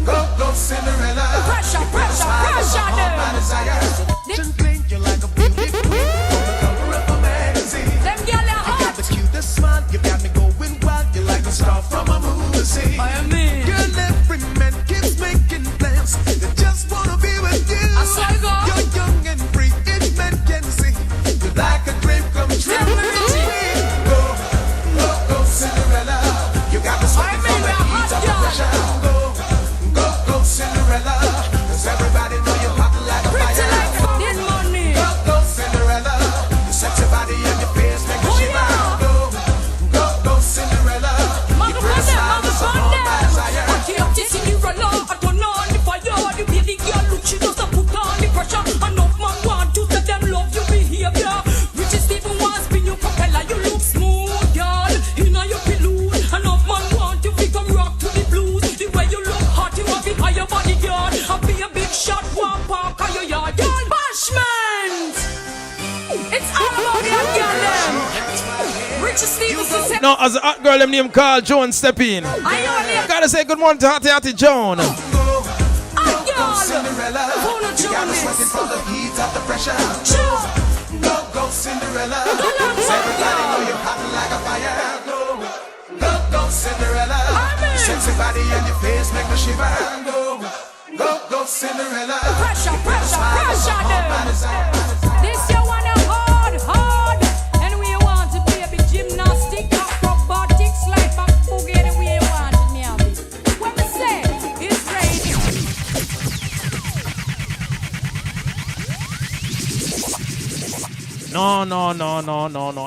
Go Cinderella, pressure, my desire. Clean you like a beauty queen on the cover of a magazine. You got the cutest smile, you got me going wild. You like a star from a movie scene. Girl, every man keeps making plans. They just wanna be with you. You're young and free, each man can see. You're like a dream come true. Go Cinderella. You got the sweat from the heat of the pressure. Go Cinderella. 'Cause everybody know you're hot like a fire. Go Cinderella. Your sexy body and your face make me shiver. Go Cinderella. You pretty smile is all my desire.
No, as a hot girl, them name called Joan step in. Gotta say good morning to Hattie Joan.
Cinderella, you got me sweating from the heat of the pressure. Go Cinderella, everybody know you're hot like a fire. Go Cinderella, sexy body and your face make me shiver. Go Cinderella,
Pressure. This you wanna hard, and we want to be a big gymnastic, acrobatics, like back boogie, and we want it, me have it. When we say it's ready.
No.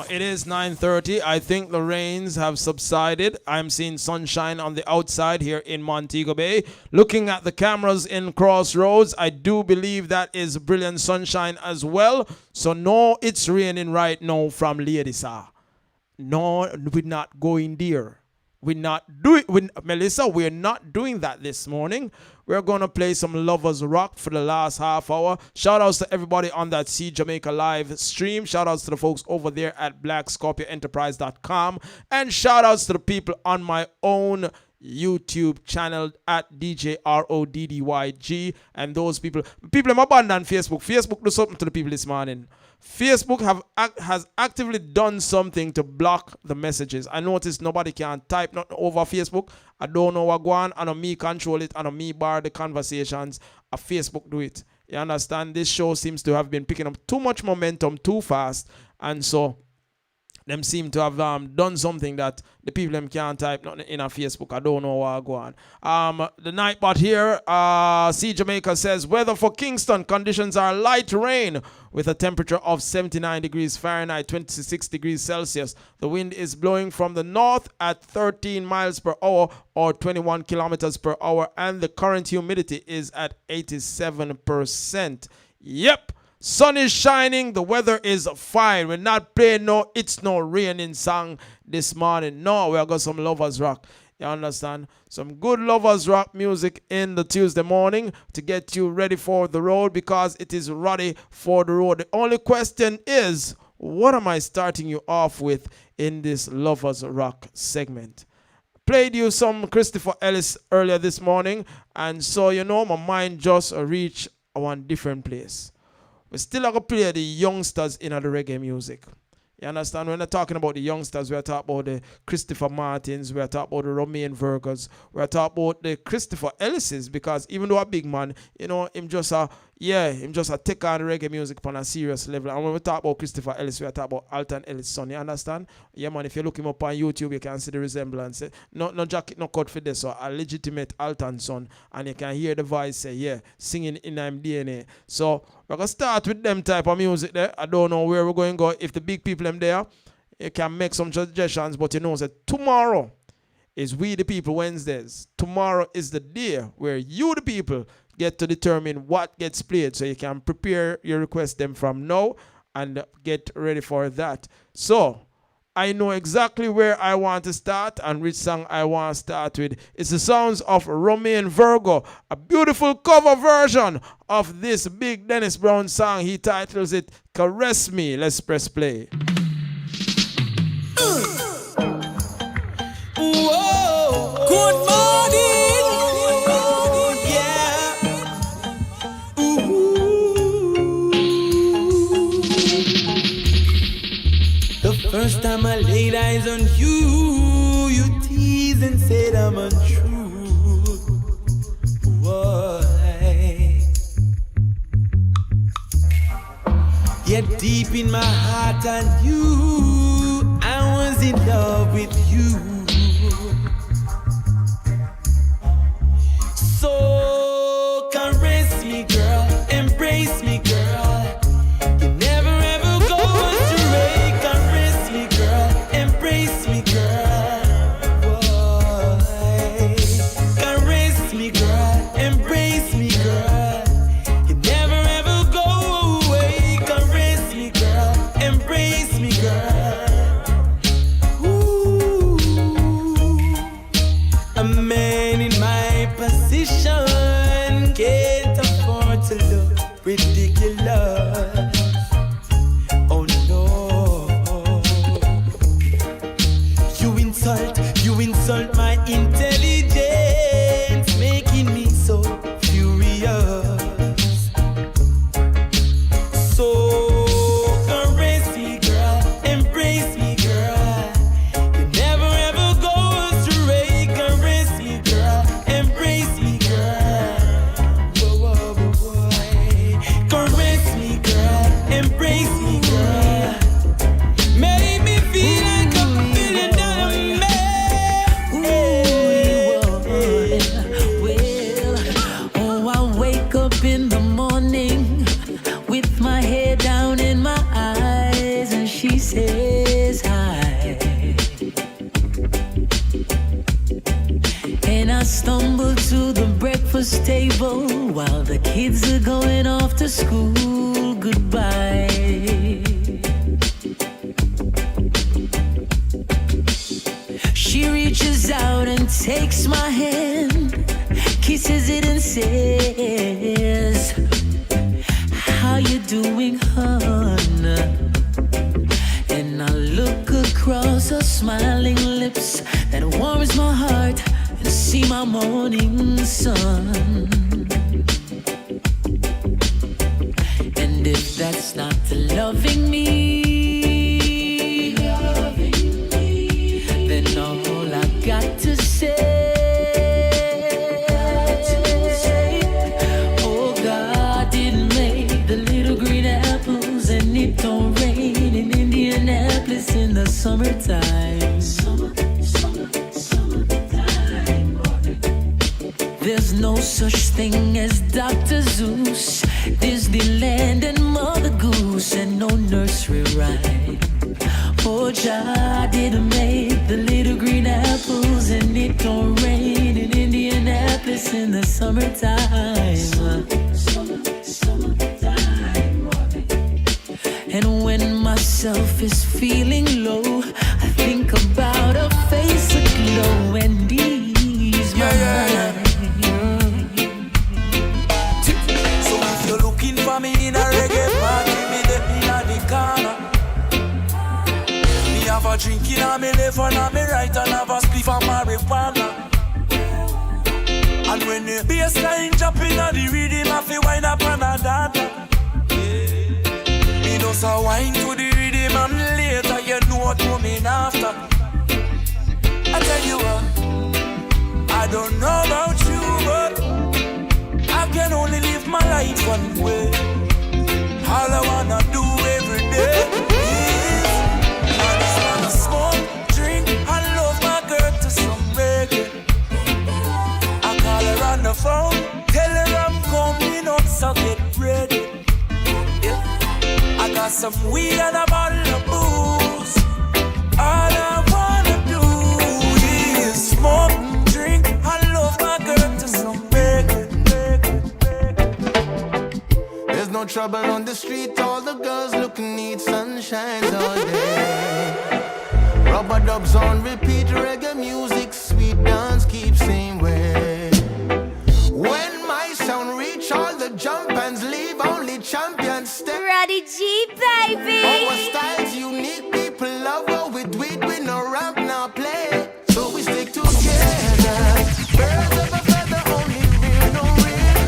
It is 9:30. I think the rains have subsided. I'm seeing sunshine on the outside here in Montego Bay. Looking at the cameras in Crossroads, I do believe that is brilliant sunshine as well. So no, it's raining right now from Ladysmith. No, we're not going there. Melissa, we're not doing that this morning. We're going to play some Lovers Rock for the last half hour. Shout outs to everybody on that See Jamaica live stream. Shout outs to the folks over there at blackscorpioenterprise.com. And shout outs to the people on my own YouTube channel at DJ RODDYG. And those people I'm abandoned Facebook. Facebook do something to the people this morning. Facebook has actively done something to block the messages. I noticed nobody can type nothing over Facebook. I don't know what go on. I know me control it. I know me bar the conversations. Facebook do it. You understand? This show seems to have been picking up too much momentum too fast. And so them seem to have done something that the people them can't type nothing in a Facebook. I don't know what go on. The Nightbot here, See Jamaica says, weather for Kingston, conditions are light rain with a temperature of 79 degrees Fahrenheit, 26 degrees Celsius. The wind is blowing from the north at 13 miles per hour or 21 kilometers per hour, and the current humidity is at 87%. Yep. Sun is shining, the weather is fine. We're not playing no It's No Raining song this morning. No, we got some lovers rock. You understand? Some good lovers rock music in the Tuesday morning to get you ready for the road, because it is ready for the road. The only question is, what am I starting you off with in this lovers rock segment? Played you some Christopher Ellis earlier this morning, and so you know my mind just reached one different place. We still have to play the youngsters in the reggae music. You understand? When we're talking about the youngsters, we're talking about the Christopher Martins, we're talking about the Romain Virgos, we're talking about the Christopher Ellises, because even though a big man, you know, him just take on reggae music on a serious level. And when we talk about Christopher Ellis, we're talking about Alton Ellis' son, you understand? Yeah, man, if you look him up on YouTube, you can see the resemblance. No jacket, no cut for this, so a legitimate Alton son, and you can hear the voice say, yeah, singing in him DNA. So we're going to start with them type of music there. I don't know where we're going to go. If the big people them there, you can make some suggestions, but you know that tomorrow is We the People Wednesdays. Tomorrow is the day where you the people get to determine what gets played, so you can prepare your request them from now and get ready for that. So I know exactly where I want to start and which song I want to start with. It's the sounds of Romain Virgo, a beautiful cover version of this big Dennis Brown song. He titles it Caress Me. Let's press play.
Whoa, good morning. Yeah. Ooh. The first time I laid eyes on you, you teased and said I'm untrue. Why? Yet deep in my heart I knew I was in love with you. So caress me, girl, embrace me, girl. You never ever go astray. Caress me, girl, embrace me, girl. Why? Caress me, girl, embrace me, girl. You never ever go away. Caress me, girl, embrace me, girl. Ooh, a man in my position can't afford to look ridiculous. Oh no, you insult my intelligence, making me so furious. So caress me, girl, embrace me, girl. You never ever go astray. Caress me, girl, embrace me, girl. Whoa, whoa, whoa, whoa. Caress me, girl, embrace me, girl. Make me feel like $1 billion man.
Well, oh, I wake up in the morning with my head down in my eyes, and she says hi. And I stumble to the breakfast table while the kids are going off to school. Goodbye. She reaches out and takes my hand, kisses it and says, how you doing, hon? And I look across her smiling lips that warms my heart and see my morning sun. And if that's not loving me, then all I got to say, oh, God didn't make the little green apples, and it don't rain in Indianapolis in the summertime. There's no such thing as Dr. Zeus, Disneyland and Mother Goose, and no nursery rhyme. Oh, Jah didn't make the little green apples, and it don't rain in Indianapolis in the summertime. myself is feeling low, I think about a face aglow and ease my mind.
So if you're looking for me in a reggae party, me there in the corner. Me have a drink in a me left and a me right, and have a spliff and marijuana. And when the bassline drop in a the rhythm, I feel wind up and a data. Me just a wine to the rhythm and later you know what coming after. I tell you what, I don't know about you, but I can only live my life one way. All I wanna do every day is I just wanna smoke, drink, and love my girl to some reggae. I call her on the phone, tell her I'm coming up, so get ready. Yeah. I got some weed and a bottle of booze. All I wanna do is smoke, drink, and love my girl to some reggae.
There's no trouble on the street, all the girls looking neat, sunshines all day. Rubber dubs on repeat, reggae music, sweet dance keep same way. When my sound reach, all the jump hands leave, only champions stay.
Roddy G, baby.
Our style's unique, people love how we do it, we no rap, no play. So we stick together. Birds of a feather, only real, no real.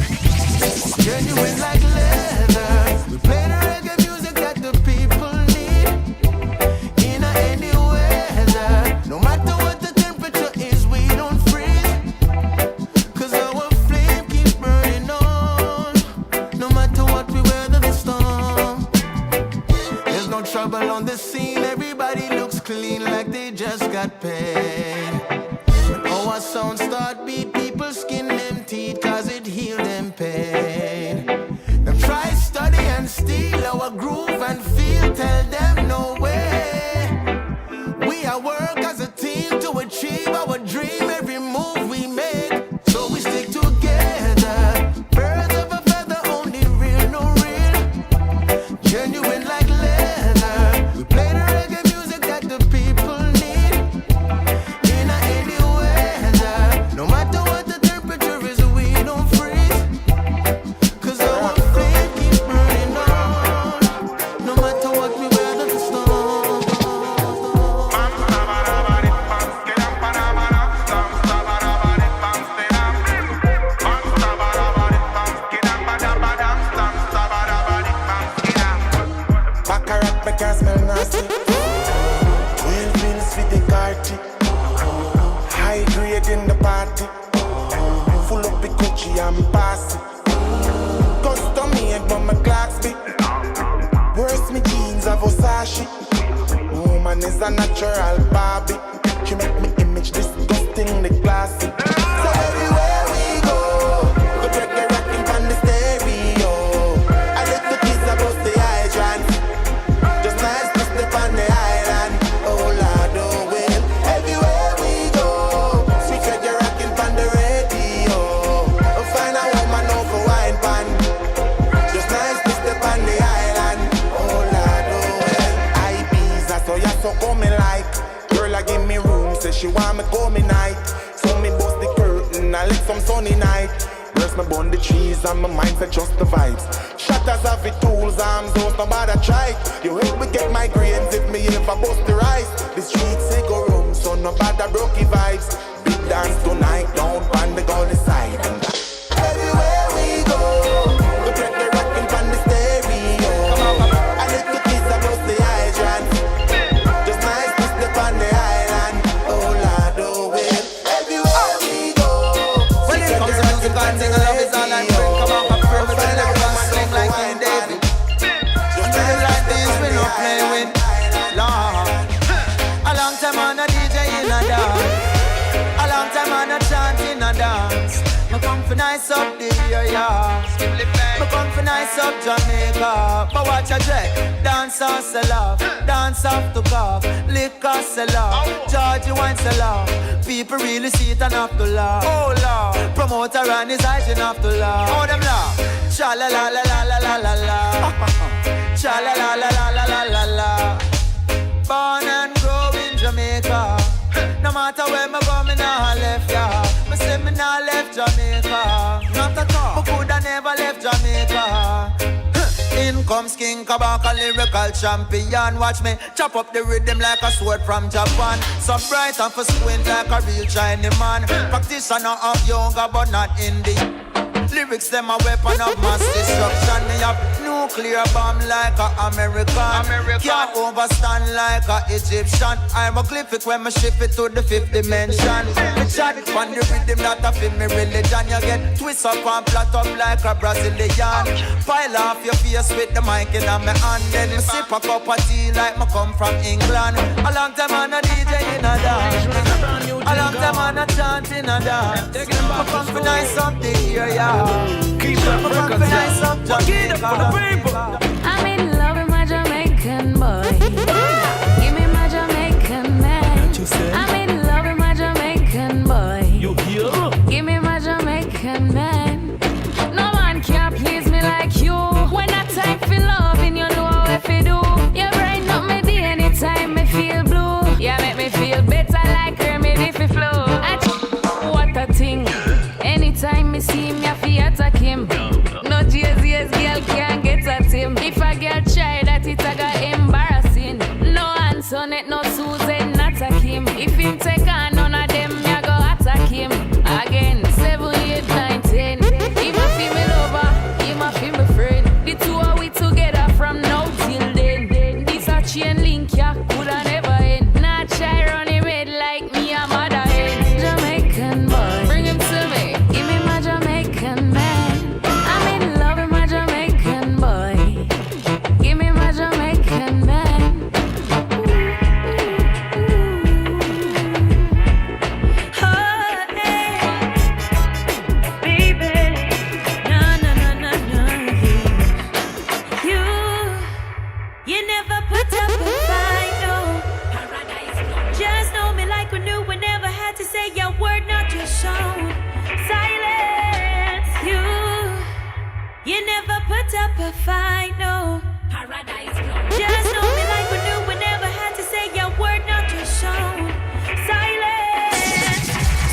Genuine like leather. We play the reggae music that the people need. In any weather. No matter what the temperature is, we don't freeze. Cause our flame keeps burning on. No matter what we weather the storm. There's no trouble on the scene. Everybody looks clean like they just got paid. When our sound start beat, people skin them teeth cause it heal them pain. Them try study and steal our groove and feel. Tell them no way. We are work as a team to achieve our dream. Every move we make, so we stick together. Birds of a feather, only real, no real. Genuine like leather. We play the reggae music that the people need. In any weather. No matter what the temperature is, we don't freeze. Cause our flame keeps burning on. No matter what we weather the storm.
Baccarat make her smell nasty. Well feels with the carty. High grade in the party. Full up the Gucci and passy. Custom made from my clocks be. Worst me jeans of Versace. Woman is a natural Barbie. She make me image disgusting the classy. So everywhere we go, we break the rocking from the stereo. I let the kids above the hydrant. Just nice to step on the island. Oh Lord, oh well. Everywhere we go, sweet reggae rocking from the radio. We'll find a woman over wine pan. Just nice to step on the island. Oh Lord, oh well. Ibiza, so yeah, so come me like. Girl, I give me room, say she want me come me night. So me bust the curtain, I let some sunny night. Rest me bun the trees and my mind said just the vibes. Shatters have the tools, arms those no bother try. You help me get my grains if me ever bust the rice. The streets say go room, so no bother brokey vibes. Big dance tonight, down on the gully side. Everywhere we go, we break the rockin' from the stereo. I let the kids above the hydrant. Just nice to step on the island. Oh Lord, oh well. Everywhere we go,
When it comes to music, I think I love is all I bring. Come on, my friend, but I never gonna sing like King David. Just like this, we no play with. Lord, a long time on a DJ in a dance. A long time on a chant in a dance. Me come for nice up the area. Me come for nice up Jamaica. But watch a check. Dance on sell off. Dance off to cough. Liquor sell off. Georgie wine sell off. People really see it and have to laugh. Oh Lord. Promoter and his eyes and have to laugh. Oh them laugh. Cha la la la la la la la la. Cha la la la la la la la la.
born and grow in Jamaica. No matter where me go, me nah left ya. Me say me nah left Jamaica. Not at all. Me coulda never left Jamaica. In comes King Kabaka, lyrical champion. Watch me chop up the rhythm like a sword from Japan. So bright and for squint like a real Chinese man. Practitioner of yoga but not indie. Lyrics them a weapon of mass destruction. Me have nuclear bomb like a American. Can't overstand like a Egyptian. I'm a glyphic when me shift it to the fifth dimension. Me chat on the rhythm that a fit me religion. You get twist up and flat up like a Brazilian. Pile off your face with the mic in my hand. Then me sip a cup of tea like me come from England. A long time on a DJ in a dance. A long time on a chant in a dance. I come for nice something here, yeah.
Keep up records up. Get up for the people.
I'm in love with my Jamaican boy. Give me my Jamaican man. I'm in love with my Jamaican boy.
You hear?
Give me my Jamaican man. No man can please me like you. When I time for loving, you know what you do. You brighten up me day anytime me feel blue. You make me feel better like remedy for flow. What a thing. Anytime me see him, I feel attack him. No JZS girl can't get at him. If a girl try that, it a got embarrassing. No Antoinette, no Susan, attack him. If him take on none of them, me a go attack him. Again, 7, 8, 9, 10. He ma feel me lover, he ma feel me friend. The two are we together from now till then. This a chain link, yeah, coulda never end. Nah try run him head like me a mother hen. Jamaican boy, bring him to me. Give me my Jamaican man. I'm in love with my Jamaican boy. Give me my Jamaican man. Oh, hey. Baby. No, no, no, no, no. You never put up a fight, no. Just know me like we knew we never had to say your word, not your shown. Silence, you never put up a fight, no. Paradise. Just know me like we knew we never had to say your word, not your shown. Silence.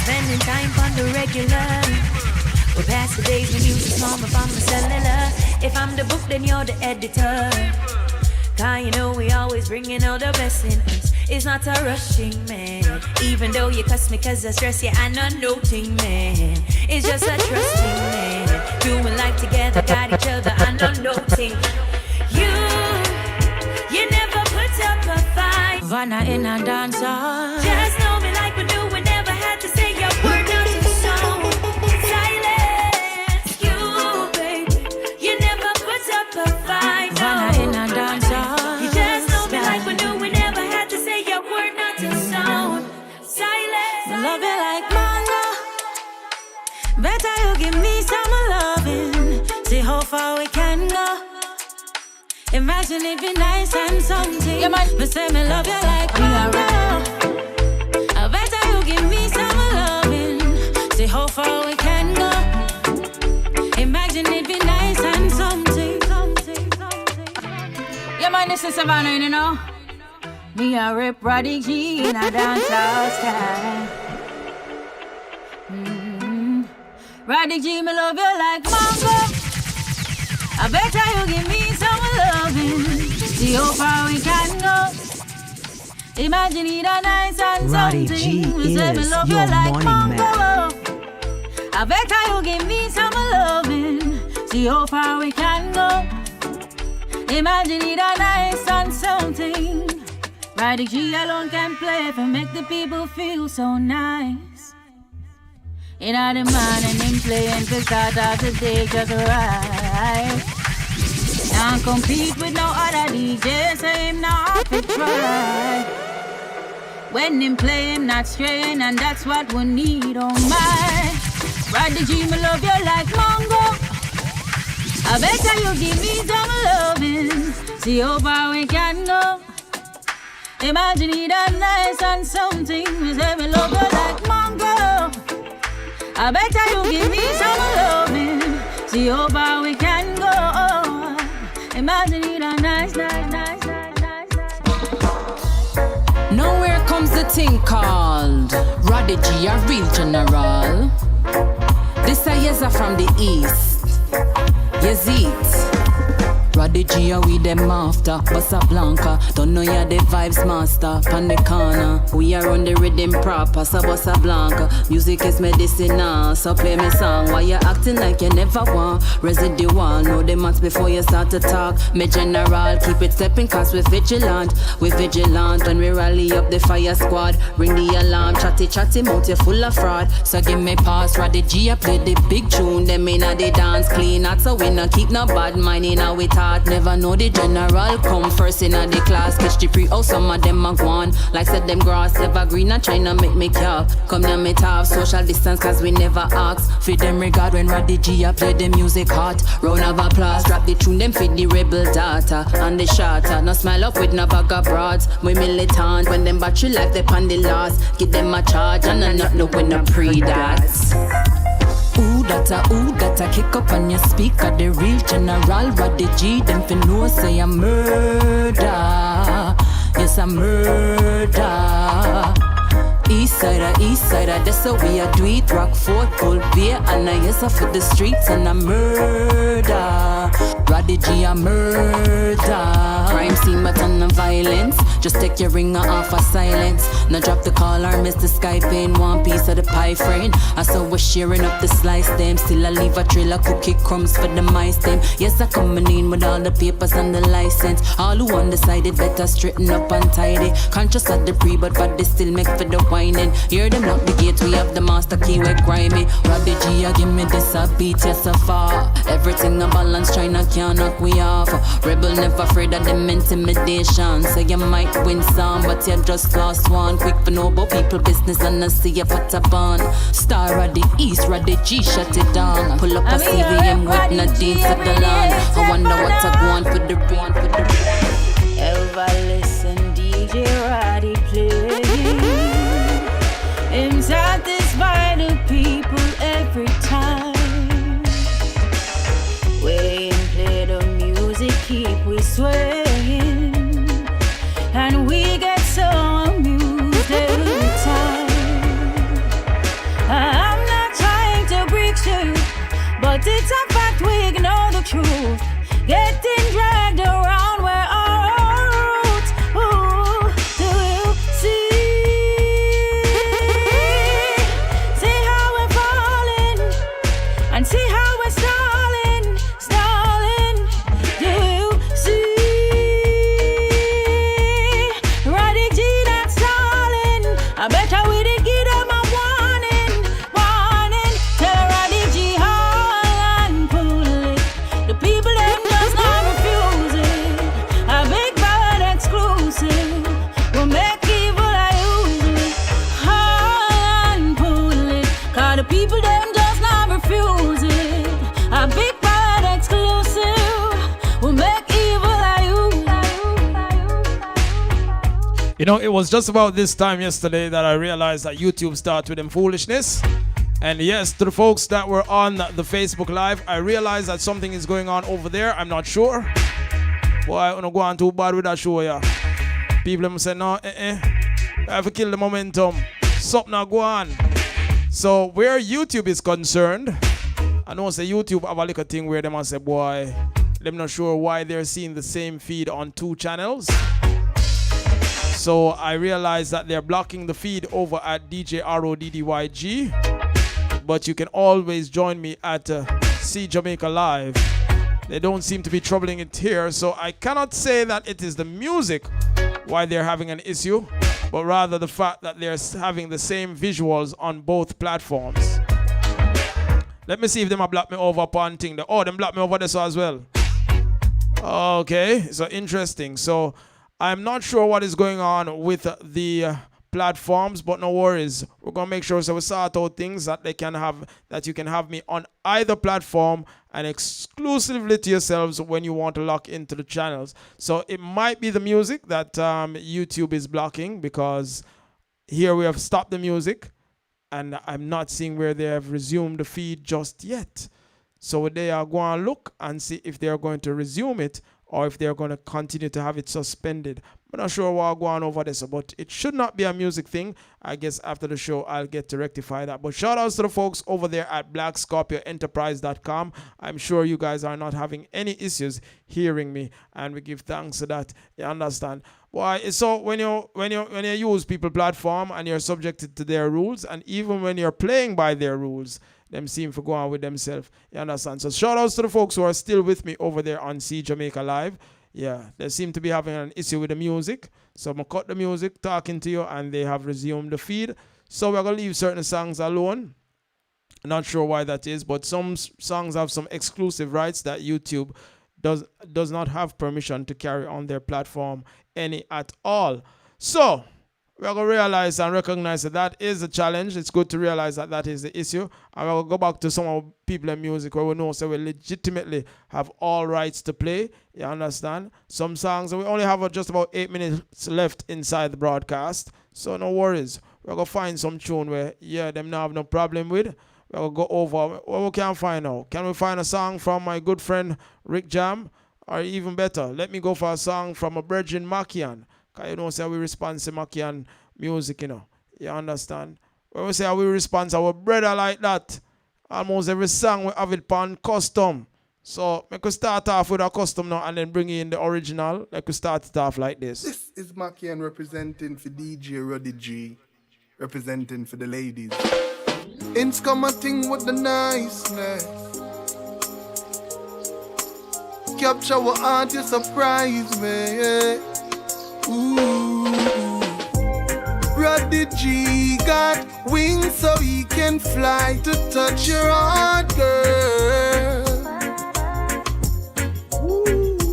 Spending time on the regular. We're past the days when you just mom up on the cellular. If I'm the book, then you're the editor. Cause you know we always bringing out the best in us. It's not a rushing, man. Even though you cuss me cause I stress you, I'm not noting, man. It's just a trusting, man. Doing life together, got each other, I'm not noting. You never put up a fight. Vanna in a dancer. Just know me like we knew we never had to say your word, not your song. Silence, you, baby. You never put up a fight. Vanna in a dancer. You just know me like we knew we never had to say your word, not your song. Silence. I love you like mango. Better you give me some loving. See how far we can go. Imagine it be nice and something. Yeah, man. But say me love you like mango. I better you give me some loving. See how far we can go. Imagine it be nice and something. Yeah, man, this is Savannah, you know. Me a rip Roddy G in a dancehall style. Roddy G, me love you like mango. I better you give me some loving. See how far we can go. Imagine it a nice and
Roddy
something.
G
Me say me
is
love you
your
like
morning
mango. I better you give me some loving. See how far we can go. Imagine it a nice and something. Roddy G alone can play for make the people feel so nice. In all the morning him playing to start off the day just right. Can't compete with no other DJ, so him not have to try. When him play him not straying, and that's what we need, oh my. Roddy G, me love you like mango. I better you give me some loving. See how far we can go. Imagine it a nice and something. Me say me love you like mango. I better you give me some loving. See how far we can go. Imagine it a nice, nice, nice, nice, nice, nice.
thing called Roddy G, a real general. This a Yeza from the east. Yazit. Roddy G, we them after Bossa Blanca. Don't know ya the vibes master. Pan the corner, we are on the rhythm proper. So Bossa Blanca, music is medicinal. So play me song. Why you acting like you never want? Residual, know the maths before you start to talk. Me general, keep it stepping cause we vigilant. We vigilant when we rally up the fire squad. Ring the alarm, chatty mouth, you full of fraud. So give me pass, Roddy G, I play the big tune. Them inna the dance clean, not so we no keep no bad mind inna we talk. Never know the general come first in the class. Catch the pre, oh some of them a gone. Like said them grass never green and China make me cap. Come down me top social distance cause we never ask. Feed them regard when Roddy G a play the music hot. Round of applause, drop the tune them feed the rebel data. And the shatter, no smile up with no bag of broads. We militant when them battery life they pan the last. Give them a charge and I not know when no pre-dats. Ooh, that a kick up on your speaker. The real general Roddy G. Them fin know say a murder. Yes, a murder. East sider, that's how we a do it. Rockford, Cold Beer, and I yes for the streets and a murder. Roddy G a murder. Crime scene but on the violence. Just take your ringer off of silence. Now drop the call or miss the Skype in. One piece of the pie friend. I saw we're sharing up the slice them. Still I leave a trail of cookie crumbs for the mice them. Yes I coming in with all the papers and the license. All who undecided better straighten up and tidy. Conscious of the pre but they still make for the whining. Hear them lock the gate, we have the master key, we grimy. Roddy G, give me this a beat, yes so far. Everything a balance, China can't knock we off. Rebel never afraid of them intimidation. Say you might win some, but you just lost one. Quick for know about people business and I see you put up on. Star of the East, Roddy G, shut it down. Pull up a CVM with Nadine Sutherland. I wonder what I want for the rain, for the rain.
Ever listen DJ Roddy play? Him satisfy the people every time. When him play the music, keep we swaying, and we get so amused every time. I'm not trying to break you, but it's a fact we ignore the truth. Getting dragged around where our roots. Ooh, do you see? And see how we're stalling. Do you see? Roddy G that's stalling. I bet I we did give them a warning. Tell Roddy G how and pull it. The people them just not refuse it. A big bad exclusive will make evil I use it. How and pull it. Cause the people them just not refuse it. A big bad exclusive will make evil I use.
You know, it was just about this time yesterday that I realized that YouTube started with them foolishness. And yes, to the folks that were on the Facebook Live, I realized that something is going on over there. I'm not sure. Boy, I'm not going too bad with that show, yeah. People them say, no, I have to kill the momentum. Something not go on. So where YouTube is concerned, I know say YouTube have a little thing where they must say, boy, I'm not sure why they're seeing the same feed on two channels. So I realized that they're blocking the feed over at DJ RODDYG. But you can always join me at See Jamaica Live. They don't seem to be troubling it here. So I cannot say that it is the music why they're having an issue, but rather the fact that they're having the same visuals on both platforms. Let me see if they might block me over upon thing. Oh, them block me over this as well. Okay, so interesting. So I'm not sure what is going on with the platforms, but no worries. We're gonna make sure so we sort out things that they can have, that you can have me on either platform and exclusively to yourselves when you want to lock into the channels. So it might be the music that YouTube is blocking, because here we have stopped the music and I'm not seeing where they have resumed the feed just yet. So they are going to look and see if they are going to resume it or if they're going to continue to have it suspended. I'm not sure what going on over this, but it should not be a music thing. I guess after the show, I'll get to rectify that. But shout outs to the folks over there at BlackScorpioEnterprise.com. I'm sure you guys are not having any issues hearing me, and we give thanks to that. You understand? Why? So when you use people platform and you're subjected to their rules, and even when you're playing by their rules, them seem to go on with themselves. You understand? So shout outs to the folks who are still with me over there on See Jamaica Live. Yeah, they seem to be having an issue with the music. So I'm going to cut the music, talking to you, and they have resumed the feed. So we're going to leave certain songs alone. Not sure why that is, but some songs have some exclusive rights that YouTube does not have permission to carry on their platform any at all. So we're going to realize and recognize that that is a challenge. It's good to realize that that is the issue. And we'll go back to some of the people in music where we know so we legitimately have all rights to play. You understand? Some songs, we only have just about 8 minutes left inside the broadcast. So no worries. We're going to find some tune where, them not have no problem with. We're going to go over what we can find now. Can we find a song from my good friend Rick Jam? Or even better, let me go for a song from a Virgin Makian. Because you know, say we respond to Makian music, you know. You understand? When we say we respond to our brother like that, almost every song we have it on custom. So, we could start off with a custom now and then bring in the original. Like we start it off like this.
This is Makian representing for DJ Roddy G, representing for the ladies. It's come a thing with the niceness. Capture what heart, you surprise me. Ooh. Roddy G got wings so he can fly to touch your heart, girl. Ooh.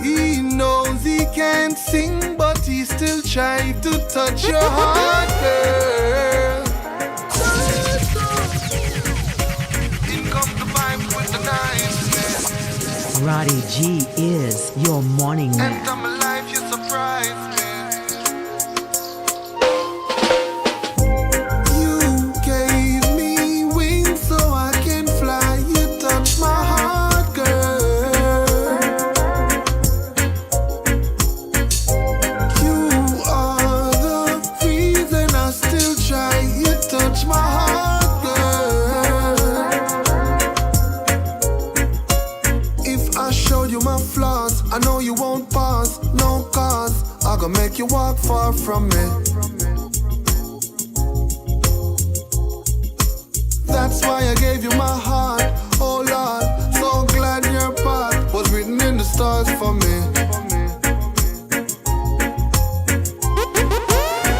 He knows he can't sing, but he still tries to touch your heart, girl. In comes the vibe with the niceness.
Roddy G is your morning man.
Enter my life, you surprise me. You gave me wings so I can fly. You touch my heart, girl. You are the reason I still try. You touch my heart, girl. If I showed you my flaws, I know you won't pause, no cause. I gonna make you walk far from me. That's why I gave you my heart, oh Lord. So glad your path was written in the stars for me.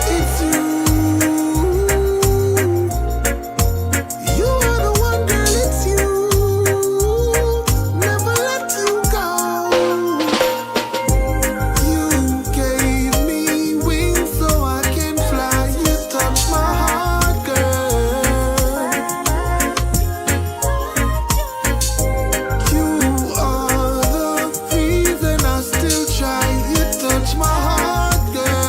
It's you. You are the one, girl, it's you. Never let you go. You gave me wings so I can fly. You touch my heart, girl. You are the reason I still try. You touch my heart, girl.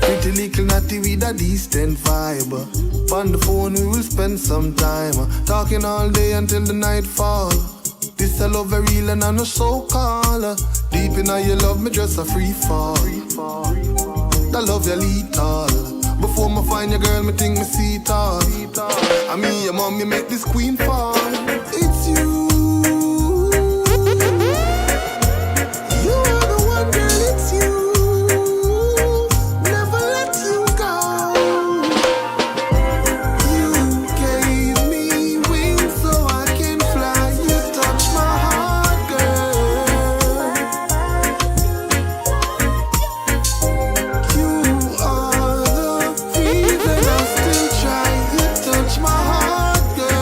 Pretty little natty with a decent vibe. On the phone we will spend some time, talking all day until the night fall. This a love very real and I know so call. Deep in your love me just a free fall. That love you lethal. Before me find your girl me think me see it all. I mean your mom you make this queen fall. It's you. You are the one, girl, it's you. Never let you go. You gave me wings so I can fly. You touch my heart, girl. You are the reason I still try. You touch my heart, girl.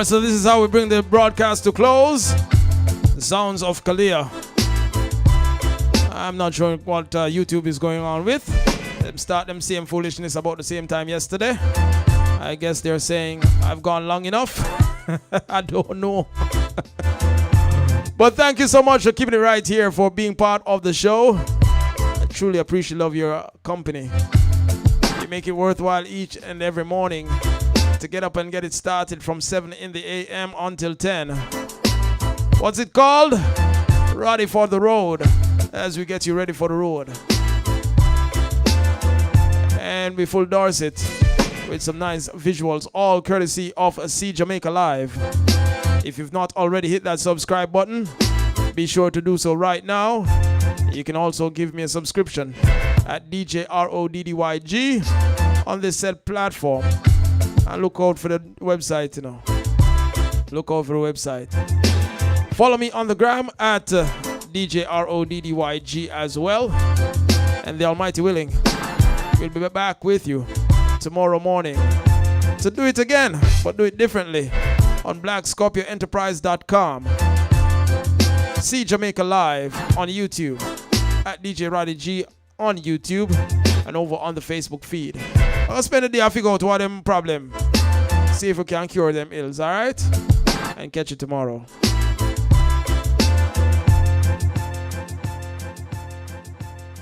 Alright, so this is how we bring the broadcast to close. The sounds of Kalia. I'm not sure what YouTube is going on with. Them start them same foolishness about the same time yesterday. I guess they're saying I've gone long enough. I don't know. But thank you so much for keeping it right here, for being part of the show. I truly appreciate your company. You make it worthwhile each and every morning to get up and get it started from 7 in the a.m. until 10. What's it called? Ready for the road, as we get you ready for the road. And we full Dorset with some nice visuals, all courtesy of See Jamaica Live. If you've not already hit that subscribe button, be sure to do so right now. You can also give me a subscription at DJ RODDYG on this said platform. And look out for the website, you know. Look out for the website. Follow me on the gram at DJ RODDYG as well. And the Almighty willing, we'll be back with you tomorrow morning to do it again, but do it differently on BlackScorpioEnterprise.com. See Jamaica Live on YouTube at DJ Roddy G on YouTube and over on the Facebook feed. I'll spend the day and figure out what them problem. See if we can cure them ills, alright? And catch you tomorrow.